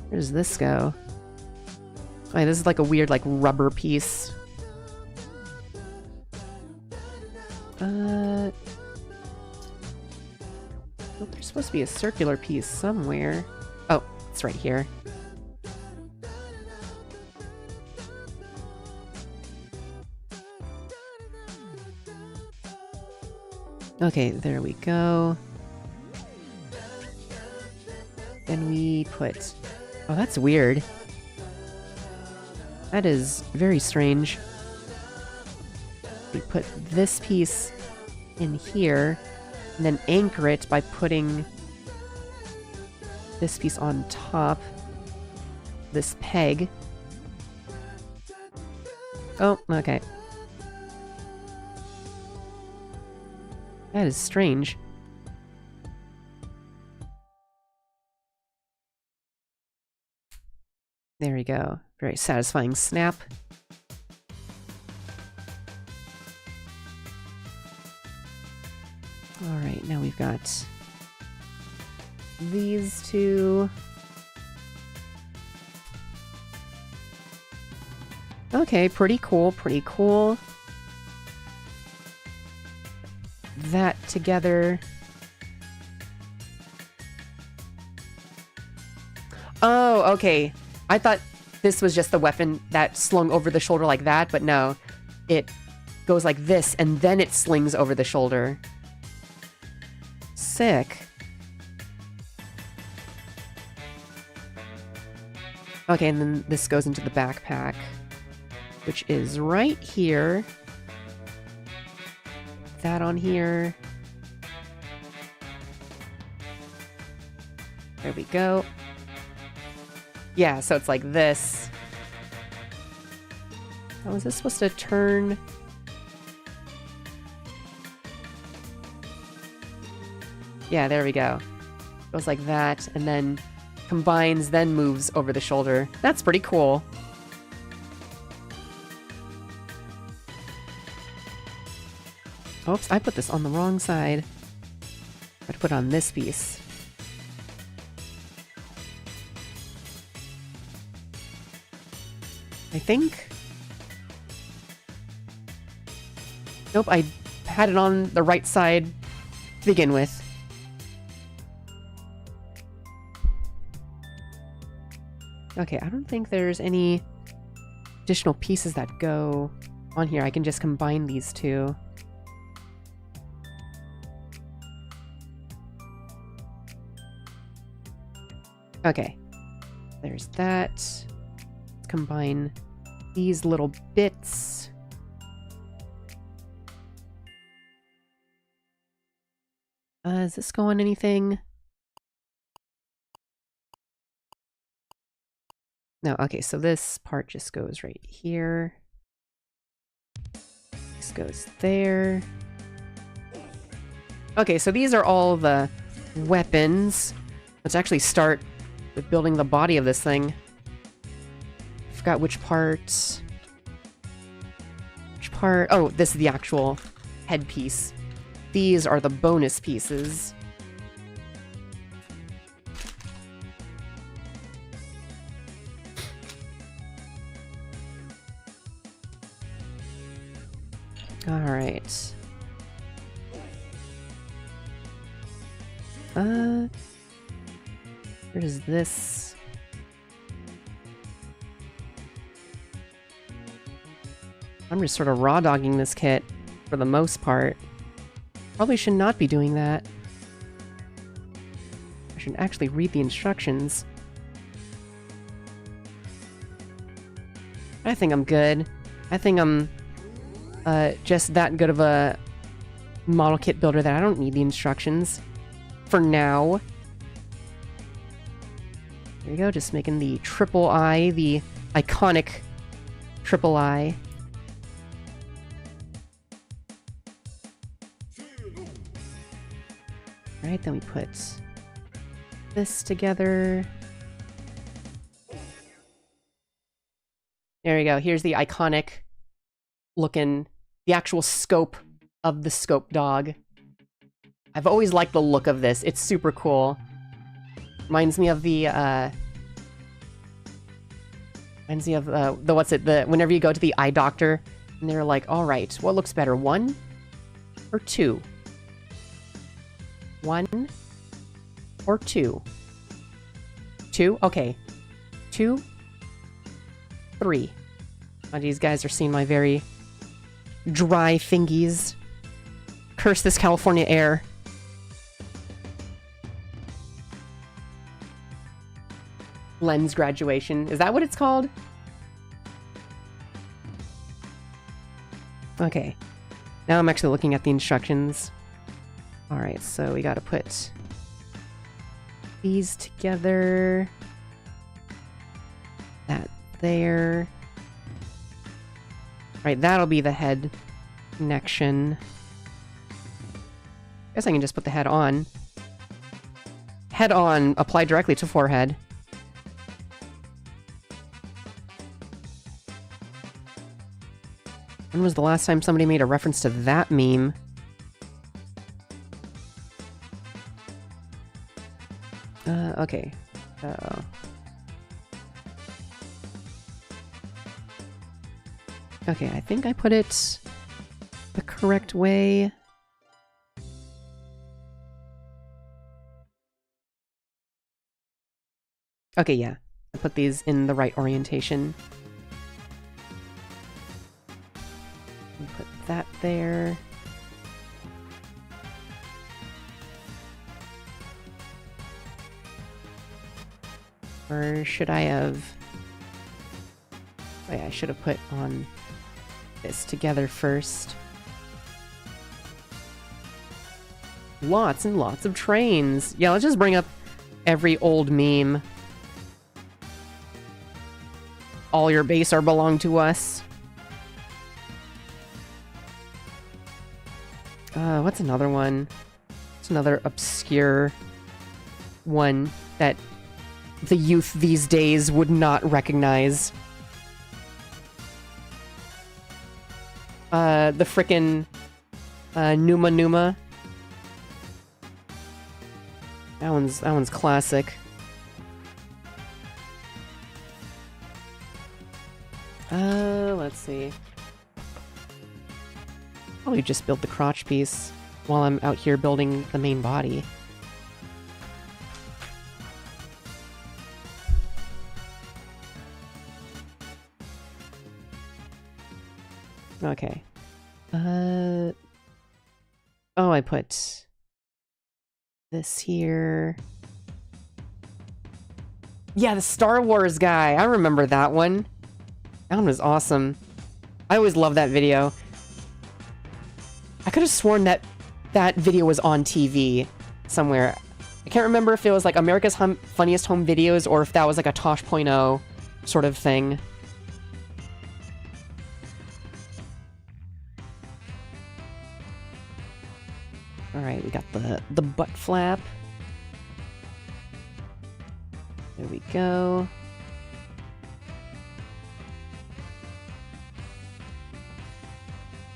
Where does this go? Oh, this is like a weird, like, rubber piece. Oh, there's supposed to be a circular piece somewhere. Oh, it's right here. Okay, there we go. Then we put... Oh, that's weird. That is very strange. We put this piece in here, and then anchor it by putting this piece on top. This peg. Oh, okay. That is strange. There we go. Very satisfying snap. Alright, now we've got these two. Okay, pretty cool, pretty cool. That together. Oh, okay. I thought this was just the weapon that slung over the shoulder like that, but no. It goes like this, and then it slings over the shoulder. Sick. Okay, and then this goes into the backpack, which is right here. That on here. There we go. Yeah, so it's like this. Oh, is this supposed to turn? Yeah, there we go. Goes like that, and then combines, then moves over the shoulder. That's pretty cool. Oops, I put this on the wrong side. I have to put it on this piece. I think. Nope, I had it on the right side to begin with. Okay, I don't think there's any additional pieces that go on here. I can just combine these two. Okay, there's that. Let's combine these little bits. Is this go on anything? No, okay, so this part just goes right here. This goes there. Okay, so these are all the weapons. Let's actually start with building the body of this thing. Forgot which part. Which part? Oh, this is the actual headpiece. These are the bonus pieces. Alright. Where does this... I'm just sort of raw dogging this kit for the most part. Probably should not be doing that. I should actually read the instructions. I think I'm good. I think I'm just that good of a model kit builder that I don't need the instructions for now. There we go, just making the triple eye, the iconic triple eye. Alright, then we put this together. There we go, here's the iconic looking, the actual scope of the scope dog. I've always liked the look of this, it's super cool. Reminds me of the, whenever you go to the eye doctor, and they're like, alright, what looks better, 1 or 2? 1 or 2? 2? Okay. 2? 3. Oh, these guys are seeing my very dry fingies. Curse this California air. Lens graduation. Is that what it's called? Okay. Now I'm actually looking at the instructions. Alright, so we gotta put these together. That there. Right, that'll be the head connection. Guess I can just put the head on. Head on, apply directly to forehead. When was the last time somebody made a reference to that meme? Okay. Uh-oh. Okay, I think I put it the correct way. Okay, yeah. I put these in the right orientation. Put that there. Or should I have... Oh yeah, I should have put on this together first. Lots and lots of trains. Yeah, let's just bring up every old meme. All your base are belong to us. What's another one? It's another obscure one that the youth these days would not recognize. The frickin' Numa Numa. That one's classic. Let's see. Probably just build the crotch piece while I'm out here building the main body. Okay. Oh, I put this here. Yeah, the Star Wars guy. I remember that one. That one was awesome. I always loved that video. I could have sworn that that video was on TV somewhere. I can't remember if it was like America's Funniest Home Videos or if that was like a Tosh.0 sort of thing. Alright, we got the butt flap. There we go.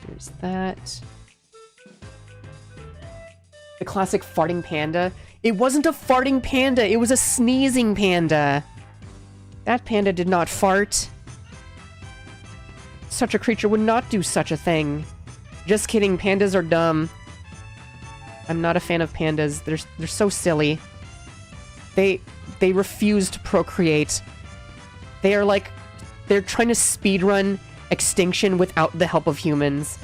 There's that. The classic farting panda. It wasn't a farting panda, it was a sneezing panda. That panda did not fart. Such a creature would not do such a thing. Just kidding, pandas are dumb. I'm not a fan of pandas. They're so silly. They refuse to procreate. They are like, they're trying to speedrun extinction without the help of humans.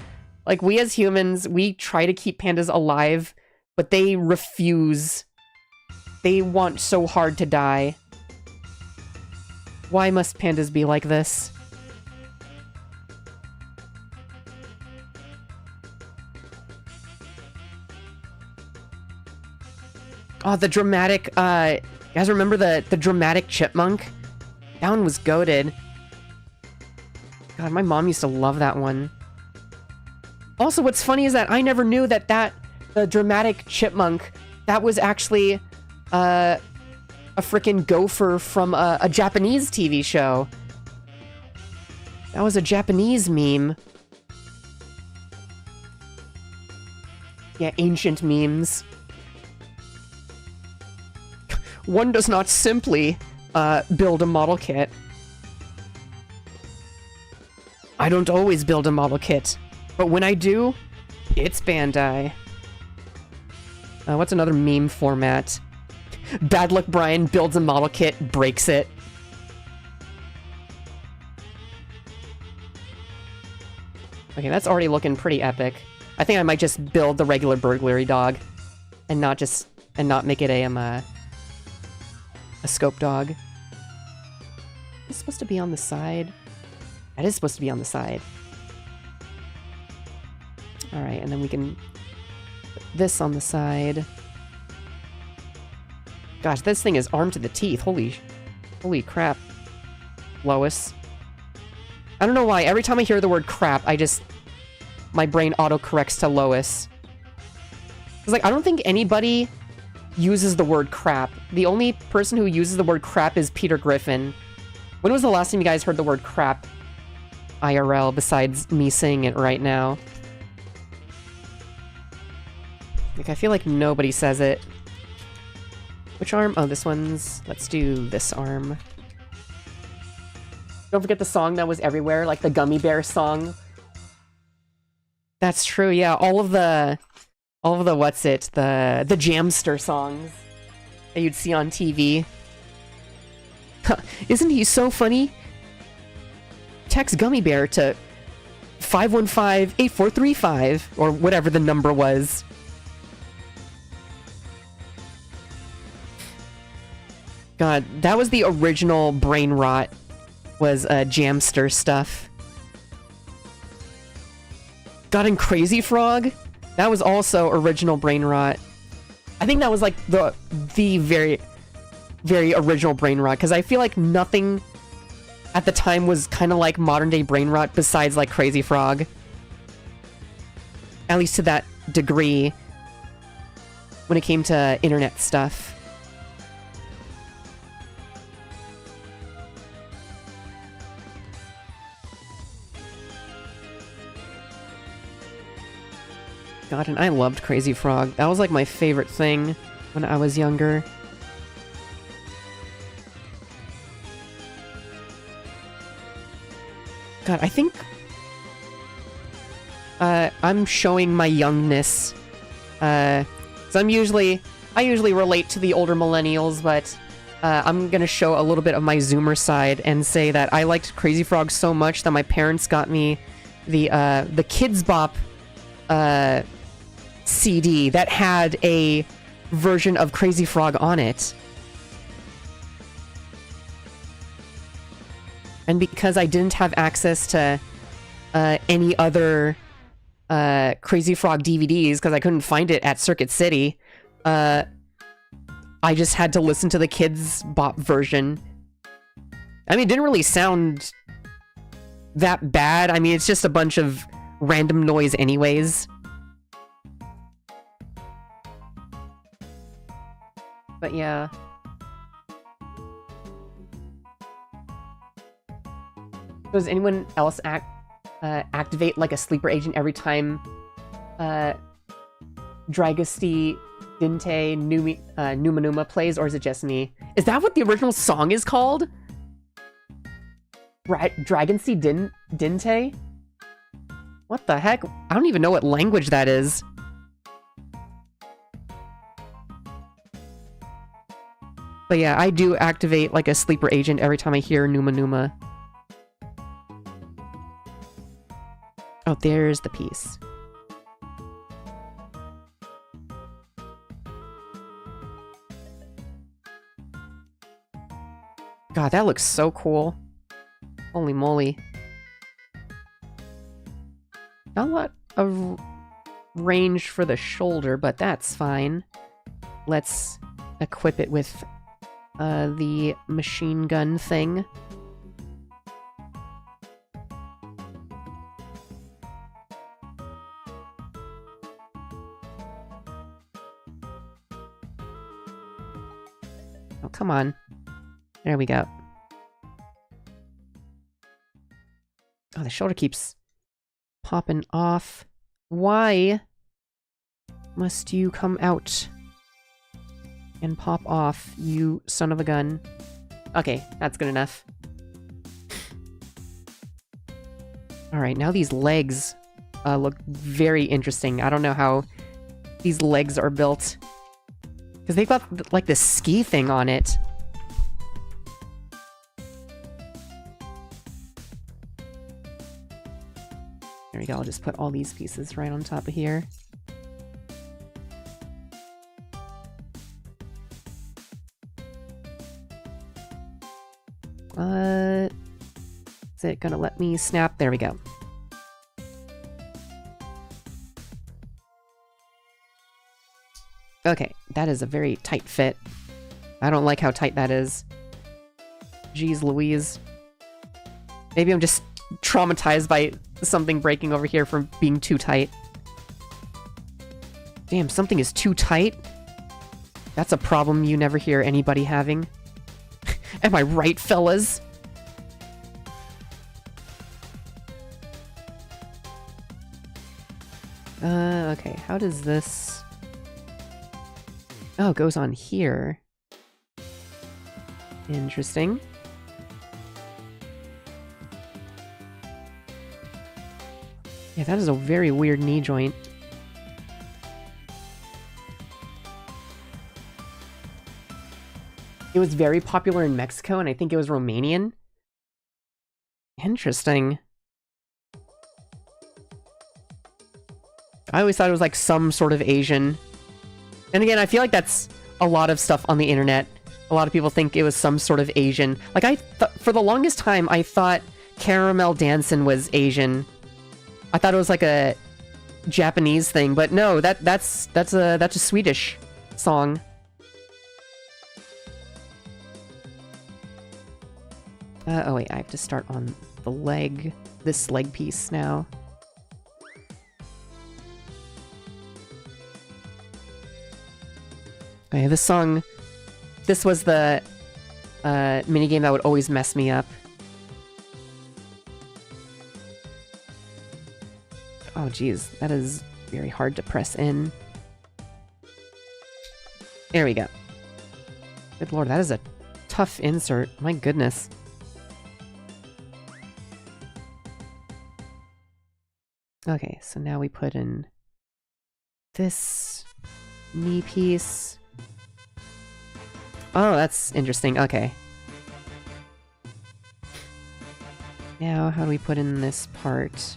Like, we as humans, we try to keep pandas alive, but they refuse. They want so hard to die. Why must pandas be like this? Oh, the dramatic, you guys remember the dramatic chipmunk? That one was goated. God, my mom used to love that one. Also, what's funny is that I never knew that the dramatic chipmunk, that was actually, a frickin' gopher from a Japanese TV show. That was a Japanese meme. Yeah, ancient memes. One does not simply, build a model kit. I don't always build a model kit, but when I do, it's Bandai. What's another meme format? Bad Luck Brian builds a model kit, breaks it. Okay, that's already looking pretty epic. I think I might just build the regular burglary dog, and not make it a scope dog. It's supposed to be on the side. That is supposed to be on the side. Alright, and then we can put this on the side. Gosh, this thing is armed to the teeth. Holy crap. Lois. I don't know why. Every time I hear the word crap, my brain auto-corrects to Lois. It's like, I don't think anybody uses the word crap. The only person who uses the word crap is Peter Griffin. When was the last time you guys heard the word crap IRL besides me saying it right now? Like, I feel like nobody says it. Which arm? Oh, this one's... Let's do this arm. Don't forget the song that was everywhere, like the Gummy Bear song. That's true, yeah. All of the the Jamster songs that you'd see on TV. Isn't he so funny? Text Gummy Bear to 515-8435, or whatever the number was. God, that was the original brain rot was Jamster stuff. God, and Crazy Frog? That was also original brain rot. I think that was like the very, very original brain rot, because I feel like nothing at the time was kind of like modern day brain rot besides like Crazy Frog. At least to that degree when it came to internet stuff. God, and I loved Crazy Frog. That was like my favorite thing when I was younger. God, I think I'm showing my youngness. 'Cause I usually relate to the older millennials, but I'm gonna show a little bit of my Zoomer side and say that I liked Crazy Frog so much that my parents got me the Kids Bop CD that had a version of Crazy Frog on it. And because I didn't have access to any other Crazy Frog DVDs, because I couldn't find it at Circuit City, I just had to listen to the Kids Bop version. I mean, it didn't really sound that bad. I mean, it's just a bunch of random noise anyways. But yeah. Does anyone else activate like a sleeper agent every time Dragostea Dinte Numa Numa plays, or is it just me? Is that what the original song is called? Dragostea Dinte? What the heck? I don't even know what language that is. But yeah, I do activate like a sleeper agent every time I hear Numa Numa. Oh, there's the piece. God, that looks so cool. Holy moly. Not a lot of range for the shoulder, but that's fine. Let's equip it with the machine gun thing. Oh, come on. There we go. Oh, the shoulder keeps popping off. Why must you come out and pop off, you son of a gun? Okay, that's good enough. Alright, now these legs look very interesting. I don't know how these legs are built, because they've got like this ski thing on it. There we go, I'll just put all these pieces right on top of here. Is it gonna let me snap? There we go. Okay, that is a very tight fit. I don't like how tight that is. Jeez Louise. Maybe I'm just traumatized by something breaking over here from being too tight. Damn, something is too tight? That's a problem you never hear anybody having. Am I right, fellas? Okay, how does this... Oh, it goes on here. Interesting. Yeah, that is a very weird knee joint. It was very popular in Mexico, and I think it was Romanian. Interesting. I always thought it was like some sort of Asian. And again, I feel like that's a lot of stuff on the internet. A lot of people think it was some sort of Asian. Like, for the longest time, I thought Caramel Dancin' was Asian. I thought it was like a Japanese thing, but no, that's a Swedish song. Oh wait, I have to start on the leg, this leg piece now. Okay, this song, this was the minigame that would always mess me up. Oh geez, that is very hard to press in. There we go. Good lord, that is a tough insert. My goodness. Okay, so now we put in this knee piece. Oh, that's interesting. Okay. Now, how do we put in this part?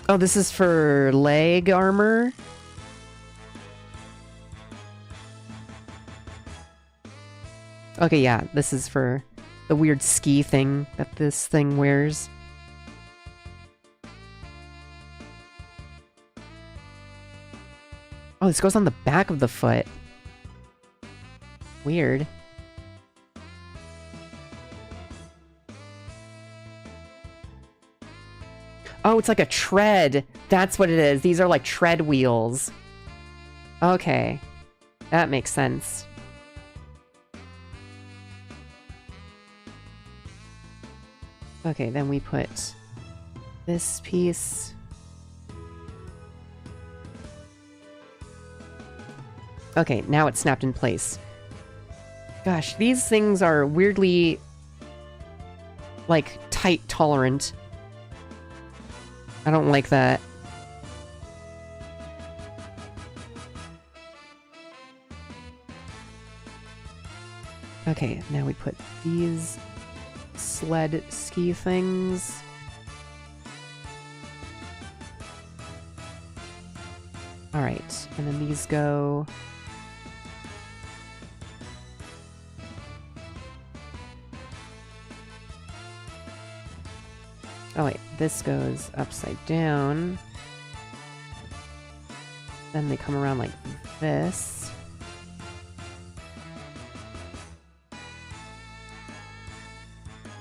Oh, this is for leg armor? Okay, yeah, this is for the weird ski thing that this thing wears. Oh, this goes on the back of the foot. Weird. Oh, it's like a tread. That's what it is. These are like tread wheels. Okay. That makes sense. Okay, then we put this piece. Okay, now it's snapped in place. Gosh, these things are weirdly, like, tight tolerant. I don't like that. Okay, now we put these sled ski things. Alright, and then these go... Oh wait, this goes upside down. Then they come around like this.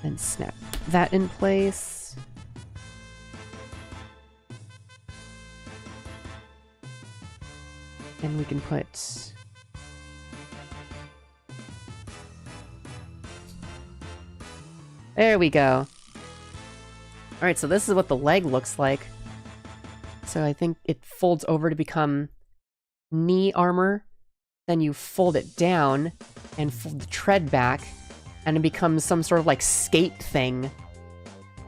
Then snap that in place. And we can put... There we go. Alright, so this is what the leg looks like. So I think it folds over to become knee armor. Then you fold it down and fold the tread back, and it becomes some sort of like skate thing.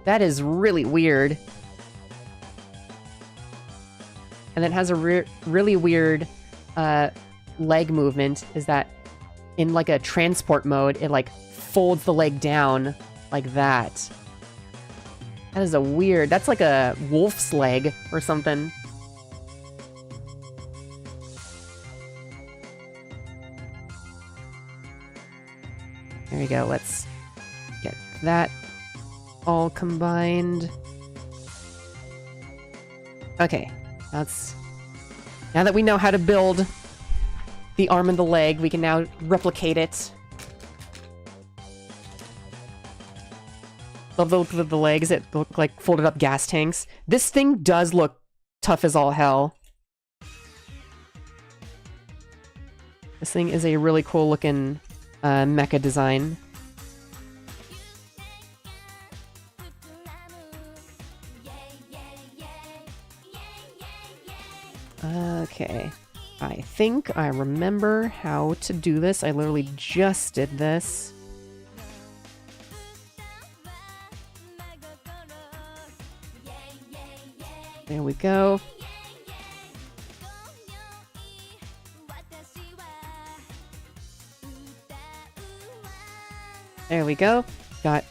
That is really weird. And it has a really weird leg movement, is that in like a transport mode, it like folds the leg down like that. That is a weird... That's like a wolf's leg or something. There we go. Let's get that all combined. Okay. That's... Now that we know how to build the arm and the leg, we can now replicate it. Love the look of the legs. It look like folded up gas tanks. This thing does look tough as all hell. This thing is a really cool looking mecha design. Okay. I think I remember how to do this. I literally just did this. There we go. There we go. Got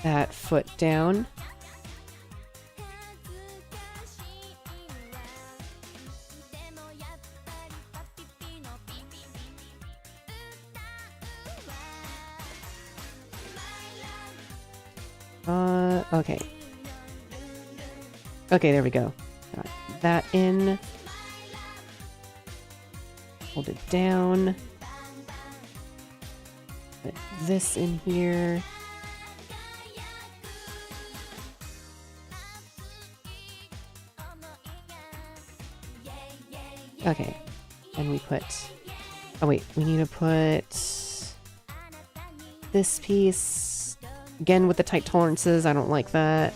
that foot down. Okay. Okay, there we go. Got that in. Hold it down. Put this in here. Okay. And we put... Oh wait, we need to put... this piece... Again, with the tight tolerances, I don't like that.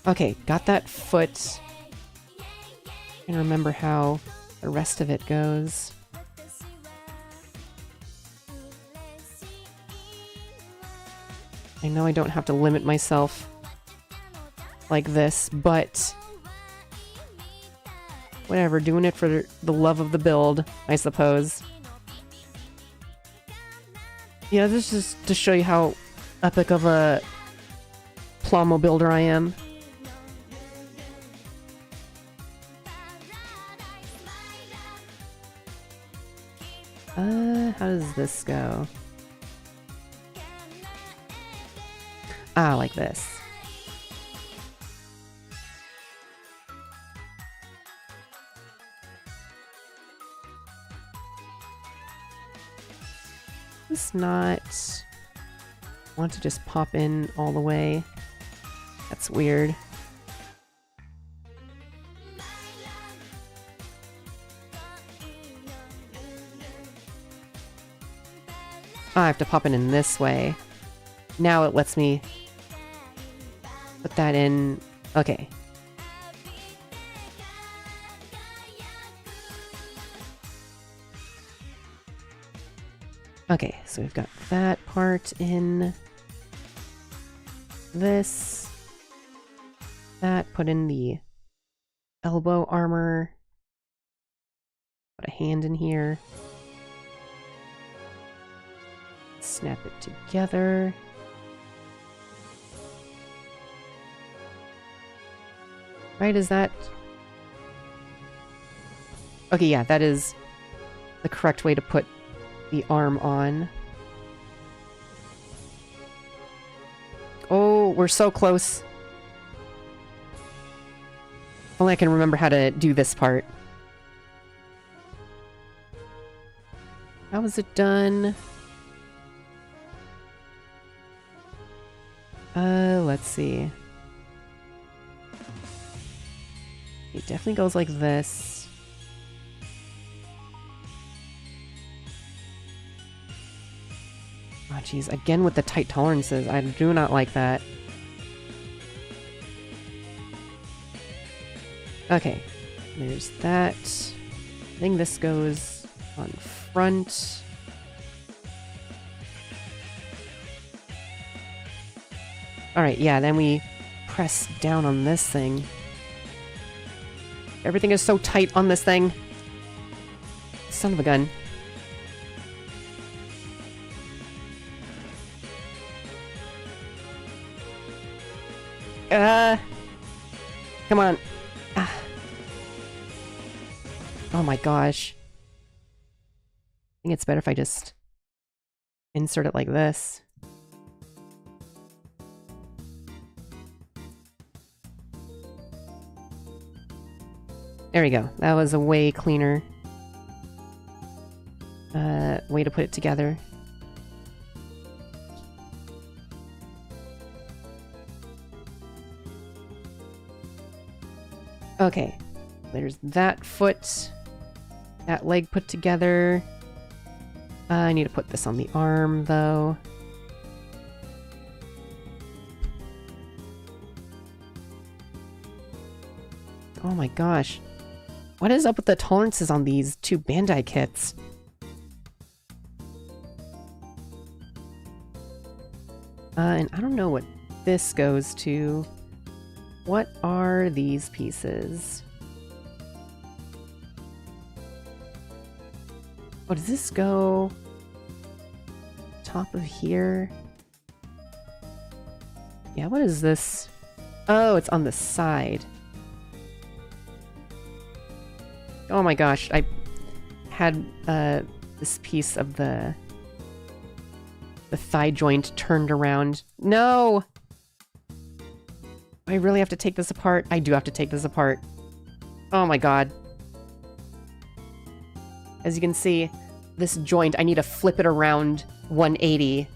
Okay, got that foot. And remember how the rest of it goes. I know I don't have to limit myself like this, but whatever, doing it for the love of the build, I suppose. Yeah, this is just to show you how epic of a plomo builder I am. How does this go? Ah, like this. It's not want to just pop in all the way. That's weird. I have to pop it in this way. Now it lets me put that in. Okay. Okay, so we've got that part in this. That, put in the elbow armor. Put a hand in here. Snap it together. Right, is that... Okay, yeah, that is the correct way to put the arm on. Oh, we're so close. Only I can remember how to do this part. How was it done? Let's see. It definitely goes like this. Oh, jeez. Again with the tight tolerances. I do not like that. Okay. There's that. I think this goes on front. Alright, yeah, then we press down on this thing. Everything is so tight on this thing. Son of a gun. Come on. Ah. Oh my gosh. I think it's better if I just insert it like this. There we go. That was a way cleaner way to put it together. Okay, there's that foot, that leg put together. I need to put this on the arm, though. Oh my gosh. What is up with the tolerances on these two Bandai kits? And I don't know what this goes to. What are these pieces? Oh, does this go top of here? Yeah, what is this? Oh, it's on the side. Oh my gosh, I had this piece of the The thigh joint turned around. No! I really have to take this apart? I do have to take this apart. Oh my god. As you can see, this joint, I need to flip it around 180.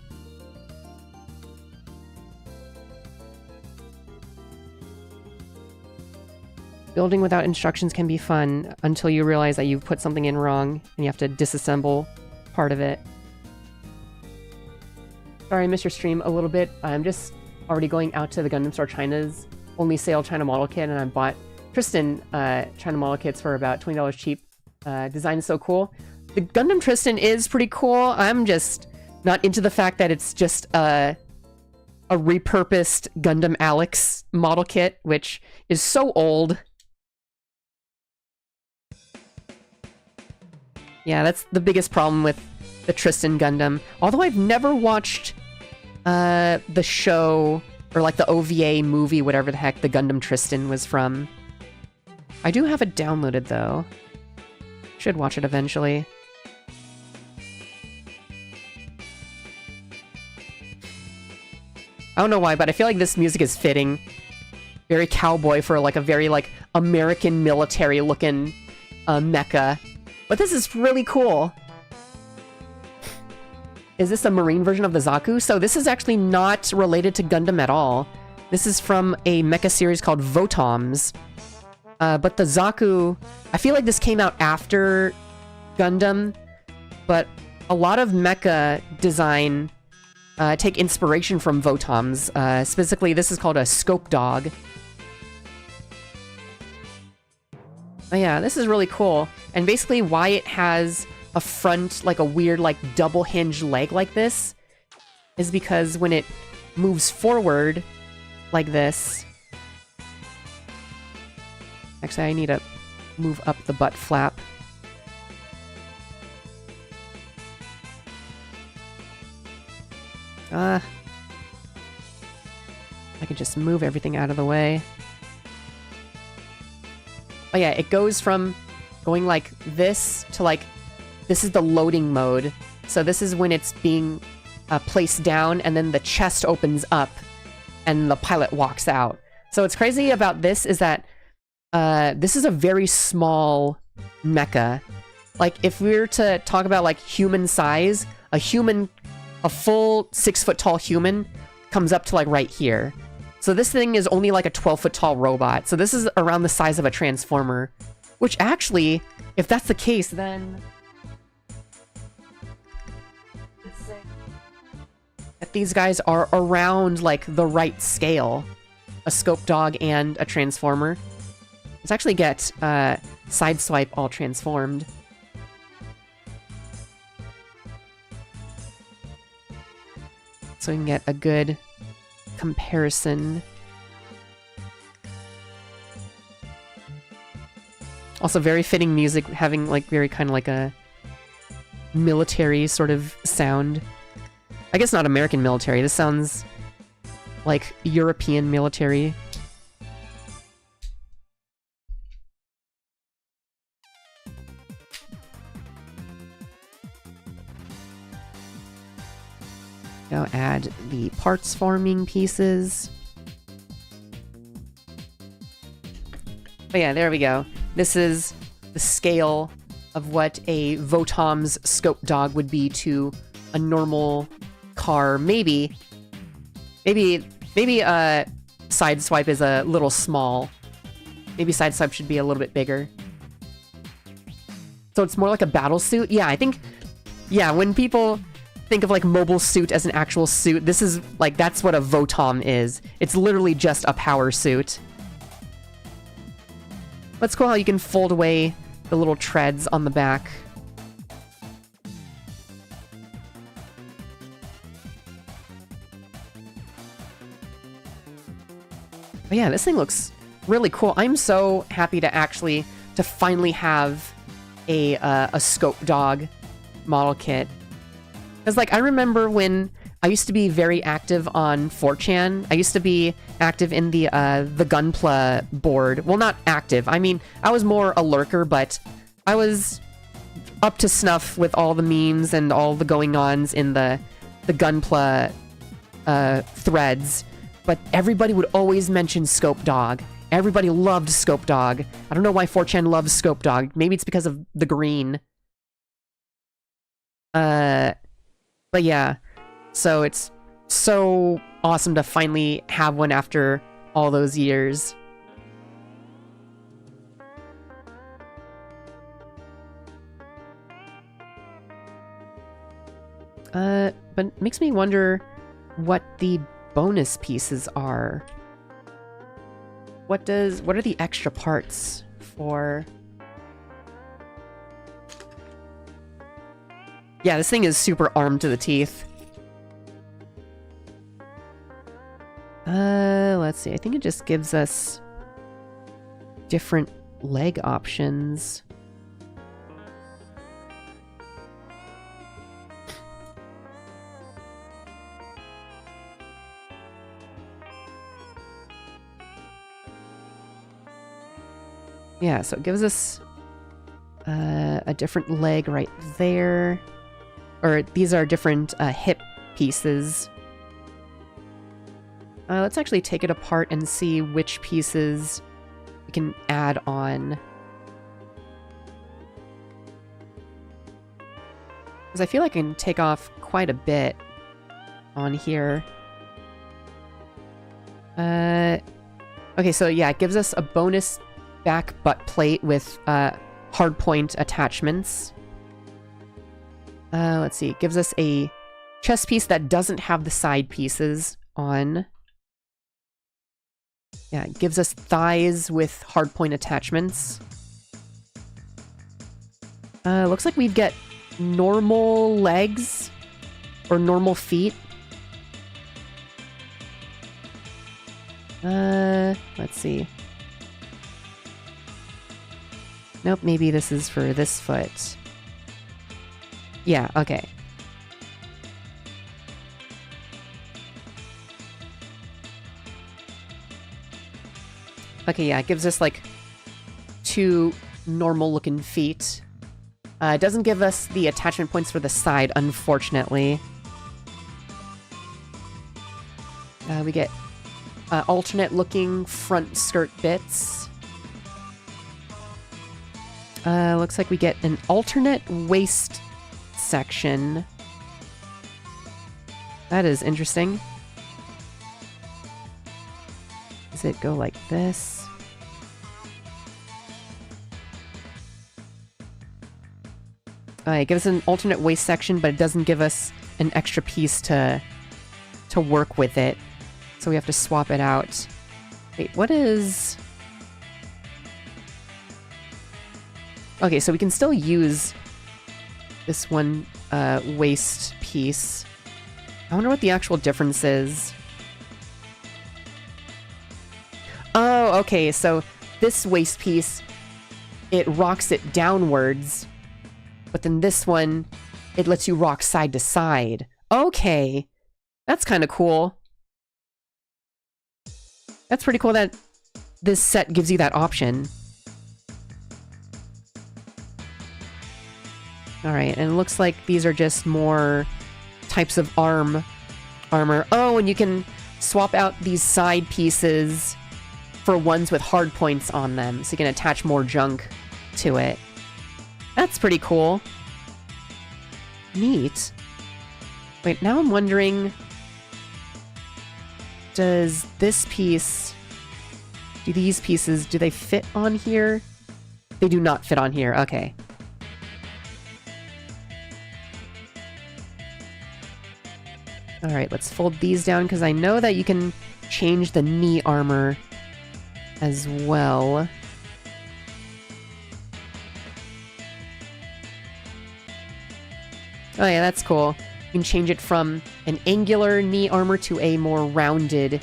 Building without instructions can be fun until you realize that you've put something in wrong and you have to disassemble part of it. Sorry I missed your stream a little bit. I'm just already going out to the Gundam Store China's only sale China model kit, and I bought Tristan China model kits for about $20 cheap. Design is so cool. The Gundam Tristan is pretty cool. I'm just not into the fact that it's just a repurposed Gundam Alex model kit, which is so old. Yeah, that's the biggest problem with the Tristan Gundam. Although I've never watched the show, or like the OVA movie, whatever the heck the Gundam Tristan was from. I do have it downloaded though. Should watch it eventually. I don't know why, but I feel like this music is fitting. Very cowboy for like a very like American military looking mecha. But this is really cool. Is this a marine version of the Zaku? So this is actually not related to Gundam at all. This is from a mecha series called Votoms. But the Zaku, I feel like this came out after Gundam, but a lot of mecha design take inspiration from Votoms. Specifically, this is called a scope dog. Oh yeah, this is really cool. And basically why it has a front, like a weird, like double hinge leg like this, is because when it moves forward like this... Actually, I need to move up the butt flap. I can just move everything out of the way. Oh yeah, it goes from going like this to like, this is the loading mode. So this is when it's being placed down, and then the chest opens up and the pilot walks out. So what's crazy about this is that this is a very small mecha. Like if we were to talk about like human size, a full 6 foot tall human comes up to like right here. So this thing is only like a 12 foot tall robot. So this is around the size of a transformer, which actually, if that's the case, then let's say that these guys are around like the right scale, a scope dog and a transformer. Let's actually get Sideswipe all transformed. So we can get a good comparison. Also very fitting music, having like very kind of like a military sort of sound. I guess not American military, this sounds like European military. Now add the parts forming pieces. Oh yeah, there we go. This is the scale of what a Votom's scope dog would be to a normal car. Maybe Sideswipe is a little small. Maybe Sideswipe should be a little bit bigger. So it's more like a battle suit? Yeah, I think... Yeah, when people think of like mobile suit as an actual suit, this is like, that's what a Votom is. It's literally just a power suit. That's cool how you can fold away the little treads on the back. But yeah, this thing looks really cool. I'm so happy to finally have a scope dog model kit. Because, like, I remember when I used to be very active on 4chan. I used to be active in the Gunpla board. Well, not active. I mean, I was more a lurker, but I was up to snuff with all the memes and all the going-ons in the the Gunpla threads, but everybody would always mention Scope Dog. Everybody loved Scope Dog. I don't know why 4chan loves Scope Dog. Maybe it's because of the green. But yeah. So it's so awesome to finally have one after all those years. But it makes me wonder what the bonus pieces are. What are the extra parts for? Yeah, this thing is super armed to the teeth. Let's see. I think it just gives us different leg options. Yeah, so it gives us a different leg right there. Or these are different hip pieces. Let's actually take it apart and see which pieces we can add on. Because I feel like I can take off quite a bit on here. Okay, so yeah, it gives us a bonus back butt plate with hardpoint attachments. Let's see, it gives us a chest piece that doesn't have the side pieces on. Yeah, it gives us thighs with hardpoint attachments. Looks like we get normal legs or normal feet. Let's see. Nope, maybe this is for this foot. Yeah, okay. Okay, yeah, it gives us like 2 normal looking feet. It doesn't give us the attachment points for the side, unfortunately. We get alternate looking front skirt bits. Looks like we get an alternate waist section. That is interesting. Does it go like this? It gives us an alternate waist section, but it doesn't give us an extra piece to work with it. So we have to swap it out. Wait, what is... Okay, so we can still use this one waist piece. I wonder what the actual difference is. Oh, okay, so this waist piece, it rocks it downwards, but then this one, it lets you rock side to side. Okay, that's kind of cool. That's pretty cool that this set gives you that option. Alright, and it looks like these are just more types of armor. Oh, and you can swap out these side pieces for ones with hard points on them, so you can attach more junk to it. That's pretty cool. Neat. Wait, now I'm wondering... Does this piece... Do these pieces, do they fit on here? They do not fit on here, okay. Alright, let's fold these down, because I know that you can change the knee armor as well. Oh yeah, that's cool. You can change it from an angular knee armor to a more rounded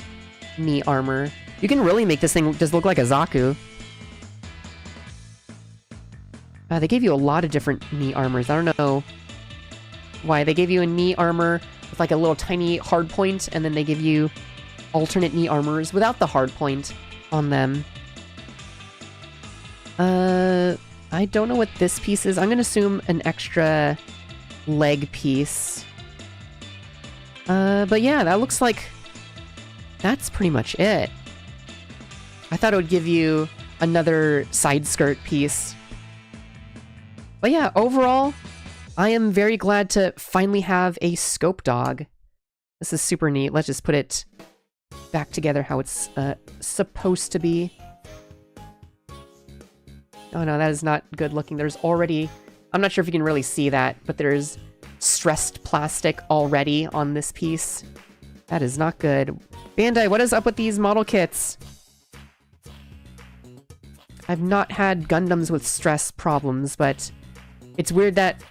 knee armor. You can really make this thing just look like a Zaku. They gave you a lot of different knee armors. I don't know why. They gave you a knee armor with like a little tiny hard point, and then they give you alternate knee armors without the hard point on them. I don't know what this piece is. I'm gonna assume an extra leg piece. But yeah, that looks like that's pretty much it. I thought it would give you another side skirt piece. But yeah, overall, I am very glad to finally have a scope dog. This is super neat. Let's just put it back together how it's supposed to be. Oh no, that is not good looking. There's already... I'm not sure if you can really see that, but there's stressed plastic already on this piece. That is not good. Bandai, what is up with these model kits? I've not had Gundams with stress problems, but it's weird that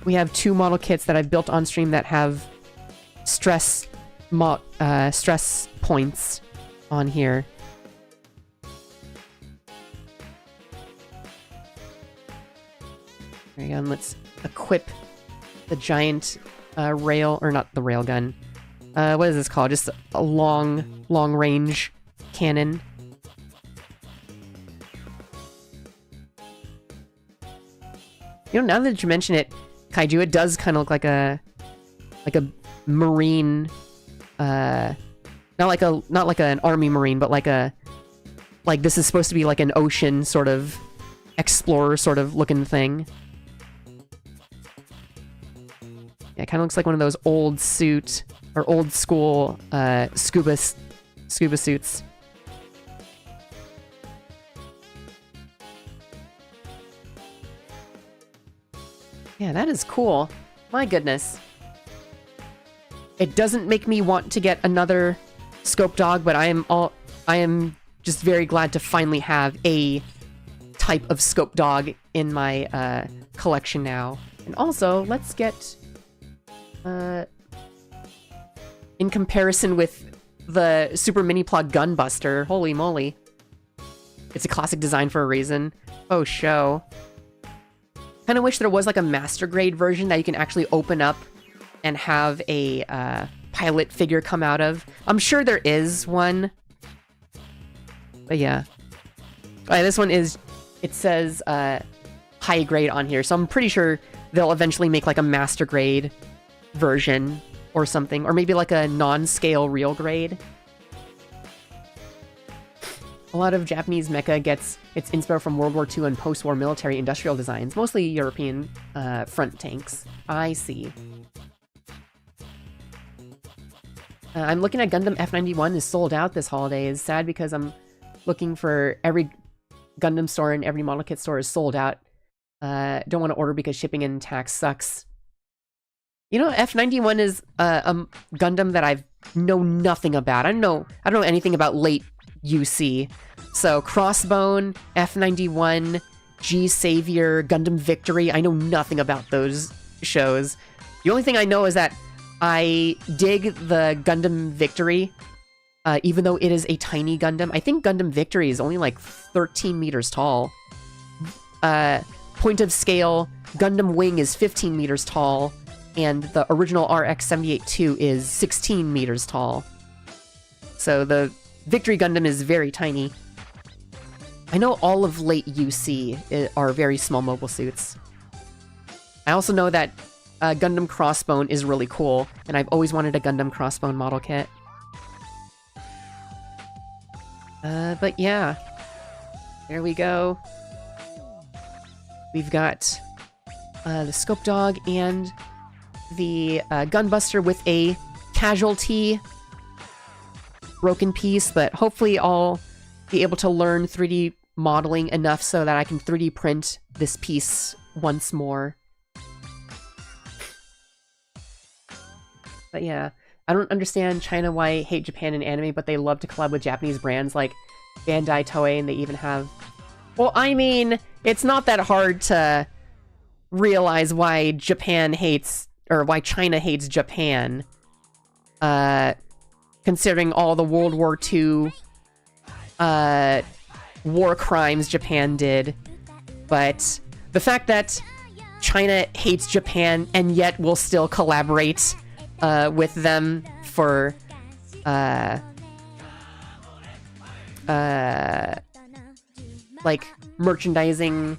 we have two model kits that I've built on stream that have stress points on here. There you go, and let's equip the giant rail, or not the railgun. What is this called? Just a long-range cannon. You know, now that you mention it, Kaiju, it does kind of look like a marine, not like an army marine, but like this is supposed to be like an ocean sort of explorer sort of looking thing. Yeah, it kind of looks like one of those old suit or old school scuba suits. Yeah, that is cool. My goodness. It doesn't make me want to get another scope dog, but I am just very glad to finally have a type of scope dog in my collection now. And also, let's get in comparison with the Super Mini Plug Gunbuster, holy moly. It's a classic design for a reason. Oh, show. Kind of wish there was like a master grade version that you can actually open up and have a pilot figure come out of. I'm sure there is one. But yeah. This one is, it says high grade on here, so I'm pretty sure they'll eventually make like a master grade version or something, or maybe like a non-scale real grade. A lot of Japanese mecha gets its inspo from World War II and post-war military industrial designs, mostly European front tanks. I see. I'm looking at Gundam F91 is sold out this holiday. It's sad because I'm looking for every Gundam store and every model kit store is sold out. Don't want to order because shipping and tax sucks. You know, F91 is a Gundam that I know nothing about. I don't know anything about late UC. So Crossbone, F91, G Savior, Gundam Victory. I know nothing about those shows. The only thing I know is that I dig the Gundam Victory, even though it is a tiny Gundam. I think Gundam Victory is only like 13 meters tall. Point of scale, Gundam Wing is 15 meters tall, and the original RX-78-2 is 16 meters tall. So the Victory Gundam is very tiny. I know all of late UC are very small mobile suits. I also know that Gundam Crossbone is really cool, and I've always wanted a Gundam Crossbone model kit. But yeah. There we go. We've got the Scope Dog and the Gunbuster with a casualty broken piece, but hopefully I'll be able to learn 3D modeling enough so that I can 3D print this piece once more. But yeah, I don't understand China why hate Japan in anime, but they love to collab with Japanese brands like Bandai, Toei, and they even have... Well, I mean, it's not that hard to realize why Japan hates, or why China hates Japan. Considering all the World War II war crimes Japan did. But the fact that China hates Japan and yet will still collaborate with them for like merchandising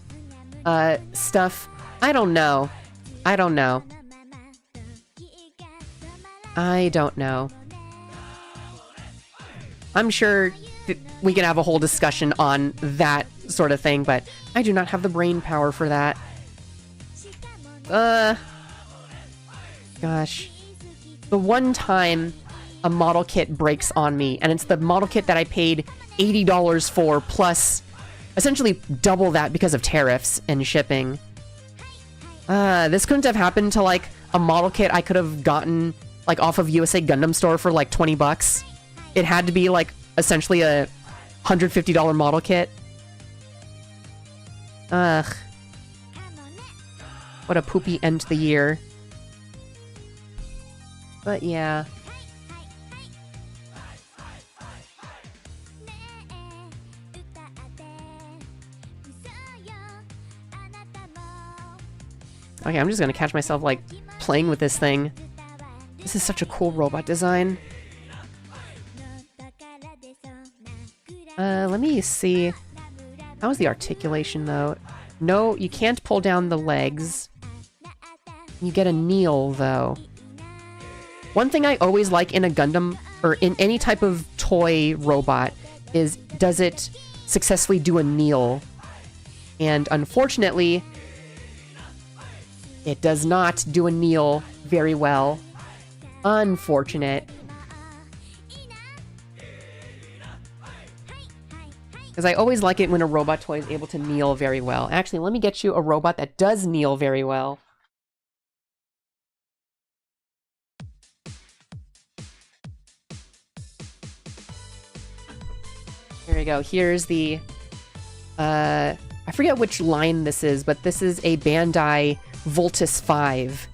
stuff. I don't know. I don't know. I'm sure we can have a whole discussion on that sort of thing, but I do not have the brain power for that. Gosh. The one time a model kit breaks on me, and it's the model kit that I paid $80 for, plus essentially double that because of tariffs and shipping. This couldn't have happened to, like, a model kit I could have gotten, like, off of USA Gundam Store for, like, 20 bucks. It had to be, like, essentially a $150 model kit. Ugh. What a poopy end to the year. But yeah. Okay, I'm just gonna catch myself, like, playing with this thing. This is such a cool robot design. Let me see. How is the articulation, though? No, you can't pull down the legs. You get a kneel, though. One thing I always like in a Gundam, or in any type of toy robot, is does it successfully do a kneel? And unfortunately, it does not do a kneel very well. Unfortunate. Because I always like it when a robot toy is able to kneel very well. Actually, let me get you a robot that does kneel very well. Here we go. Here's the... I forget which line this is, but this is a Bandai Voltus 5.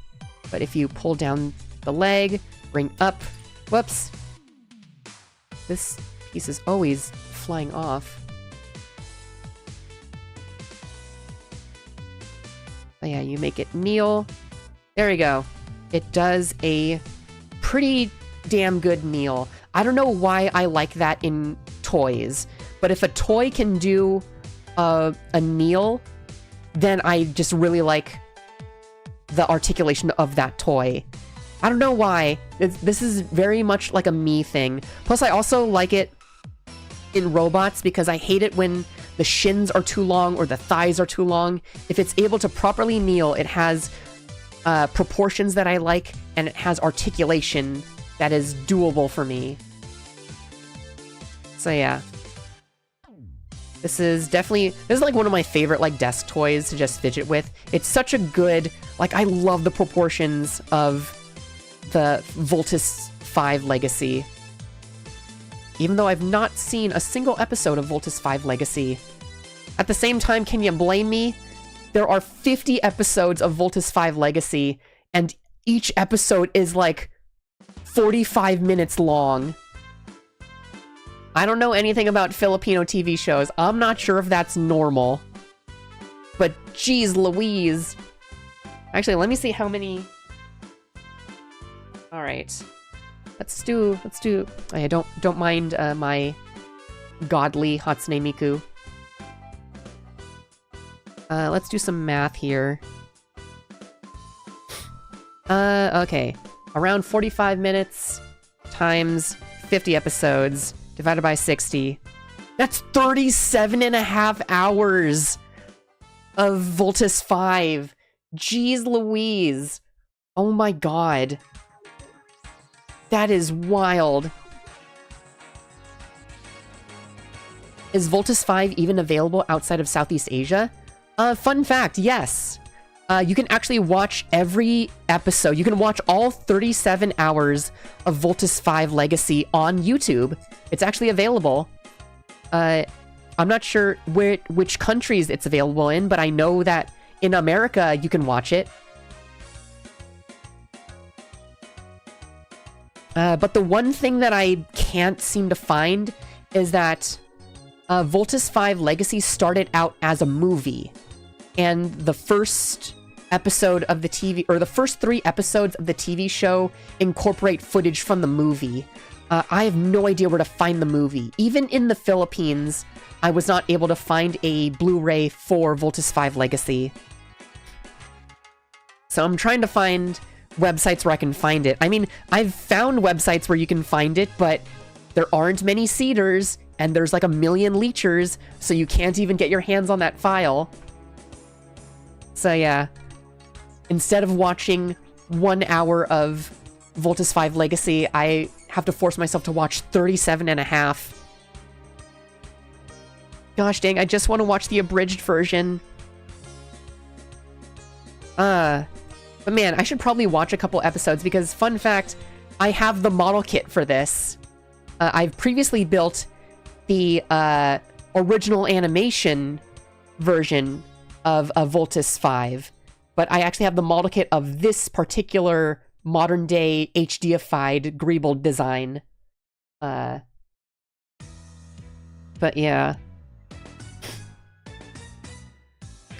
But if you pull down the leg, bring up... Whoops. This piece is always flying off. Oh yeah, you make it kneel. There we go. It does a pretty damn good kneel. I don't know why I like that in toys, but if a toy can do a kneel, then I just really like the articulation of that toy. I don't know why. This is very much like a me thing. Plus, I also like it in robots because I hate it when the shins are too long or the thighs are too long. If it's able to properly kneel, it has proportions that I like, and it has articulation that is doable for me. So yeah. This is like one of my favorite, like, desk toys to just fidget with. It's such a good, like, I love the proportions of the Voltus 5 Legacy. Even though I've not seen a single episode of Voltus 5 Legacy. At the same time, can you blame me? There are 50 episodes of Voltus 5 Legacy, and each episode is like 45 minutes long. I don't know anything about Filipino TV shows. I'm not sure if that's normal. But geez Louise. Actually, let me see how many... Alright. Let's do... I don't mind my godly Hatsune Miku. Let's do some math here. Okay. Around 45 minutes times 50 episodes divided by 60. That's 37.5 hours of Voltus 5. Jeez Louise. Oh my god. That is wild. Is Voltus 5 even available outside of Southeast Asia? Fun fact, yes. You can actually watch every episode. You can watch all 37 hours of Voltus 5 Legacy on YouTube. It's actually available. I'm not sure which countries it's available in, but I know that in America you can watch it. But the one thing that I can't seem to find is that Voltus 5 Legacy started out as a movie. And the first episode of the TV, or the first 3 episodes of the TV show incorporate footage from the movie. I have no idea where to find the movie. Even in the Philippines, I was not able to find a Blu-ray for Voltus 5 Legacy. So I'm trying to find websites where I can find it. I mean, I've found websites where you can find it, but there aren't many seeders, and there's like a million leechers, so you can't even get your hands on that file. So yeah, instead of watching 1 hour of Voltus 5 Legacy, I have to force myself to watch 37 and a half. Gosh dang, I just want to watch the abridged version. But man, I should probably watch a couple episodes because, fun fact, I have the model kit for this. I've previously built the original animation version of Voltus 5, but I actually have the model kit of this particular modern-day HDified Greeble design. But yeah.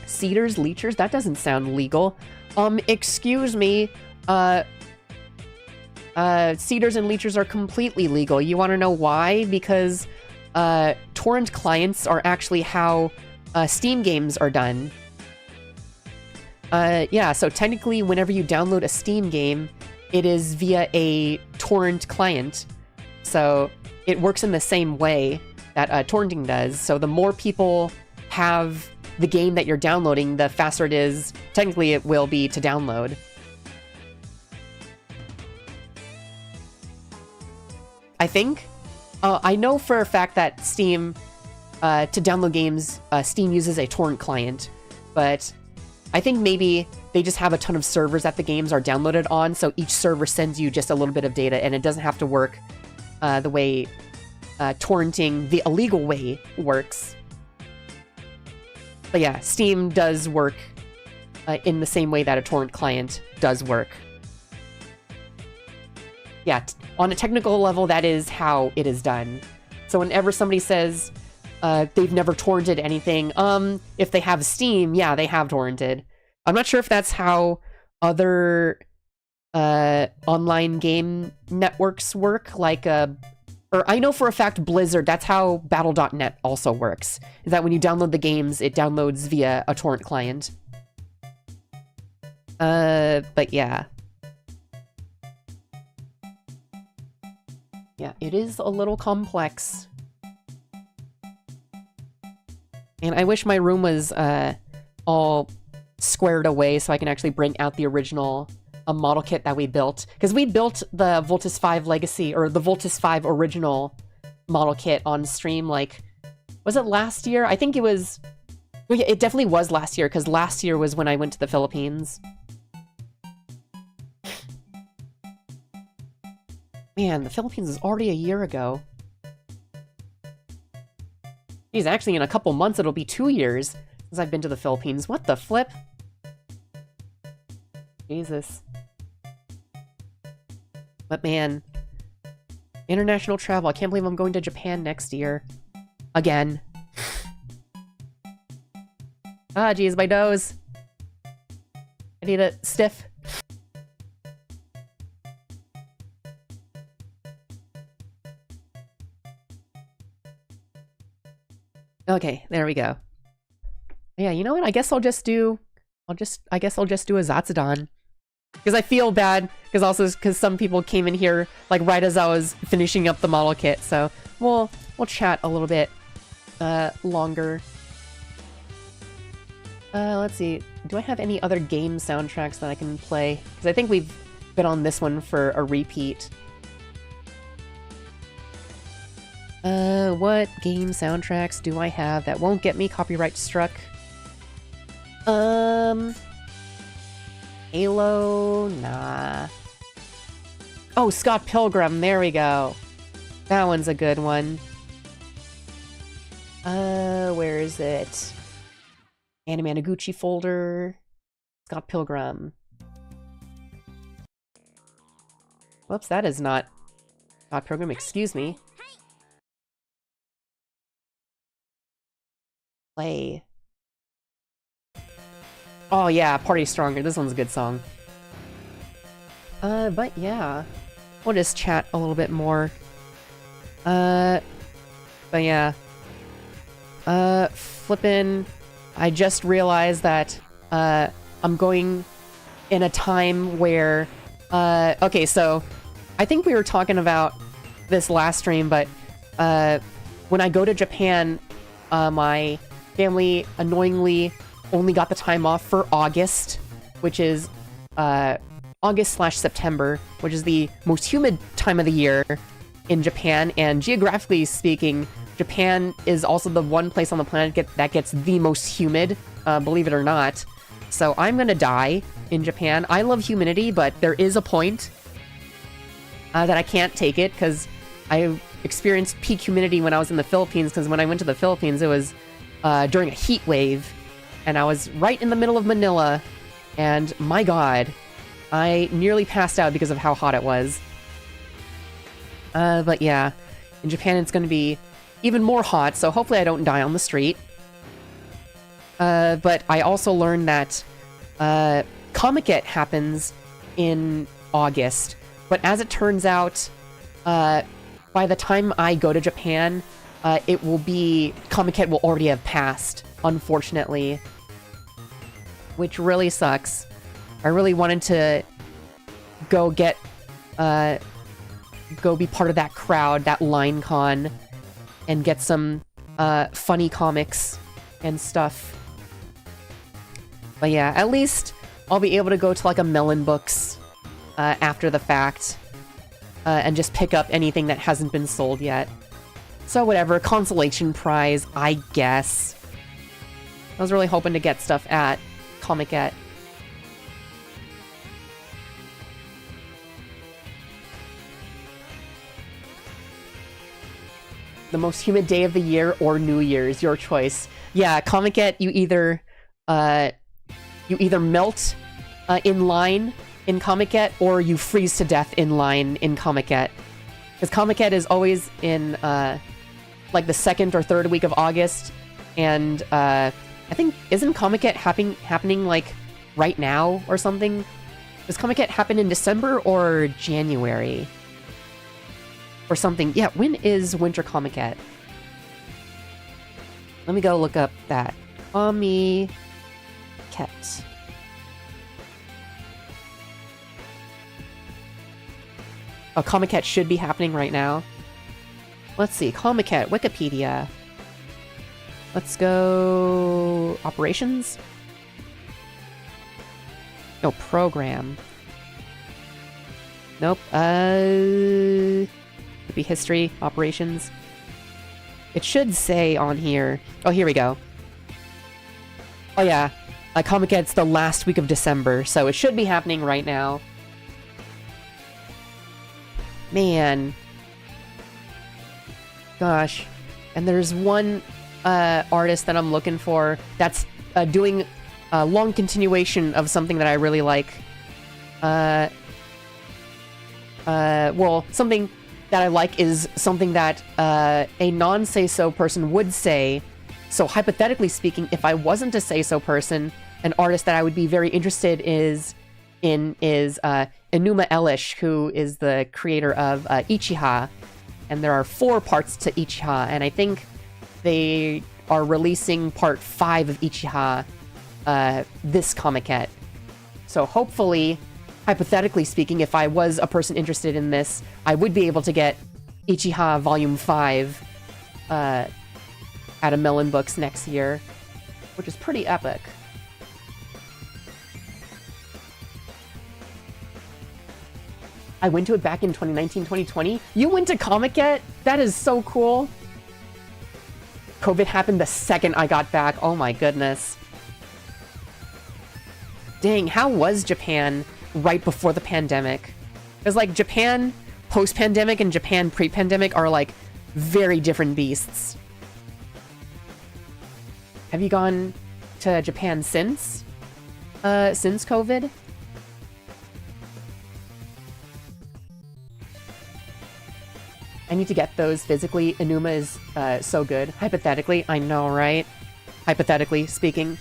Seeders, leechers? That doesn't sound legal. Excuse me. Seeders and leechers are completely legal. You want to know why? Because torrent clients are actually how Steam games are done. Yeah, so technically whenever you download a Steam game, it is via a torrent client. So it works in the same way that torrenting does. So the more people have the game that you're downloading, the faster it is, technically it will be to download. I think. I know for a fact that Steam, to download games, Steam uses a torrent client, but I think maybe they just have a ton of servers that the games are downloaded on, so each server sends you just a little bit of data, and it doesn't have to work the way torrenting the illegal way works. But yeah, Steam does work in the same way that a torrent client does work. Yeah, on a technical level, that is how it is done. So whenever somebody says they've never torrented anything, if they have Steam, yeah, they have torrented. I'm not sure if that's how other online game networks work, like or I know for a fact Blizzard, that's how Battle.net also works, is that when you download the games, it downloads via a torrent client. But yeah. Yeah, it is a little complex. And I wish my room was all squared away so I can actually bring out the original model kit that we built. Because we built the Voltus 5 Legacy, or the Voltus 5 original model kit on stream, like, was it last year? I think it was... It definitely was last year, because last year was when I went to the Philippines. Man, the Philippines is already a year ago. Geez, actually in a couple months it'll be 2 years since I've been to the Philippines. What the flip? Jesus. But man, international travel. I can't believe I'm going to Japan next year. Again. Ah, geez, my nose. I need a stiff. Okay, there we go. Yeah, you know what? I guess I'll just do a Zatsudon. Because I feel bad, because some people came in here like right as I was finishing up the model kit, so we'll chat a little bit longer. Let's see. Do I have any other game soundtracks that I can play? Because I think we've been on this one for a repeat. What game soundtracks do I have that won't get me copyright struck? Halo? Nah. Oh, Scott Pilgrim, there we go. That one's a good one. Where is it? Anime-Gucci folder. Scott Pilgrim. Whoops, that is not Scott Pilgrim, excuse me. Play. Oh yeah, Party Stronger. This one's a good song. But yeah. We'll just chat a little bit more. But yeah. Flippin'. I just realized that, I'm going in a time where Okay, so I think we were talking about this last stream, but when I go to Japan, my family annoyingly only got the time off for August, which is August/September, which is the most humid time of the year in Japan, and geographically speaking, Japan is also the one place on the planet that gets the most humid, believe it or not. So I'm gonna die in Japan. I love humidity, but there is a point that I can't take it, because I experienced peak humidity when I was in the Philippines, because when I went to the Philippines, it was during a heat wave, and I was right in the middle of Manila, and my god, I nearly passed out because of how hot it was. But yeah, in Japan it's going to be even more hot, so hopefully I don't die on the street. But I also learned that Comiket happens in August, but as it turns out, by the time I go to Japan, Comiket will already have passed, unfortunately. Which really sucks. I really wanted to go be part of that crowd, that line con, and get some funny comics and stuff. But yeah, at least I'll be able to go to like a Melon Books after the fact and just pick up anything that hasn't been sold yet. So whatever, consolation prize, I guess. I was really hoping to get stuff at Comiket. The most humid day of the year or New Year's, your choice. Yeah, Comiket, you either melt in line in Comiket, or you freeze to death in line in Comiket. Because Comiket is always in like the second or third week of August, and I think, isn't Comiket happening like right now or something? Does Comiket happen in December or January? Or something. Yeah, when is Winter Comiket? Let me go look up that. Comiket. Oh, Comiket should be happening right now. Let's see. Comiket, Wikipedia. Let's go... Operations? No, program. Nope. Could be history, operations. It should say on here... Oh, here we go. Oh yeah. Comicet's the last week of December, so it should be happening right now. Man. Gosh. And there's one artist that I'm looking for that's doing a long continuation of something that I really like. Well, something that I like is something that a non-say-so person would say. So hypothetically speaking, if I wasn't a say-so person, an artist that I would be very interested in is Enuma Elish, who is the creator of Ichiha. And there are 4 parts to Ichiha, and I think they are releasing part 5 of Ichiha this Comiket. So hopefully, hypothetically speaking, if I was a person interested in this, I would be able to get Ichiha Volume 5 at a Melon Books next year, which is pretty epic. I went to it back in 2019, 2020. You went to Comiket? That is so cool. COVID happened the second I got back. Oh my goodness. Dang, how was Japan right before the pandemic? Because, like, Japan post-pandemic and Japan pre-pandemic are, like, very different beasts. Have you gone to Japan since COVID? I need to get those physically. Enuma is so good. Hypothetically, I know, right? Hypothetically speaking.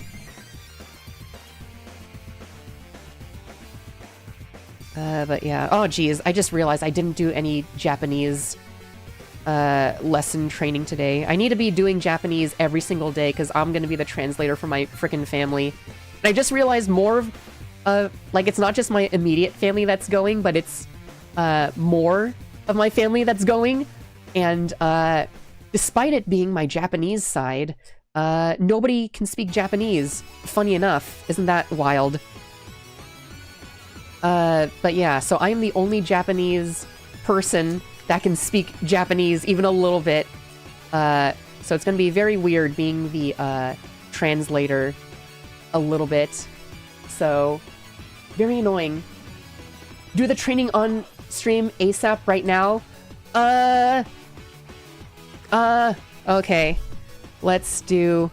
But yeah. Oh, geez. I just realized I didn't do any Japanese lesson training today. I need to be doing Japanese every single day because I'm going to be the translator for my frickin' family. And I just realized more like, it's not just my immediate family that's going, but it's more of my family that's going. And despite it being my Japanese side, nobody can speak Japanese. Funny enough, isn't that wild? But yeah, so I am the only Japanese person that can speak Japanese even a little bit. So it's gonna be very weird being the translator a little bit. So, very annoying. Do the training on stream ASAP right now? Okay. Let's do...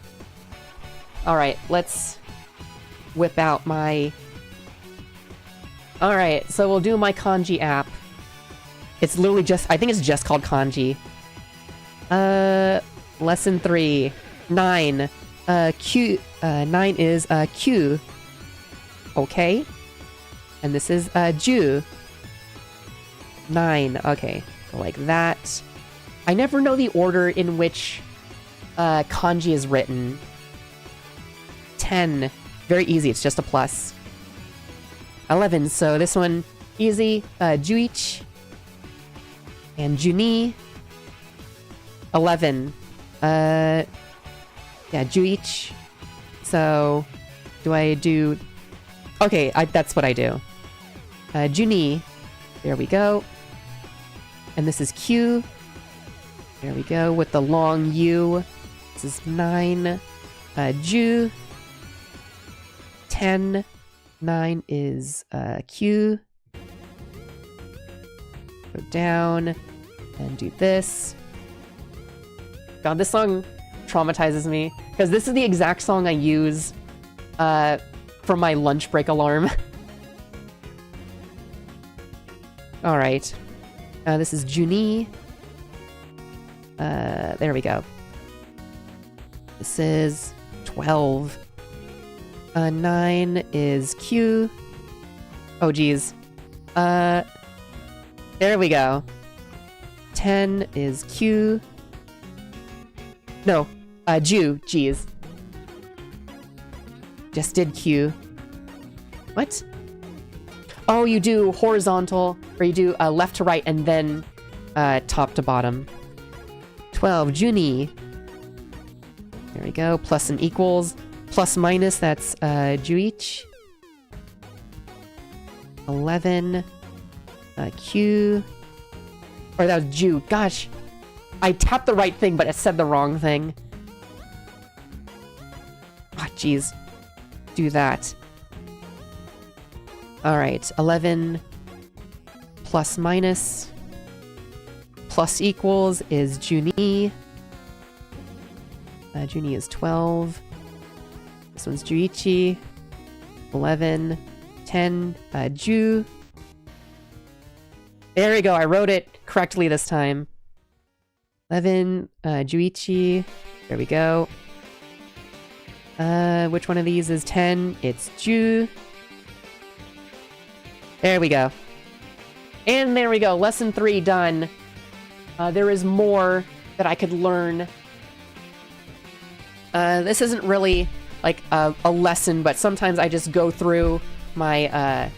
Alright, let's whip out my... Alright, so we'll do my kanji app. It's literally just... I think it's just called kanji. Lesson 3. 9. Q... 9 is, Q. Okay. And this is, Ju. 9. Okay. Like that. I never know the order in which, kanji is written. 10. Very easy. It's just a plus. 11. So this one, easy. Juich. And Juni. 11. Yeah, Juich. So, do I do... Okay, that's what I do. Juni. There we go. And this is Q. There we go, with the long U. This is 9. Ju. 10. 9 is Q. Go down and do this. God, this song traumatizes me, because this is the exact song I use for my lunch break alarm. Alright. This is Juni. There we go. This is 12. 9 is Q. Oh, geez. There we go. 10 is Q. No, Ju. Geez. Just did Q. What? Oh, you do horizontal, or you do left to right and then top to bottom. 12, Juni. There we go, plus and equals. Plus minus, that's Juich. 11, Q. Or that was Ju. Gosh, I tapped the right thing, but it said the wrong thing. Ah, jeez. Do that. Alright, 11 plus minus plus equals is Juni. Juni is 12. This one's Juichi. 11, 10, Ju. There we go, I wrote it correctly this time. 11, Juichi. There we go. Which one of these is 10? It's Ju. There we go. And there we go, lesson 3 done. There is more that I could learn. This isn't really like a lesson, but sometimes I just go through my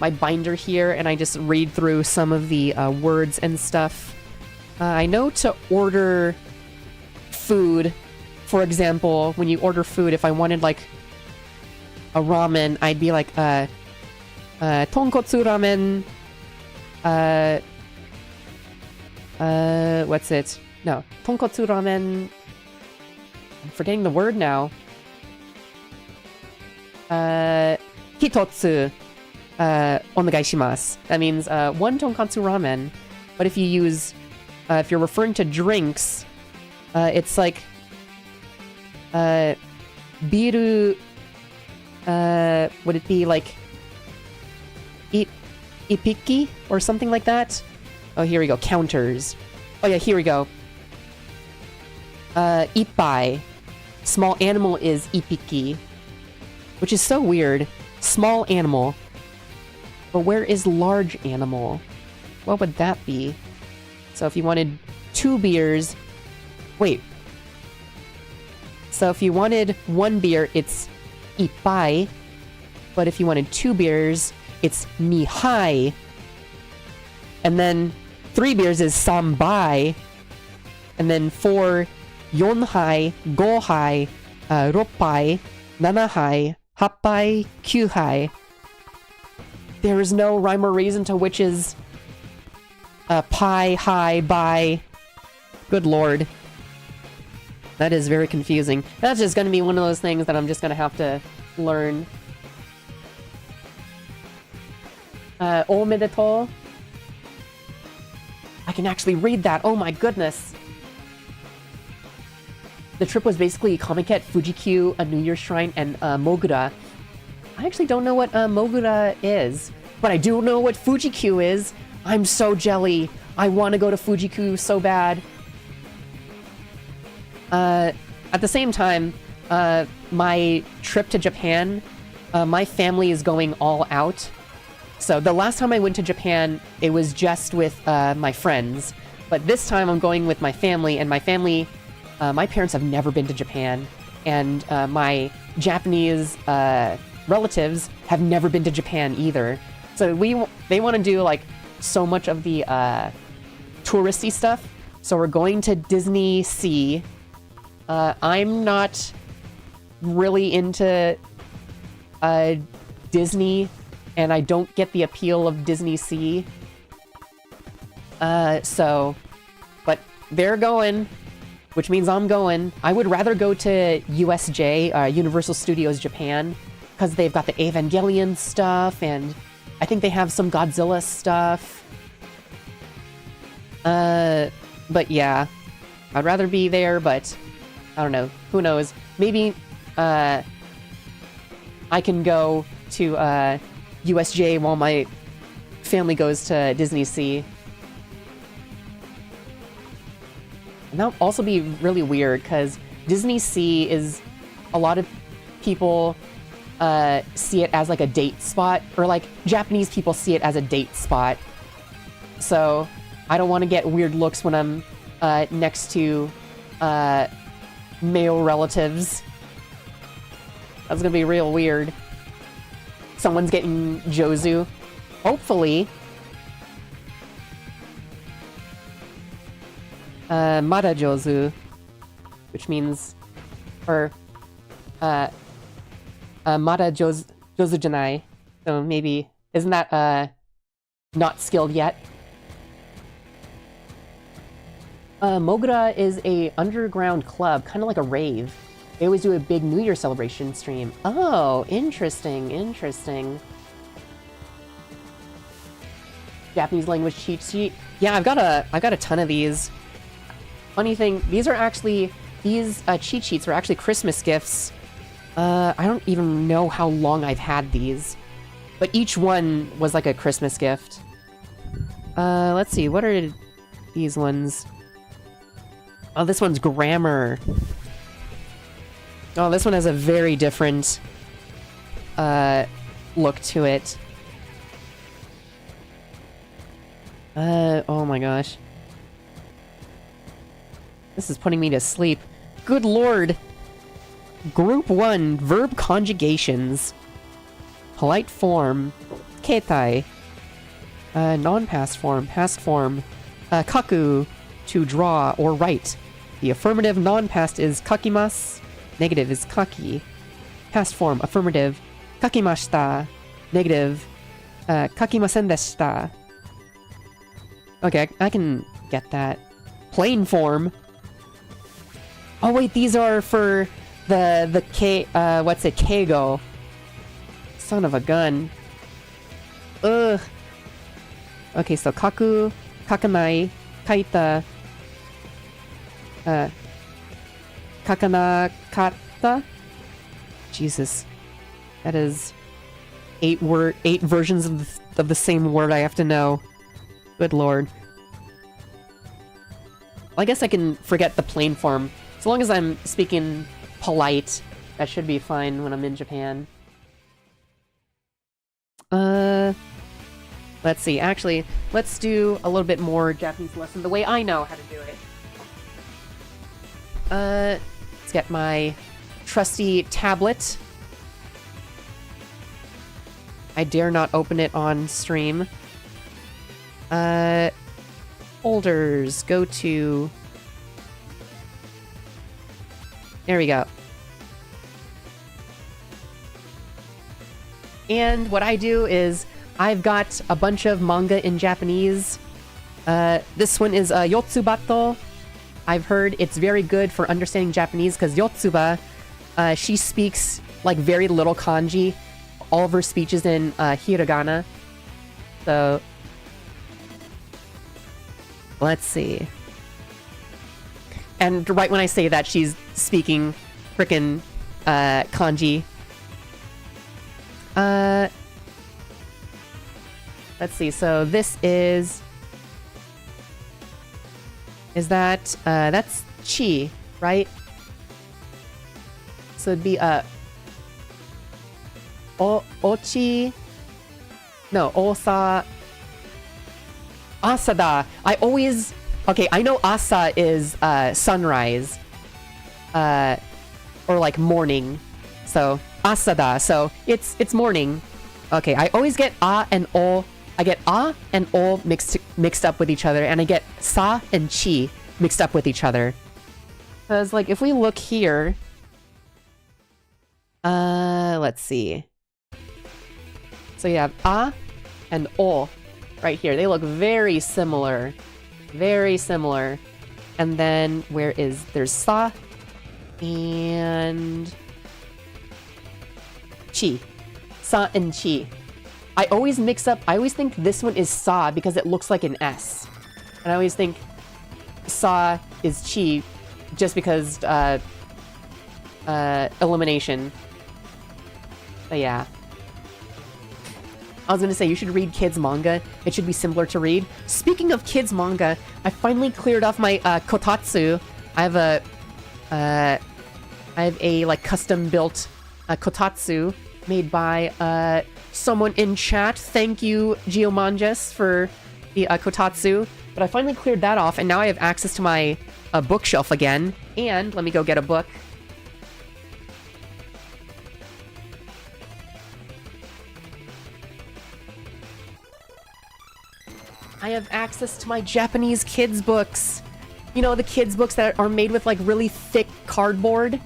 my binder here and I just read through some of the words and stuff. I know to order food, for example, when you order food, if I wanted like a ramen, I'd be like, tonkotsu ramen, what's it? No, tonkotsu ramen, I'm forgetting the word now. Hitotsu, onegai shimasu. That means, one tonkatsu ramen. But if you use, if you're referring to drinks, it's like, biru, would it be like, ipiki or something like that? Oh, here we go. Counters. Oh yeah, here we go. Ippai. Small animal is ipiki. Which is so weird. Small animal. But where is large animal? What would that be? So if you wanted 2 beers... Wait. So if you wanted 1 beer, it's ippai. But if you wanted 2 beers, it's nihai. And then 3 beers is sambai. And then 4, yonhai, gohai, roppai, nanahai, happai, kyuhai. There is no rhyme or reason to which is pi, hi, bai. Good lord. That is very confusing. That's just gonna be one of those things that I'm just gonna have to learn. Omedetou. I can actually read that. Oh my goodness. The trip was basically Comiket, Fuji-Q, a New Year's Shrine, and Mogura. I actually don't know what Mogura is, but I do know what Fuji-Q is. I'm so jelly. I want to go to Fuji-Q so bad. At the same time, my trip to Japan, my family is going all out. So the last time I went to Japan, it was just with my friends. But this time I'm going with my family, and my family, my parents have never been to Japan. And my Japanese relatives have never been to Japan either. So they want to do like so much of the touristy stuff. So we're going to Disney Sea. I'm not really into Disney, and I don't get the appeal of Disney Sea. But they're going, which means I'm going. I would rather go to USJ, Universal Studios Japan, because they've got the Evangelion stuff, and I think they have some Godzilla stuff. But yeah, I'd rather be there, but I don't know. Who knows? Maybe I can go to USJ while my family goes to Disney Sea. And that'll also be really weird, because Disney Sea is... A lot of people see it as like a date spot, or like Japanese people see it as a date spot. So I don't want to get weird looks when I'm next to male relatives. That's gonna be real weird. Someone's getting Jozu. Hopefully. Mada Jozu. Which means... Or... Mada Jozu Janai. So maybe... Isn't that, not skilled yet? Mogura is a underground club, kind of like a rave. They always do a big New Year celebration stream. Oh, interesting, interesting. Japanese language cheat sheet. Yeah, I've got a ton of these. Funny thing, these cheat sheets are actually Christmas gifts. I don't even know how long I've had these, but each one was like a Christmas gift. Let's see, what are these ones? Oh, this one's grammar. Oh, this one has a very different look to it. Oh my gosh. This is putting me to sleep. Good lord! Group 1, verb conjugations. Polite form, ketai. Non-past form, past form. Kaku, to draw or write. The affirmative non-past is kakimasu. Negative is kaki. Past form, affirmative, kakimashita. Negative, kakimasen deshita. Okay, I can get that. Plain form. Oh wait, these are for the what's it, keigo. Son of a gun. Ugh. Okay, so kaku, kakanai, kaita, kakanakata? Jesus. That is 8 versions of the same word I have to know. Good lord. Well, I guess I can forget the plain form. As long as I'm speaking polite, that should be fine when I'm in Japan. Let's see. Actually, let's do a little bit more Japanese lesson the way I know how to do it. Let's get my trusty tablet. I dare not open it on stream. Folders, go to... There we go. And what I do is, I've got a bunch of manga in Japanese. This one is Yotsubato. I've heard it's very good for understanding Japanese, because Yotsuba, she speaks, like, very little kanji. All of her speech is in hiragana. So... let's see. And right when I say that, she's speaking frickin' kanji. Let's see, so this is... Is that... that's chi, right? So it'd be, ochi... No, osa... Asada. I always... Okay, I know asa is, sunrise. Or, like, morning. So, asada. So, it's morning. Okay, I always get a and o. I get a and o mixed up with each other. And I get sa and chi mixed up with each other. Because, like, if we look here... let's see. So you have a and o. Right here. They look very similar. Very similar. And then, there's sa and chi. Sa and chi. I always think this one is sa because it looks like an S. And I always think sa is chi just because, elimination. But yeah. I was gonna say, you should read kids manga. It should be simpler to read. Speaking of kids manga, I finally cleared off my kotatsu. I have a like custom built kotatsu made by someone in chat. Thank you, Geomanges, for the kotatsu. But I finally cleared that off, and now I have access to my bookshelf again. And let me go get a book. I have access to my Japanese kids books. You know, the kids books that are made with like really thick cardboard.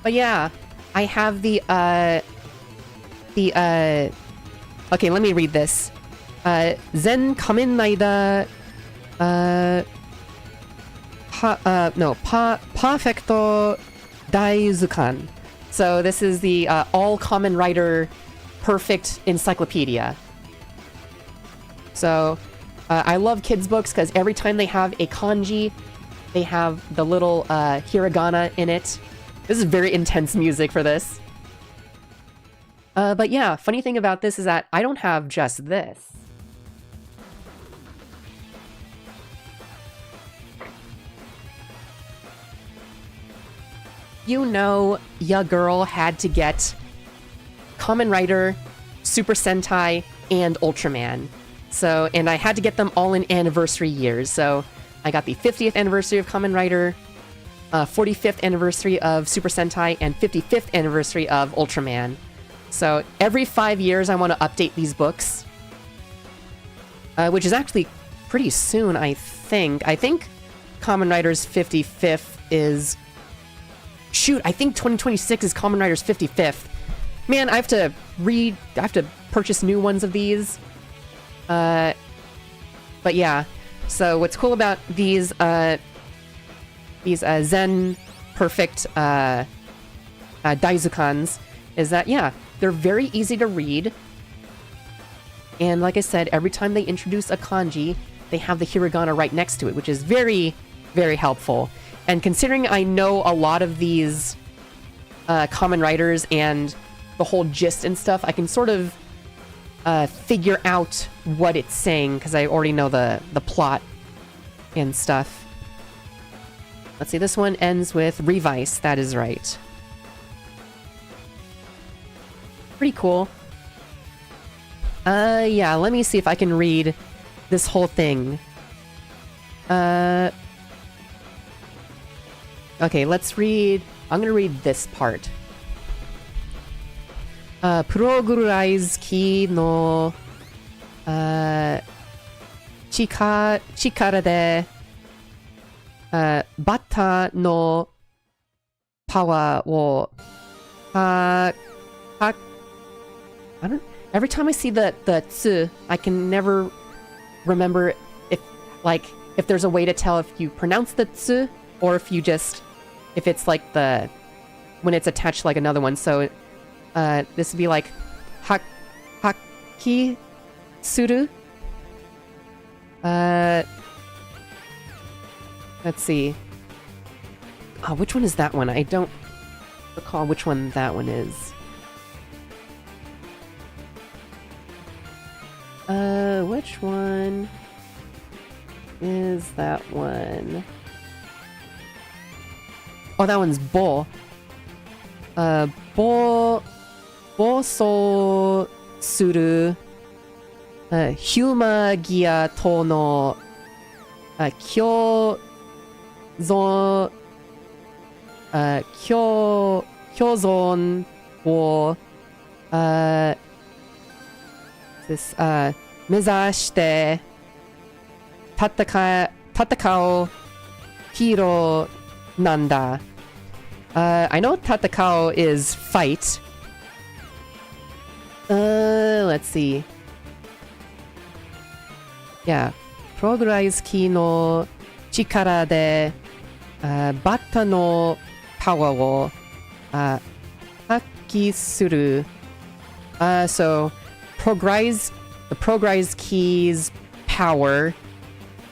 But yeah, I have the okay, let me read this. Zen Kamen Rider Perfecto Daizukan. So this is the all Kamen Rider perfect encyclopedia. So, I love kids' books because every time they have a kanji, they have the little hiragana in it. This is very intense music for this. But yeah, funny thing about this is that I don't have just this. You know, ya girl had to get Kamen Rider, Super Sentai, and Ultraman. So, and I had to get them all in anniversary years. So, I got the 50th anniversary of Kamen Rider, 45th anniversary of Super Sentai, and 55th anniversary of Ultraman. So, every 5 years I want to update these books. Which is actually pretty soon, I think. I think Kamen Rider's 55th is... Shoot, I think 2026 is Kamen Rider's 55th. Man, I have to purchase new ones of these. But yeah, so what's cool about these Zen Perfect Daizukans is that, yeah, they're very easy to read. And like I said, every time they introduce a kanji, they have the hiragana right next to it, which is very, very helpful. And considering I know a lot of these Kamen Riders and the whole gist and stuff, I can sort of figure out what it's saying, because I already know the plot and stuff. Let's see, this one ends with Revice, that is right. Pretty cool. Yeah, let me see if I can read this whole thing. Okay, let's read... I'm gonna read this part. Progrise key no chikara de bata no power wo I don't. Every time I see the tsu, I can never remember if there's a way to tell if you pronounce the tsu or if it's like when it's attached to like another one. So this would be like haki suru. Let's see. Oh, which one is that one? I don't recall which one that one is. Which one is that one? Oh, that one's bo. So suru. Hyuma gia to no kyozon wo this 目指して戦うヒーローなんだ。I know 戦う is fight. Let's see. Yeah. Progrise key の力で、バッタのパワーを、発揮する。So, the progrise key's power,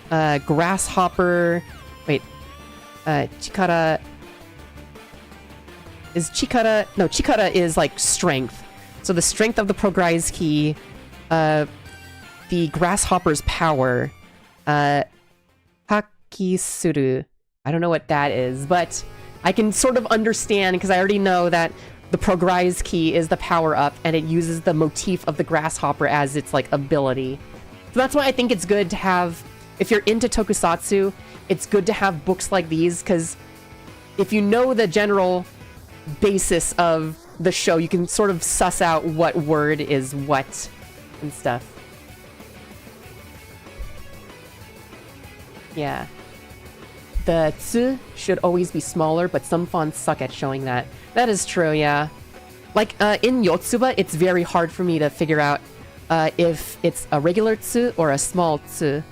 grasshopper, wait, chikara is like strength. So the strength of the progrise key, the grasshopper's power, hakisuru. I don't know what that is, but I can sort of understand because I already know that the progrise key is the power up and it uses the motif of the grasshopper as its like ability. So that's why I think it's good to have, if you're into tokusatsu, it's good to have books like these because if you know the general basis of the show, you can sort of suss out what word is what and stuff. Yeah. The tsu should always be smaller, but some fonts suck at showing that. That is true, yeah. Like, in Yotsuba, it's very hard for me to figure out if it's a regular tsu or a small tsu.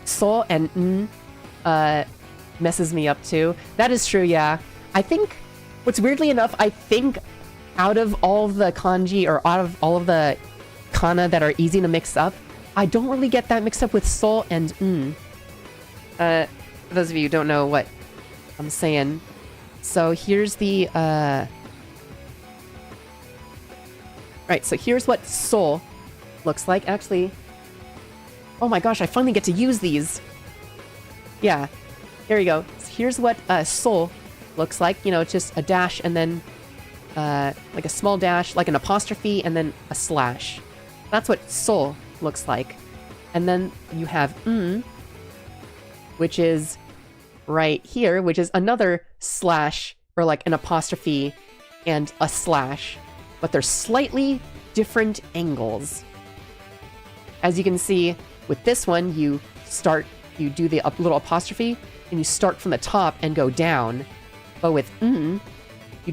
So and n messes me up too. That is true, yeah. I think, what's weirdly enough, I think out of all of the kanji or out of all of the kana that are easy to mix up, I don't really get that mixed up with so and n. For those of you who don't know what I'm saying. So here's the, right, so here's what so looks like. Actually, oh my gosh, I finally get to use these. Yeah, here we go. So here's what so looks like. You know, it's just a dash and then like a small dash, like an apostrophe, and then a slash. That's what so looks like. And then you have which is right here, which is another slash, or like an apostrophe and a slash. But they're slightly different angles. As you can see, with this one, you do the little apostrophe, and you start from the top and go down. But with you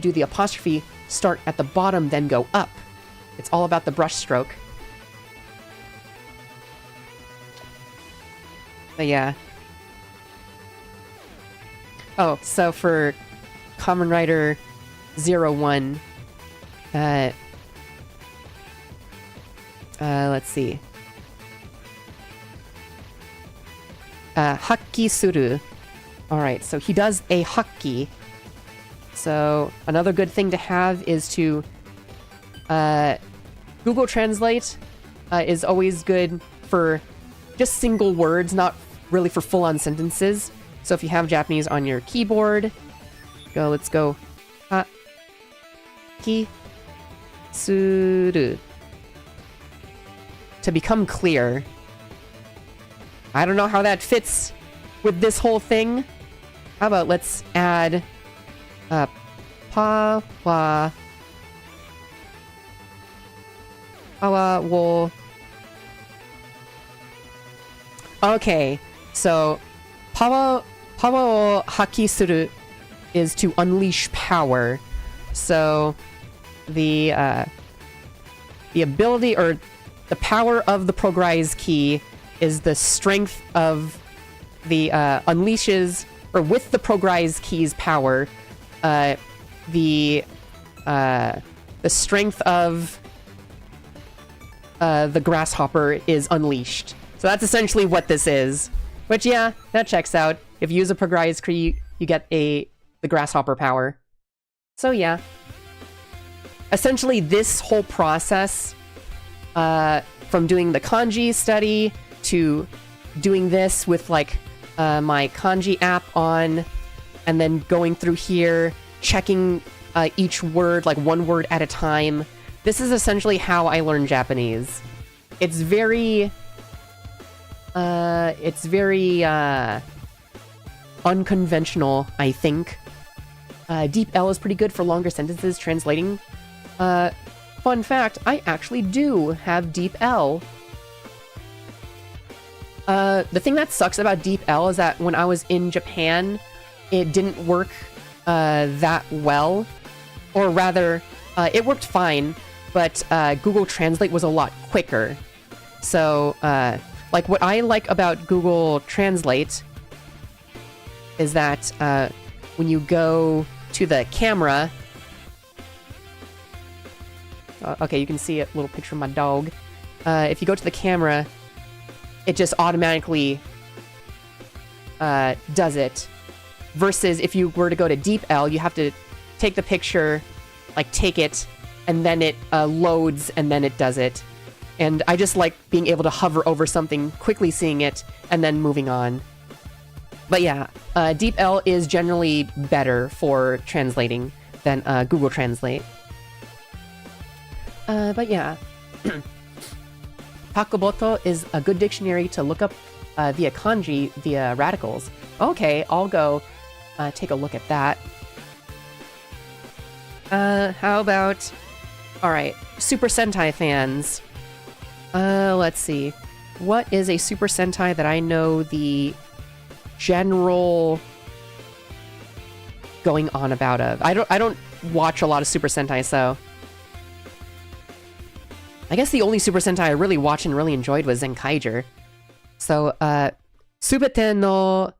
do the apostrophe, start at the bottom, then go up. It's all about the brush stroke. But yeah. Oh, so for Kamen Rider 01, let's see. Hakki suru. Alright, so he does a hakki. So another good thing to have is to Google Translate is always good for just single words, not really for full-on sentences. So if you have Japanese on your keyboard, let's go hakki suru. To become clear. I don't know how that fits with this whole thing. How about let's add Pawa wo. Okay, so Pawa wo haki suru is to unleash power. So the ability or the power of the progrise key is the strength of the unleashes, or with the progrise key's power, the strength of the grasshopper is unleashed. So that's essentially what this is. Which, yeah, that checks out. If you use a progrise key, you get the grasshopper power. So yeah. Essentially, this whole process, from doing the kanji study to doing this with like my kanji app on, and then going through here, checking each word, like one word at a time. This is essentially how I learn Japanese. It's very unconventional, I think. Deep L is pretty good for longer sentences translating. Fun fact, I actually do have Deep L. The thing that sucks about Deep L is that when I was in Japan, it didn't work that well. Or rather, it worked fine, but Google Translate was a lot quicker. So, like, what I like about Google Translate is that when you go to the camera... okay, you can see a little picture of my dog. If you go to the camera, it just automatically does it. Versus if you were to go to Deep L, you have to take the picture, like take it, and then it loads, and then it does it. And I just like being able to hover over something, quickly seeing it, and then moving on. But yeah, Deep L is generally better for translating than Google Translate. But yeah. Pakuboto is a good dictionary to look up via kanji, via radicals. Okay, I'll go take a look at that. How about... Alright, Super Sentai fans. Let's see. What is a Super Sentai that I know the general going on about of? I don't watch a lot of Super Sentai, so... I guess the only Super Sentai I really watched and really enjoyed was Zenkaiger. So, Subete no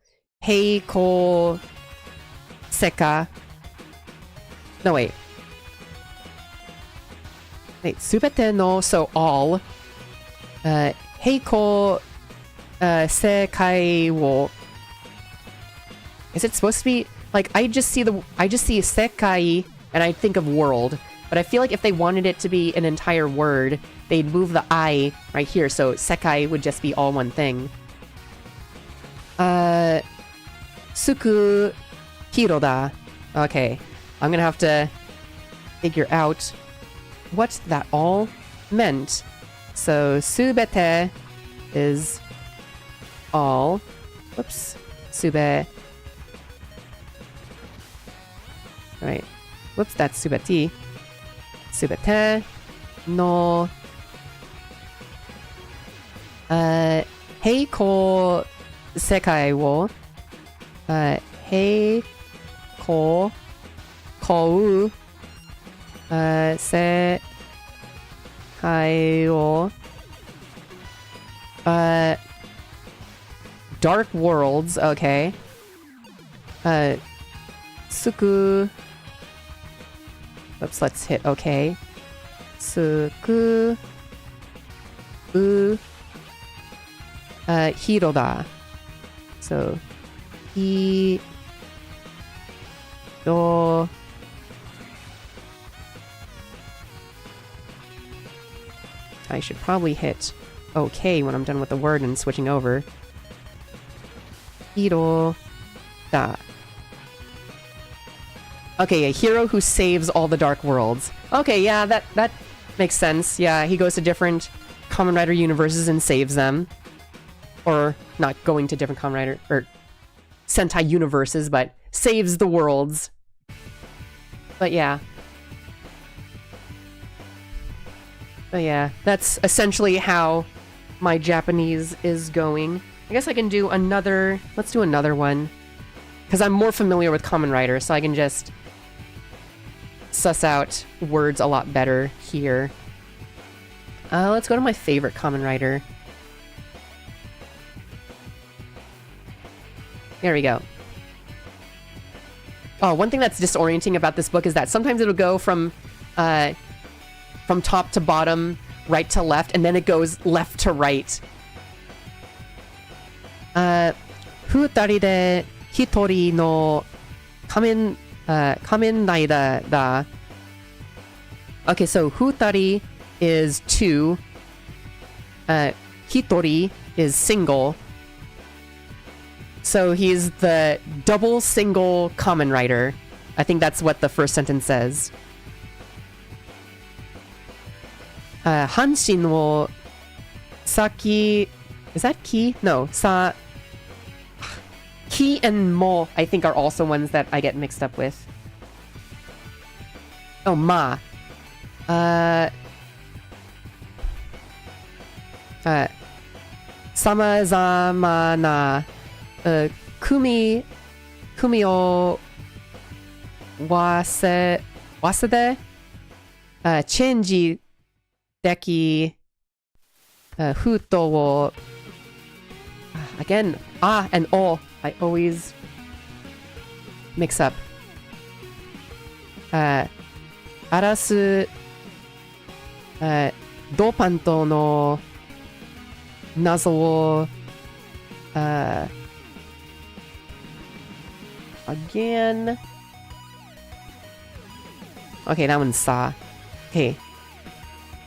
Heiko Seka... No, wait. Wait, Subete no, so all. Heiko Sekai wo... Is it supposed to be... Like, I just see Sekai, and I think of world. But I feel like if they wanted it to be an entire word, they'd move the I right here, so Sekai would just be all one thing. Suku Hiroda. Okay, I'm gonna have to figure out what that all meant. So, Subete is all. Whoops. Sube. Right. Whoops, that's Subeti. Subete no Heiko Sekai wo Heiko Kou Sekai wo Dark Worlds, okay. Suku... Oops, let's hit OK. Suku... Hiroda. So... Hiro... I should probably hit OK when I'm done with the word and switching over. Hiroda. Okay, a hero who saves all the Dark Worlds. Okay, yeah, that makes sense. Yeah, he goes to different Kamen Rider universes and saves them. or not going to different Kamen Rider or Sentai universes, but saves the worlds. But yeah. That's essentially how my Japanese is going. I guess I can do another... Let's do another one. Because I'm more familiar with Kamen Rider, so I can just suss out words a lot better here. Let's go to my favorite Kamen Rider. There we go. Oh, one thing that's disorienting about this book is that sometimes it'll go from top to bottom, right to left, and then it goes left to right. 二人で一人の仮面ライダーだ. Okay, so 二人 is two. 一人 is single. So he's the double single Kamen Rider. I think that's what the first sentence says. 半身を先... Is that ki? No. Ki and mo, I think, are also ones that I get mixed up with. Oh, ma. 様々な組を忘れチェンジでき封筒を again, and o I always mix up. 荒らすドーパントの謎をagain. Okay, that one's sa. Okay.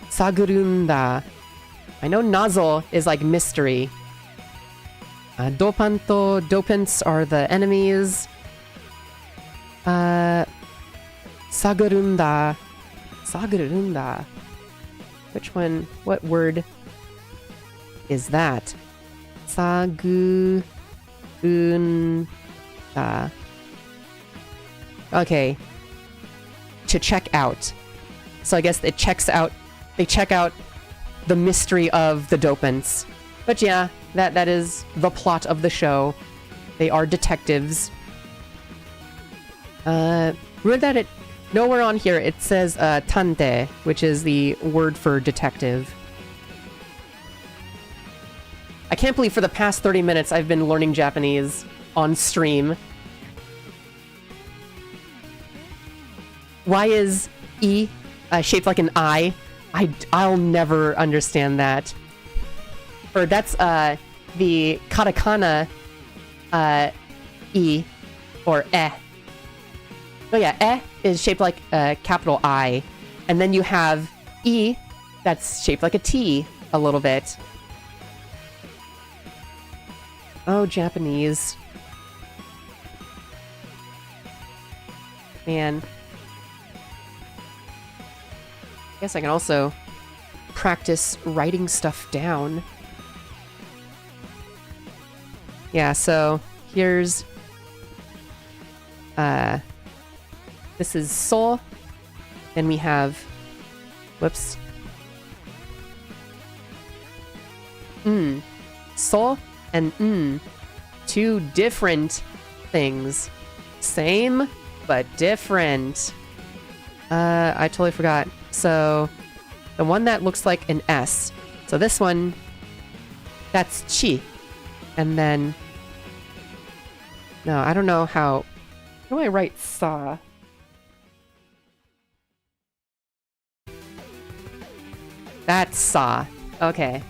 Sagurunda. I know nozzle is like mystery. Dopanto, dopants are the enemies. Sagurunda. Sagurunda. Which one? What word is that? Sagurunda. Okay. To check out. So I guess it checks out... They check out the mystery of the dopants. But yeah, that is the plot of the show. They are detectives. Remember that it... Nowhere on here it says tante, which is the word for detective. I can't believe for the past 30 minutes I've been learning Japanese on stream. Why is E shaped like an I? I'll never understand that. Or that's the katakana E or E. Oh yeah, E is shaped like a capital I. And then you have E that's shaped like a T a little bit. Oh, Japanese. Man. I guess I can also practice writing stuff down. Yeah, so here's... this is so. Then we have... Whoops. So and two different things. Same, but different. I totally forgot. So, the one that looks like an S. So this one, that's chi. And then... No, I don't know how... How do I write sa? That's sa. Okay.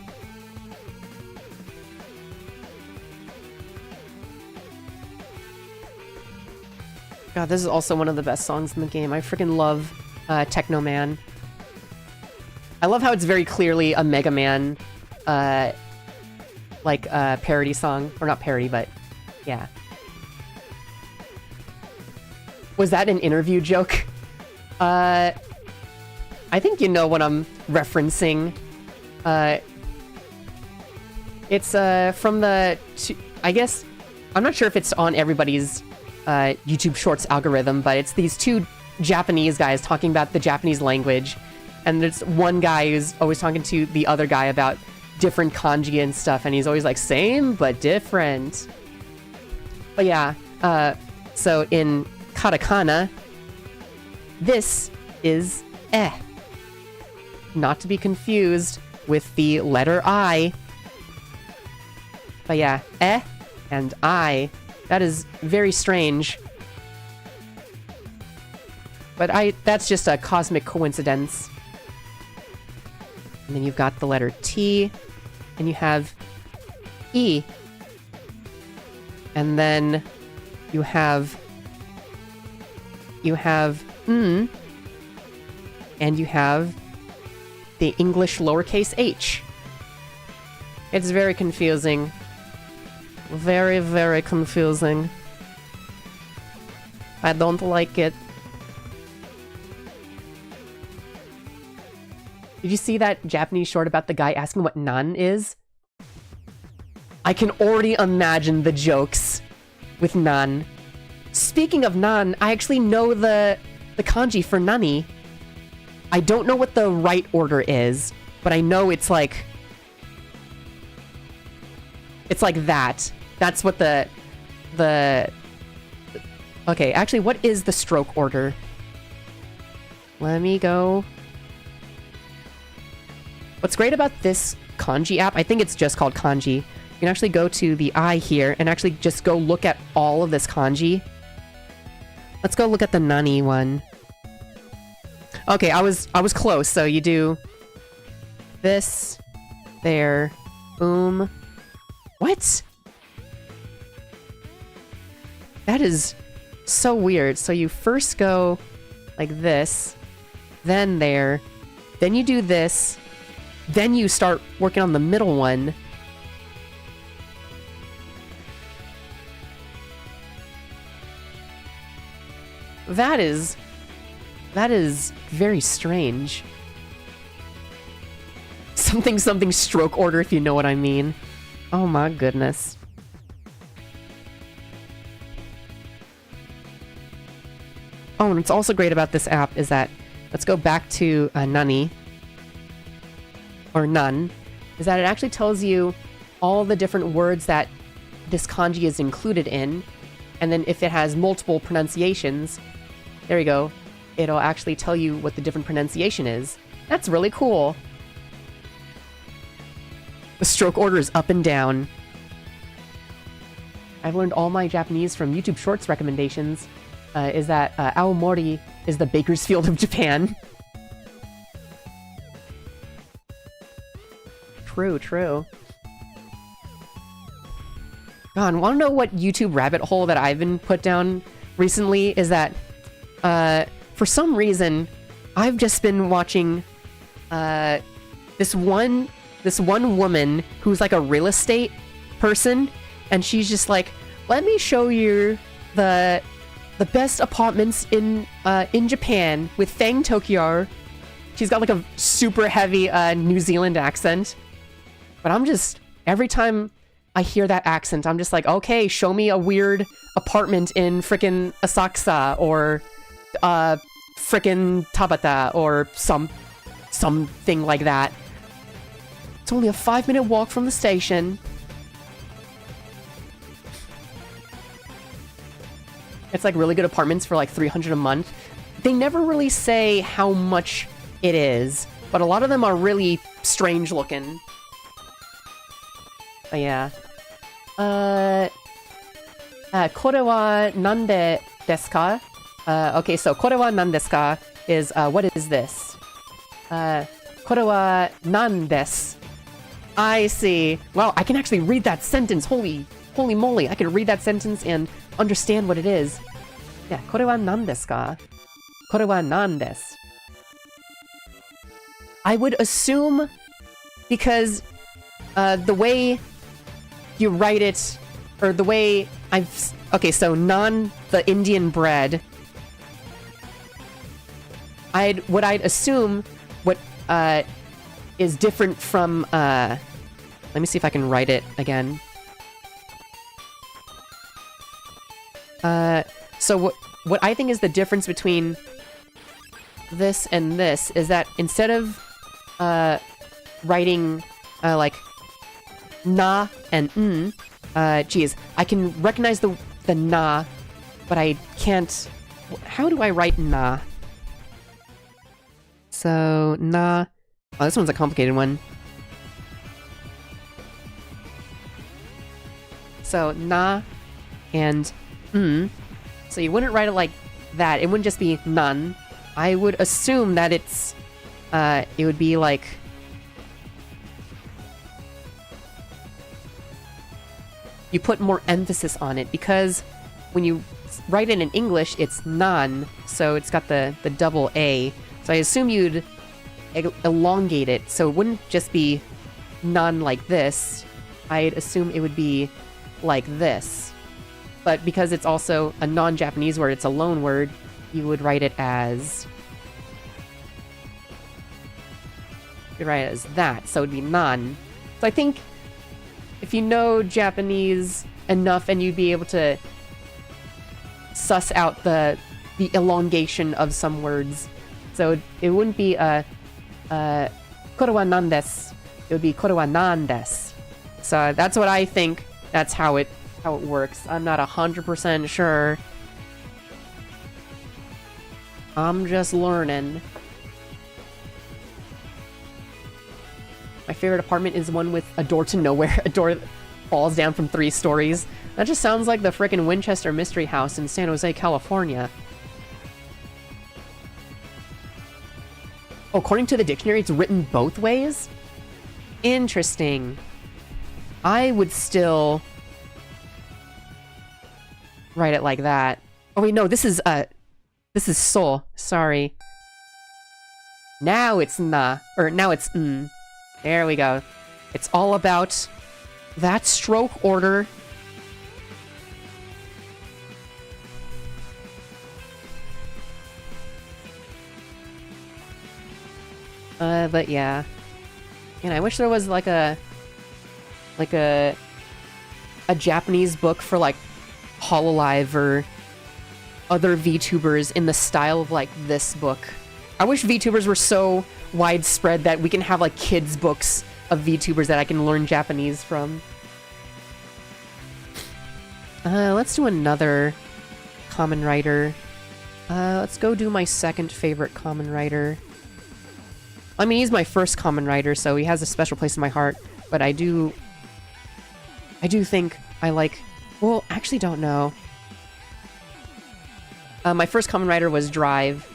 God, this is also one of the best songs in the game. I freaking love Techno Man. I love how it's very clearly a Mega Man, like, parody song. Or not parody, but yeah. Was that an interview joke? I think you know what I'm referencing. It's from the... I guess... I'm not sure if it's on everybody's YouTube Shorts algorithm, but it's these two Japanese guys talking about the Japanese language. And there's one guy who's always talking to the other guy about different kanji and stuff, and he's always like, same, but different. But yeah, so in katakana, this is eh. Not to be confused with the letter I. But yeah, eh and I. That is very strange. But that's just a cosmic coincidence. And then you've got the letter T, and you have E. And then you have N, and you have the English lowercase h. It's very confusing. Very, very confusing. I don't like it. Did you see that Japanese short about the guy asking what nan is? I can already imagine the jokes with nan. Speaking of nan, I actually know the kanji for nani. I don't know what the right order is, but I know it's like that. That's what the okay, actually, what is the stroke order? Let me go. What's great about this kanji app, I think it's just called kanji. You can actually go to the I here and actually just go look at all of this kanji. Let's go look at the nani one. Okay, I was close. So you do this, there, boom. What? That is so weird. So you first go like this, then there, then you do this, then you start working on the middle one. That is very strange. Something stroke order, if you know what I mean. Oh my goodness. Oh, and what's also great about this app is that, let's go back to nani, or nun, is that it actually tells you all the different words that this kanji is included in, and then if it has multiple pronunciations, there you go, it'll actually tell you what the different pronunciation is. That's really cool. The stroke order is up and down. I've learned all my Japanese from YouTube Shorts recommendations. Is that Aomori is the Bakersfield of Japan. True, true. God, want to know what YouTube rabbit hole that I've been put down recently? Is that, for some reason, I've just been watching, this one woman who's like a real estate person, and she's just like, let me show you the best apartments in Japan with Fang Tokyo. She's got like a super heavy New Zealand accent. But I'm just, every time I hear that accent, I'm just like, okay, show me a weird apartment in frickin' Asakusa, or frickin' Tabata, or something like that. It's only a 5-minute walk from the station. It's like really good apartments for like $300 a month. They never really say how much it is, but a lot of them are really strange looking. But yeah. Kore wa nande desu ka? Okay, so kore wa nan desu ka is, what is this? Kore wa nan desu. I see. Wow, I can actually read that sentence. Holy moly, I can read that sentence and understand what it is. Yeah, kore wa nan desu ka? Kore wa nan desu. I would assume, because the way you write it, or the way okay, so naan, the Indian bread, I'd assume what is different from Let me see if I can write it again. So what I think is the difference between this and this is that instead of writing like na and n, geez, I can recognize the na, but I can't. How do I write na? So na. Oh, this one's a complicated one. So na and n. So you wouldn't write it like that. It wouldn't just be none. I would assume that it's it would be like you put more emphasis on it, because when you write it in English, it's none, so it's got the double A. So I assume you'd elongate it, so it wouldn't just be none like this. I'd assume it would be like this. But because it's also a non-Japanese word, it's a loan word, you would write it as... you'd write it as that, so it'd be nan. So I think if you know Japanese enough, and you'd be able to suss out the elongation of some words. So it wouldn't be kore wa nan desu. It would be kore wa nan desu. So that's what I think. That's how it works. I'm not 100% sure. I'm just learning. My favorite apartment is one with a door to nowhere. A door that falls down from 3 stories. That just sounds like the frickin' Winchester Mystery House in San Jose, California. Oh, according to the dictionary, it's written both ways? Interesting. I would still write it like that. Oh wait, no, this is so. Sorry. Now it's na, or now it's n. There we go. It's all about that stroke order. But yeah. And I wish there was like a Japanese book for like Hololive or other VTubers in the style of like this book. I wish VTubers were so widespread that we can have like kids books of VTubers that I can learn Japanese from. Let's do another common writer. Let's go do my second favorite common writer. I mean, he's my first common writer, so he has a special place in my heart, but I do think I like... Well, actually don't know. My first common writer was Drive,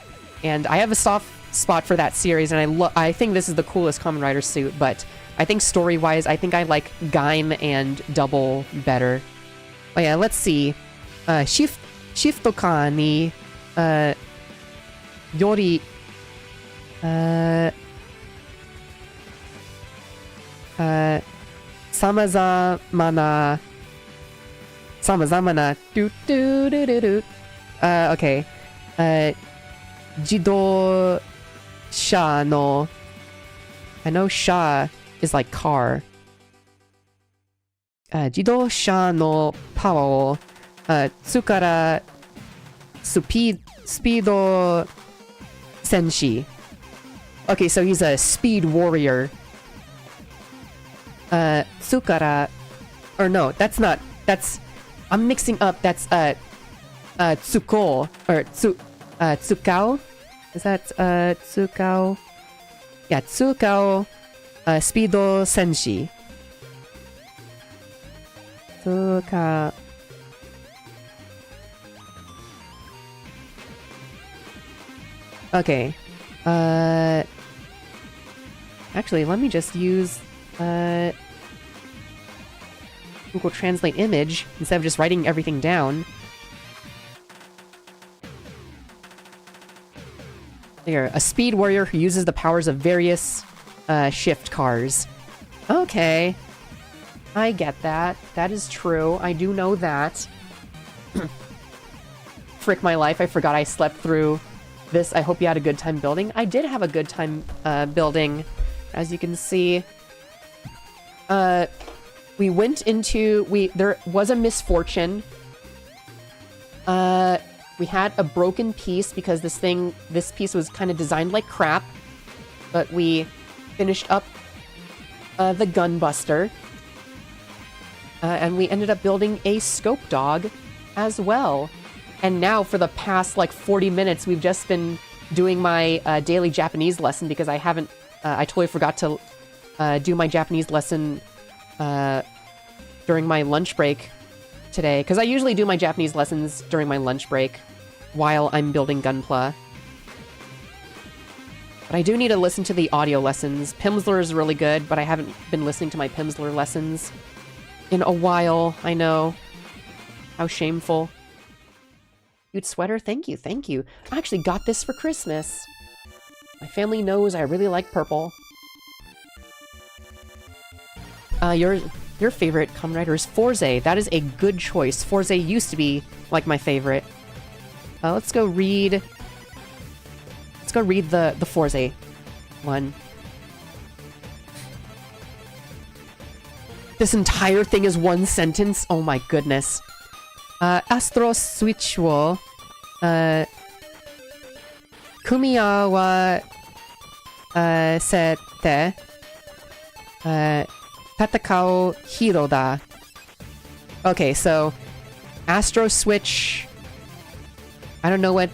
and I have a soft spot for that series, and I think this is the coolest common writer suit, but I think story-wise, I think I like Gaim and Double better. Oh yeah, let's see. Shiftoka ni... Yori... Samazama na okay. Jidosha no... I know sha is like car. Jidosha no power o tsukara speedo senshi. Okay, so he's a speed warrior. Tsukara... Or no, that's not... That's... I'm mixing up. That's, Tsuko. Or, Tsukao? Is that, Tsukao? Yeah, Tsukao, Speedo Senshi. Tsuka... Okay. Actually, let me just use Google Translate image instead of just writing everything down. There, a speed warrior who uses the powers of various shift cars. Okay. I get that. That is true. I do know that. Frick my life, I forgot I slept through this. I hope you had a good time building. I did have a good time building, as you can see. We went into... There was a misfortune. We had a broken piece because this piece was kind of designed like crap. But we finished up the Gunbuster. And we ended up building a scope dog as well. And now for the past like 40 minutes, we've just been doing my daily Japanese lesson because I haven't... I totally forgot to do my Japanese lesson during my lunch break today. Because I usually do my Japanese lessons during my lunch break while I'm building Gunpla. But I do need to listen to the audio lessons. Pimsleur is really good, but I haven't been listening to my Pimsleur lessons in a while. I know. How shameful. Cute sweater? Thank you, thank you. I actually got this for Christmas. My family knows I really like purple. Your favorite Kamen Rider is Forze. That is a good choice. Forze used to be, like, my favorite. Let's go read... Let's go read the Forze one. This entire thing is one sentence? Oh my goodness. Astro Switch wo... Kumiya wa... sete... Tatakao hiro da. Okay, so... Astro Switch... I don't know what,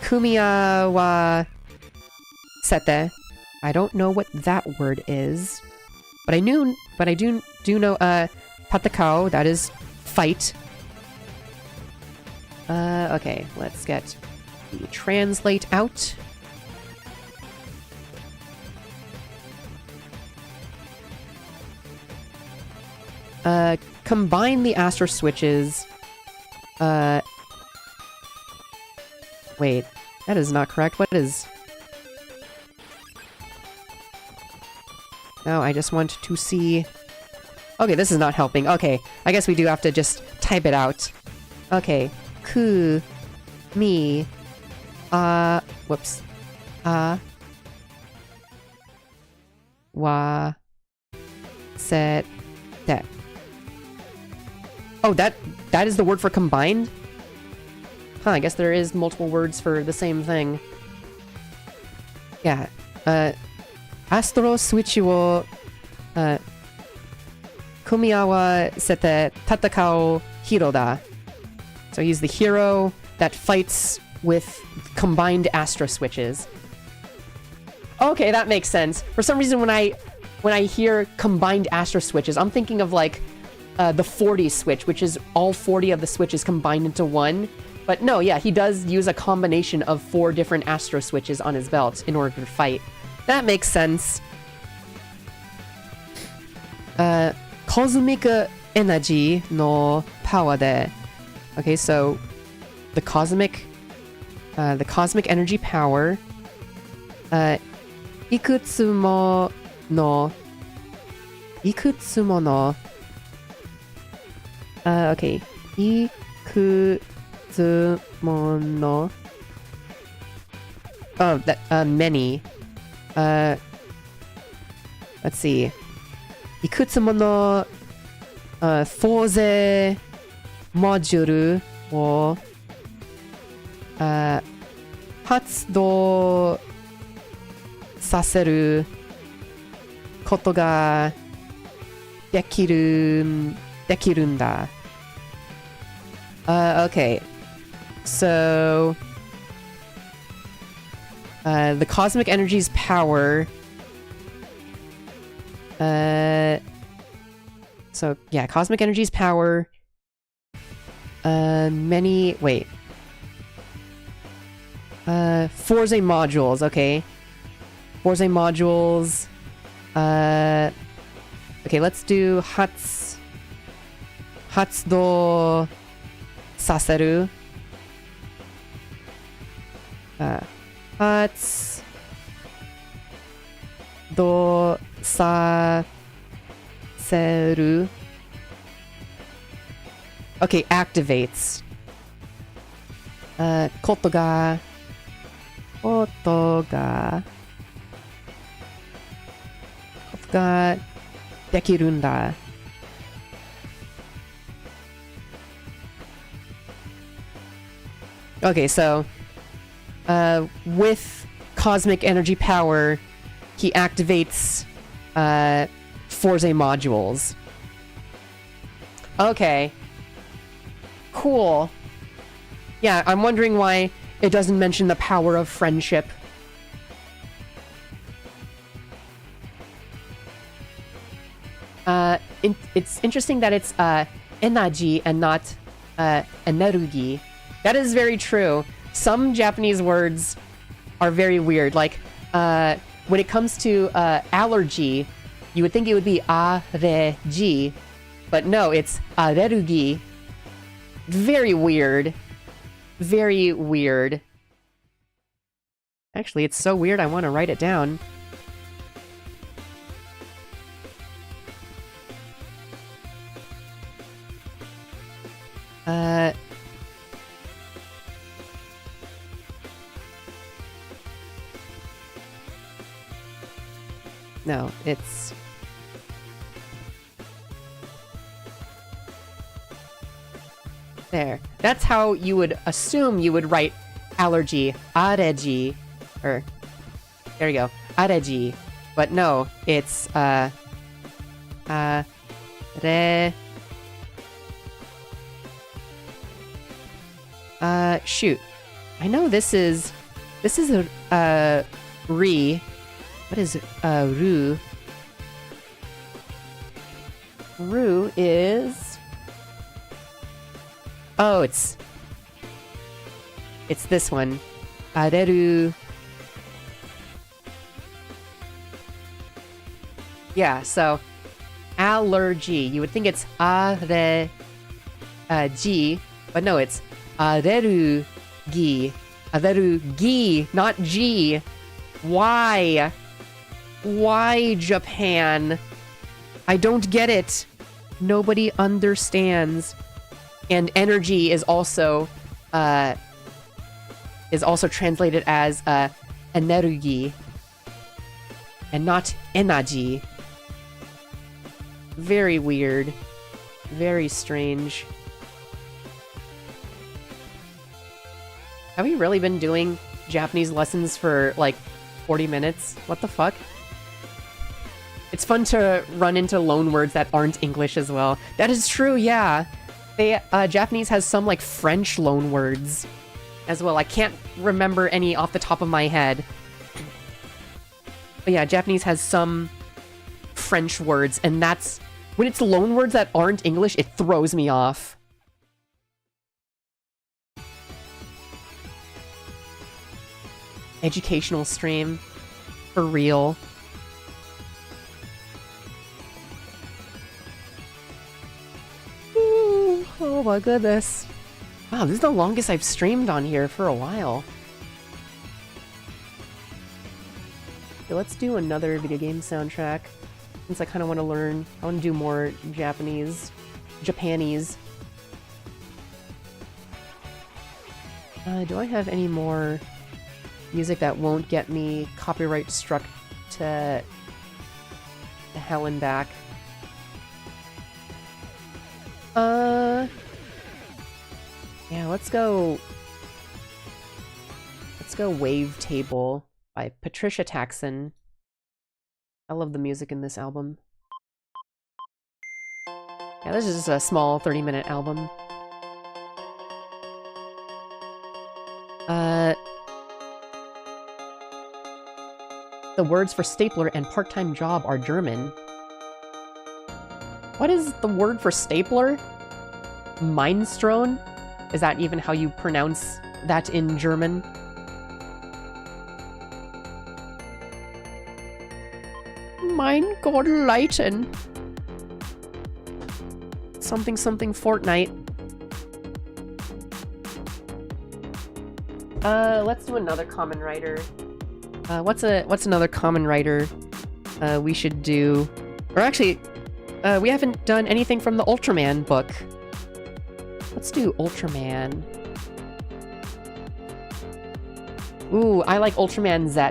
Kumiya wa... Sete. I don't know what that word is. But I do know, Tatakao, that is fight. Okay, let's get the translate out. Combine the Astro Switches. Wait, that is not correct. What is... No, I just want to see... Okay, this is not helping. Okay, I guess we do have to just type it out. Okay. Ku... Mi... Whoops. Wa... Set... Te. Oh, that is the word for combined? Huh, I guess there is multiple words for the same thing. Yeah. Astro Switch wo... Kumiya wa sete tatakao hiro da. So he's the hero that fights with combined Astro Switches. Okay, that makes sense. For some reason, when I hear combined Astro Switches, I'm thinking of like the 40 switch, which is all 40 of the switches combined into one. But no, yeah, he does use a combination of 4 different Astro Switches on his belt in order to fight. That makes sense. Cosmic energy no power de. Okay, so the cosmic energy power. Ikutsumo no. Okay. Ikutsumo no. Oh, that, many. Let's see. Ikutsumo no, Forze module wo, Hatsudou saseru koto ga dekirun da. Okay. So... the cosmic energy's power... So, yeah, cosmic energy's power... many... Wait. Forze modules, okay. Forze modules... Okay, let's do Hatsudou saseru. Hatsudou saseru. Okay, activates. Koto ga ができるんだ. Okay, so, with cosmic energy power, he activates, Forze modules. Okay. Cool. Yeah, I'm wondering why it doesn't mention the power of friendship. It's interesting that it's, energy and not, energy. That is very true. Some Japanese words are very weird. Like, when it comes to, allergy, you would think it would be areji, but no, it's arerugi. Very weird. Very weird. Actually, it's so weird I want to write it down. No, it's... There. That's how you would assume you would write allergy, areji, or... There you go, areji. But no, it's, shoot. I know this is a, re. What is, ru? Ru is... Oh, it's this one. Areru. Yeah, so allergy. You would think it's are g, but no, it's arerugi. Arerugi, not g. Why? Why, Japan? I don't get it. Nobody understands. And energy is also translated as energy and not energy. Very weird. Very strange. Have we really been doing Japanese lessons for like 40 minutes? What the fuck? It's fun to run into loan words that aren't English as well. That is true, yeah. They, Japanese has some, like, French loan words as well. I can't remember any off the top of my head. But yeah, Japanese has some French words, and that's... When it's loan words that aren't English, it throws me off. Educational stream. For real. Oh my goodness. Wow, this is the longest I've streamed on here for a while. Okay, let's do another video game soundtrack. Since I kind of want to learn, I want to do more Japanese. Do I have any more music that won't get me copyright struck to hell and back? Yeah, let's go Wavetable by Patricia Taxon. I love the music in this album. Yeah, this is just a small 30-minute album. The words for stapler and part-time job are German. What is the word for stapler? Mindstone? Is that even how you pronounce that in German? Mein Gott, Leiten. Something something Fortnite. Let's do another common writer. What's another common writer we should do? Or actually, we haven't done anything from the Ultraman book. Let's do Ultraman. Ooh, I like Ultraman Z.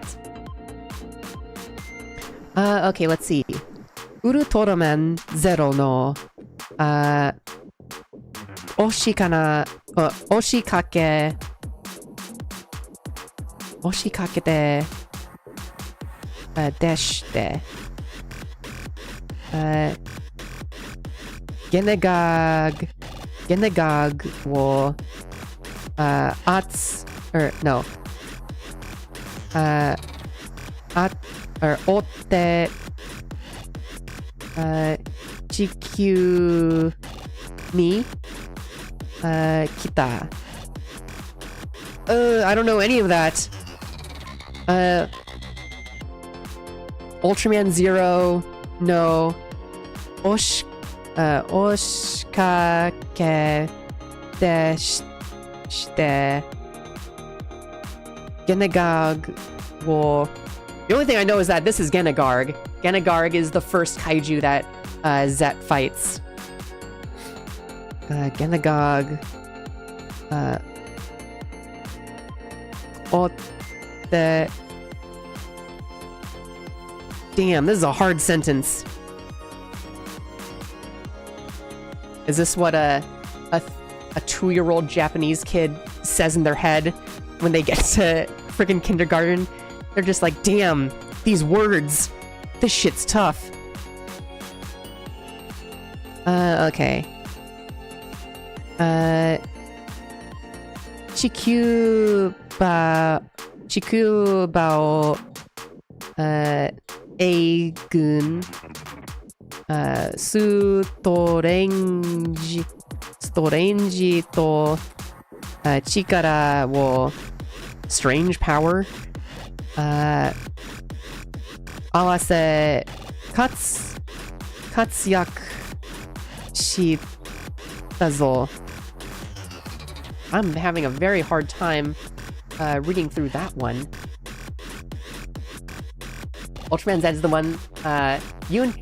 Okay, let's see. ウルトラマンゼロの、押しかな、押しかけて、でして、ゲネガーグを、追って、地球に、来た。I don't know any of that. Ultraman Zero no 押しかけてしてゲネガーグを The only thing I know is that this is Genegarg. Genegarg is the first kaiju that Zet fights. Genegarg. Damn, this is a hard sentence. Is this what a 2-year-old Japanese kid says in their head when they get to freaking kindergarten? They're just like, damn, these words. This shit's tough. Okay. Chikuba Eigun Strange to Chikara wo Strange Power Awase Katsuyak Shitazo. I'm having a very hard time reading through that one. Ultraman Z is the one you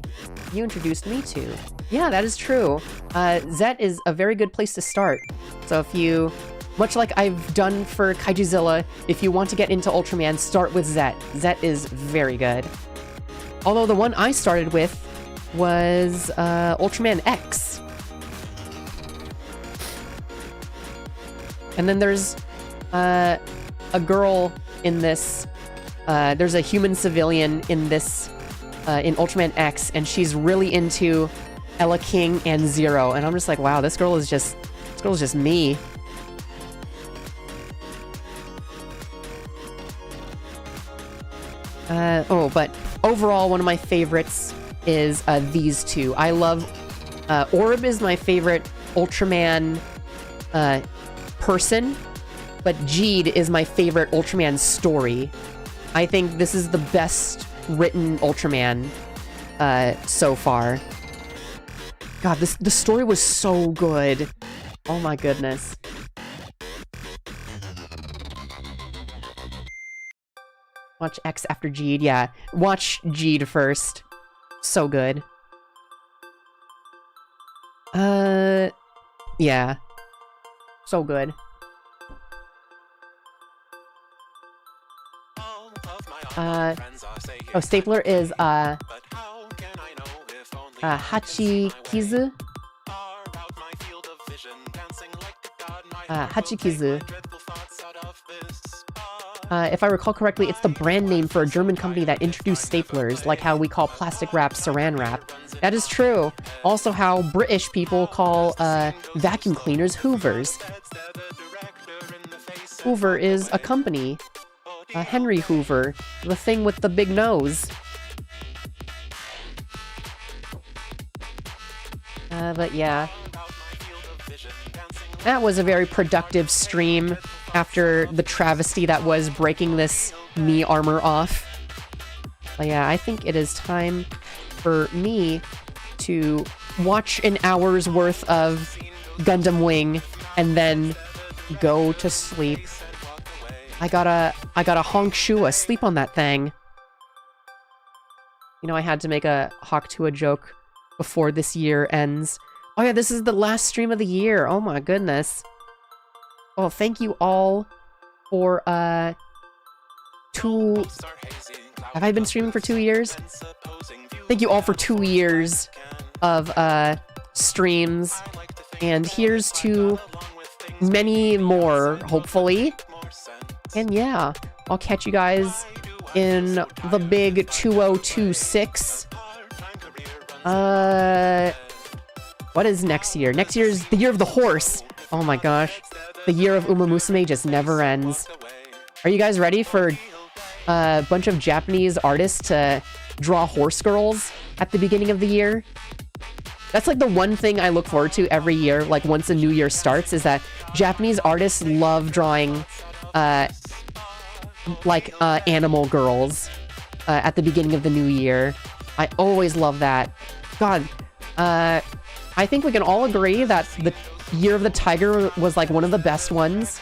introduced me to. Yeah, that is true. Z is a very good place to start. So if you, much like I've done for Kaijuzilla, if you want to get into Ultraman, start with Z. Z is very good. Although the one I started with was Ultraman X. And then there's a girl in this. There's a human civilian in this, in Ultraman X, and she's really into Ella King and Zero. And I'm just like, wow, this girl is just me. But overall, one of my favorites is these two. I love Orb is my favorite Ultraman person, but Jeed is my favorite Ultraman story. I think this is the best written Ultraman so far. God, the story was so good. Oh my goodness. Watch X after Jeed. Yeah, watch Jeed first. So good. Yeah. So good. Stapler is Hachikizu. Hachikizu. If I recall correctly, it's the brand name for a German company that introduced staplers, like how we call plastic wrap saran wrap. That is true. Also how British people call vacuum cleaners Hoovers. Hoover is a company. Henry Hoover, the thing with the big nose. But yeah. That was a very productive stream after the travesty that was breaking this knee armor off. But yeah, I think it is time for me to watch an hour's worth of Gundam Wing and then go to sleep. I gotta honk Shua, sleep on that thing. You know, I had to make a Hawk Tua joke before this year ends. Oh yeah, this is the last stream of the year. Oh my goodness. Oh, thank you all for, Have I been streaming for 2 years? Thank you all for 2 years of streams. And here's to many more, hopefully. And yeah, I'll catch you guys in the big 2026. What is next year? Next year's the year of the horse. Oh my gosh. The year of Uma Musume just never ends. Are you guys ready for a bunch of Japanese artists to draw horse girls at the beginning of the year? That's like the one thing I look forward to every year, like once a new year starts, is that Japanese artists love drawing animal girls at the beginning of the new year. I always love that. God, I think we can all agree that the Year of the Tiger was like one of the best ones.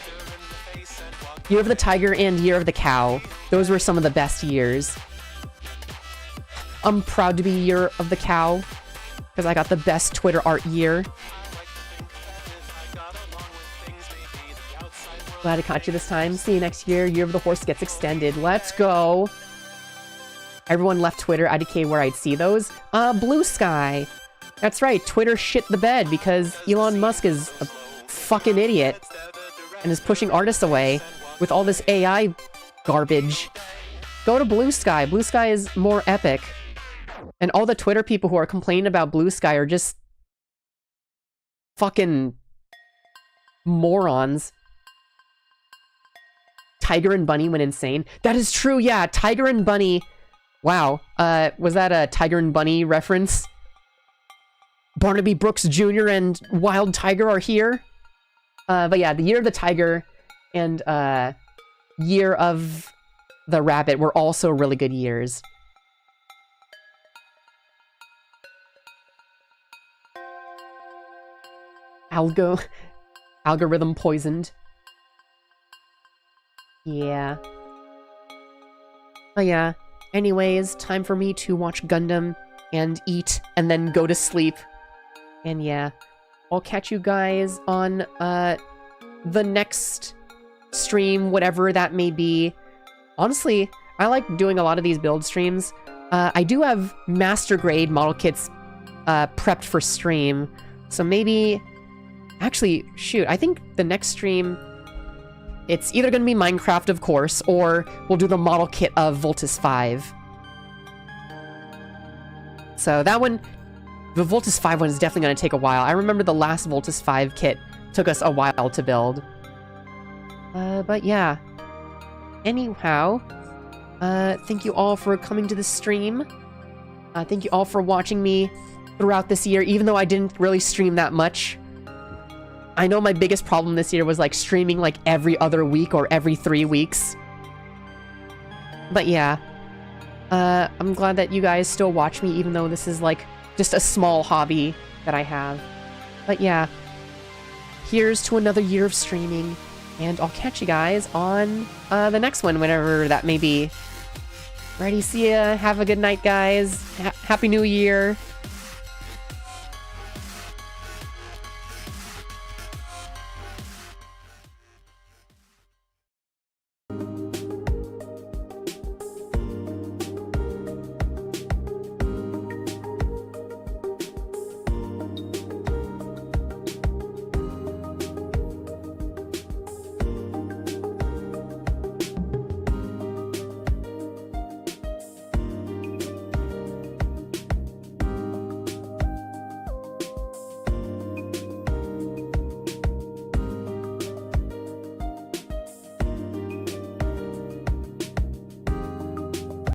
Year of the Tiger and Year of the Cow. Those were some of the best years. I'm proud to be Year of the Cow, because I got the best Twitter art year. Glad I caught you this time. See you next year. Year of the Horse gets extended. Let's go. Everyone left Twitter. IDK where I'd see those. Blue Sky. That's right. Twitter shit the bed because Elon Musk is a fucking idiot and is pushing artists away with all this AI garbage. Go to Blue Sky. Blue Sky is more epic. And all the Twitter people who are complaining about Blue Sky are just fucking morons. Tiger and Bunny went insane. That is true, yeah. Tiger and Bunny. Wow. Was that a Tiger and Bunny reference? Barnaby Brooks Jr. and Wild Tiger are here. But yeah, the Year of the Tiger and Year of the Rabbit were also really good years. Algorithm poisoned. Yeah. But yeah. Anyways, time for me to watch Gundam and eat and then go to sleep. And yeah, I'll catch you guys on the next stream, whatever that may be. Honestly, I like doing a lot of these build streams. I do have master grade model kits prepped for stream. So maybe... Actually, shoot, I think the next stream... It's either going to be Minecraft, of course, or we'll do the model kit of Voltus 5. So that one, the Voltus 5 one is definitely going to take a while. I remember the last Voltus 5 kit took us a while to build. But yeah. Anyhow, thank you all for coming to the stream. Thank you all for watching me throughout this year, even though I didn't really stream that much. I know my biggest problem this year was like streaming like every other week or every 3 weeks. But yeah, I'm glad that you guys still watch me, even though this is like just a small hobby that I have. But yeah, here's to another year of streaming, and I'll catch you guys on the next one, whenever that may be. Alrighty, see ya. Have a good night, guys. Happy New Year.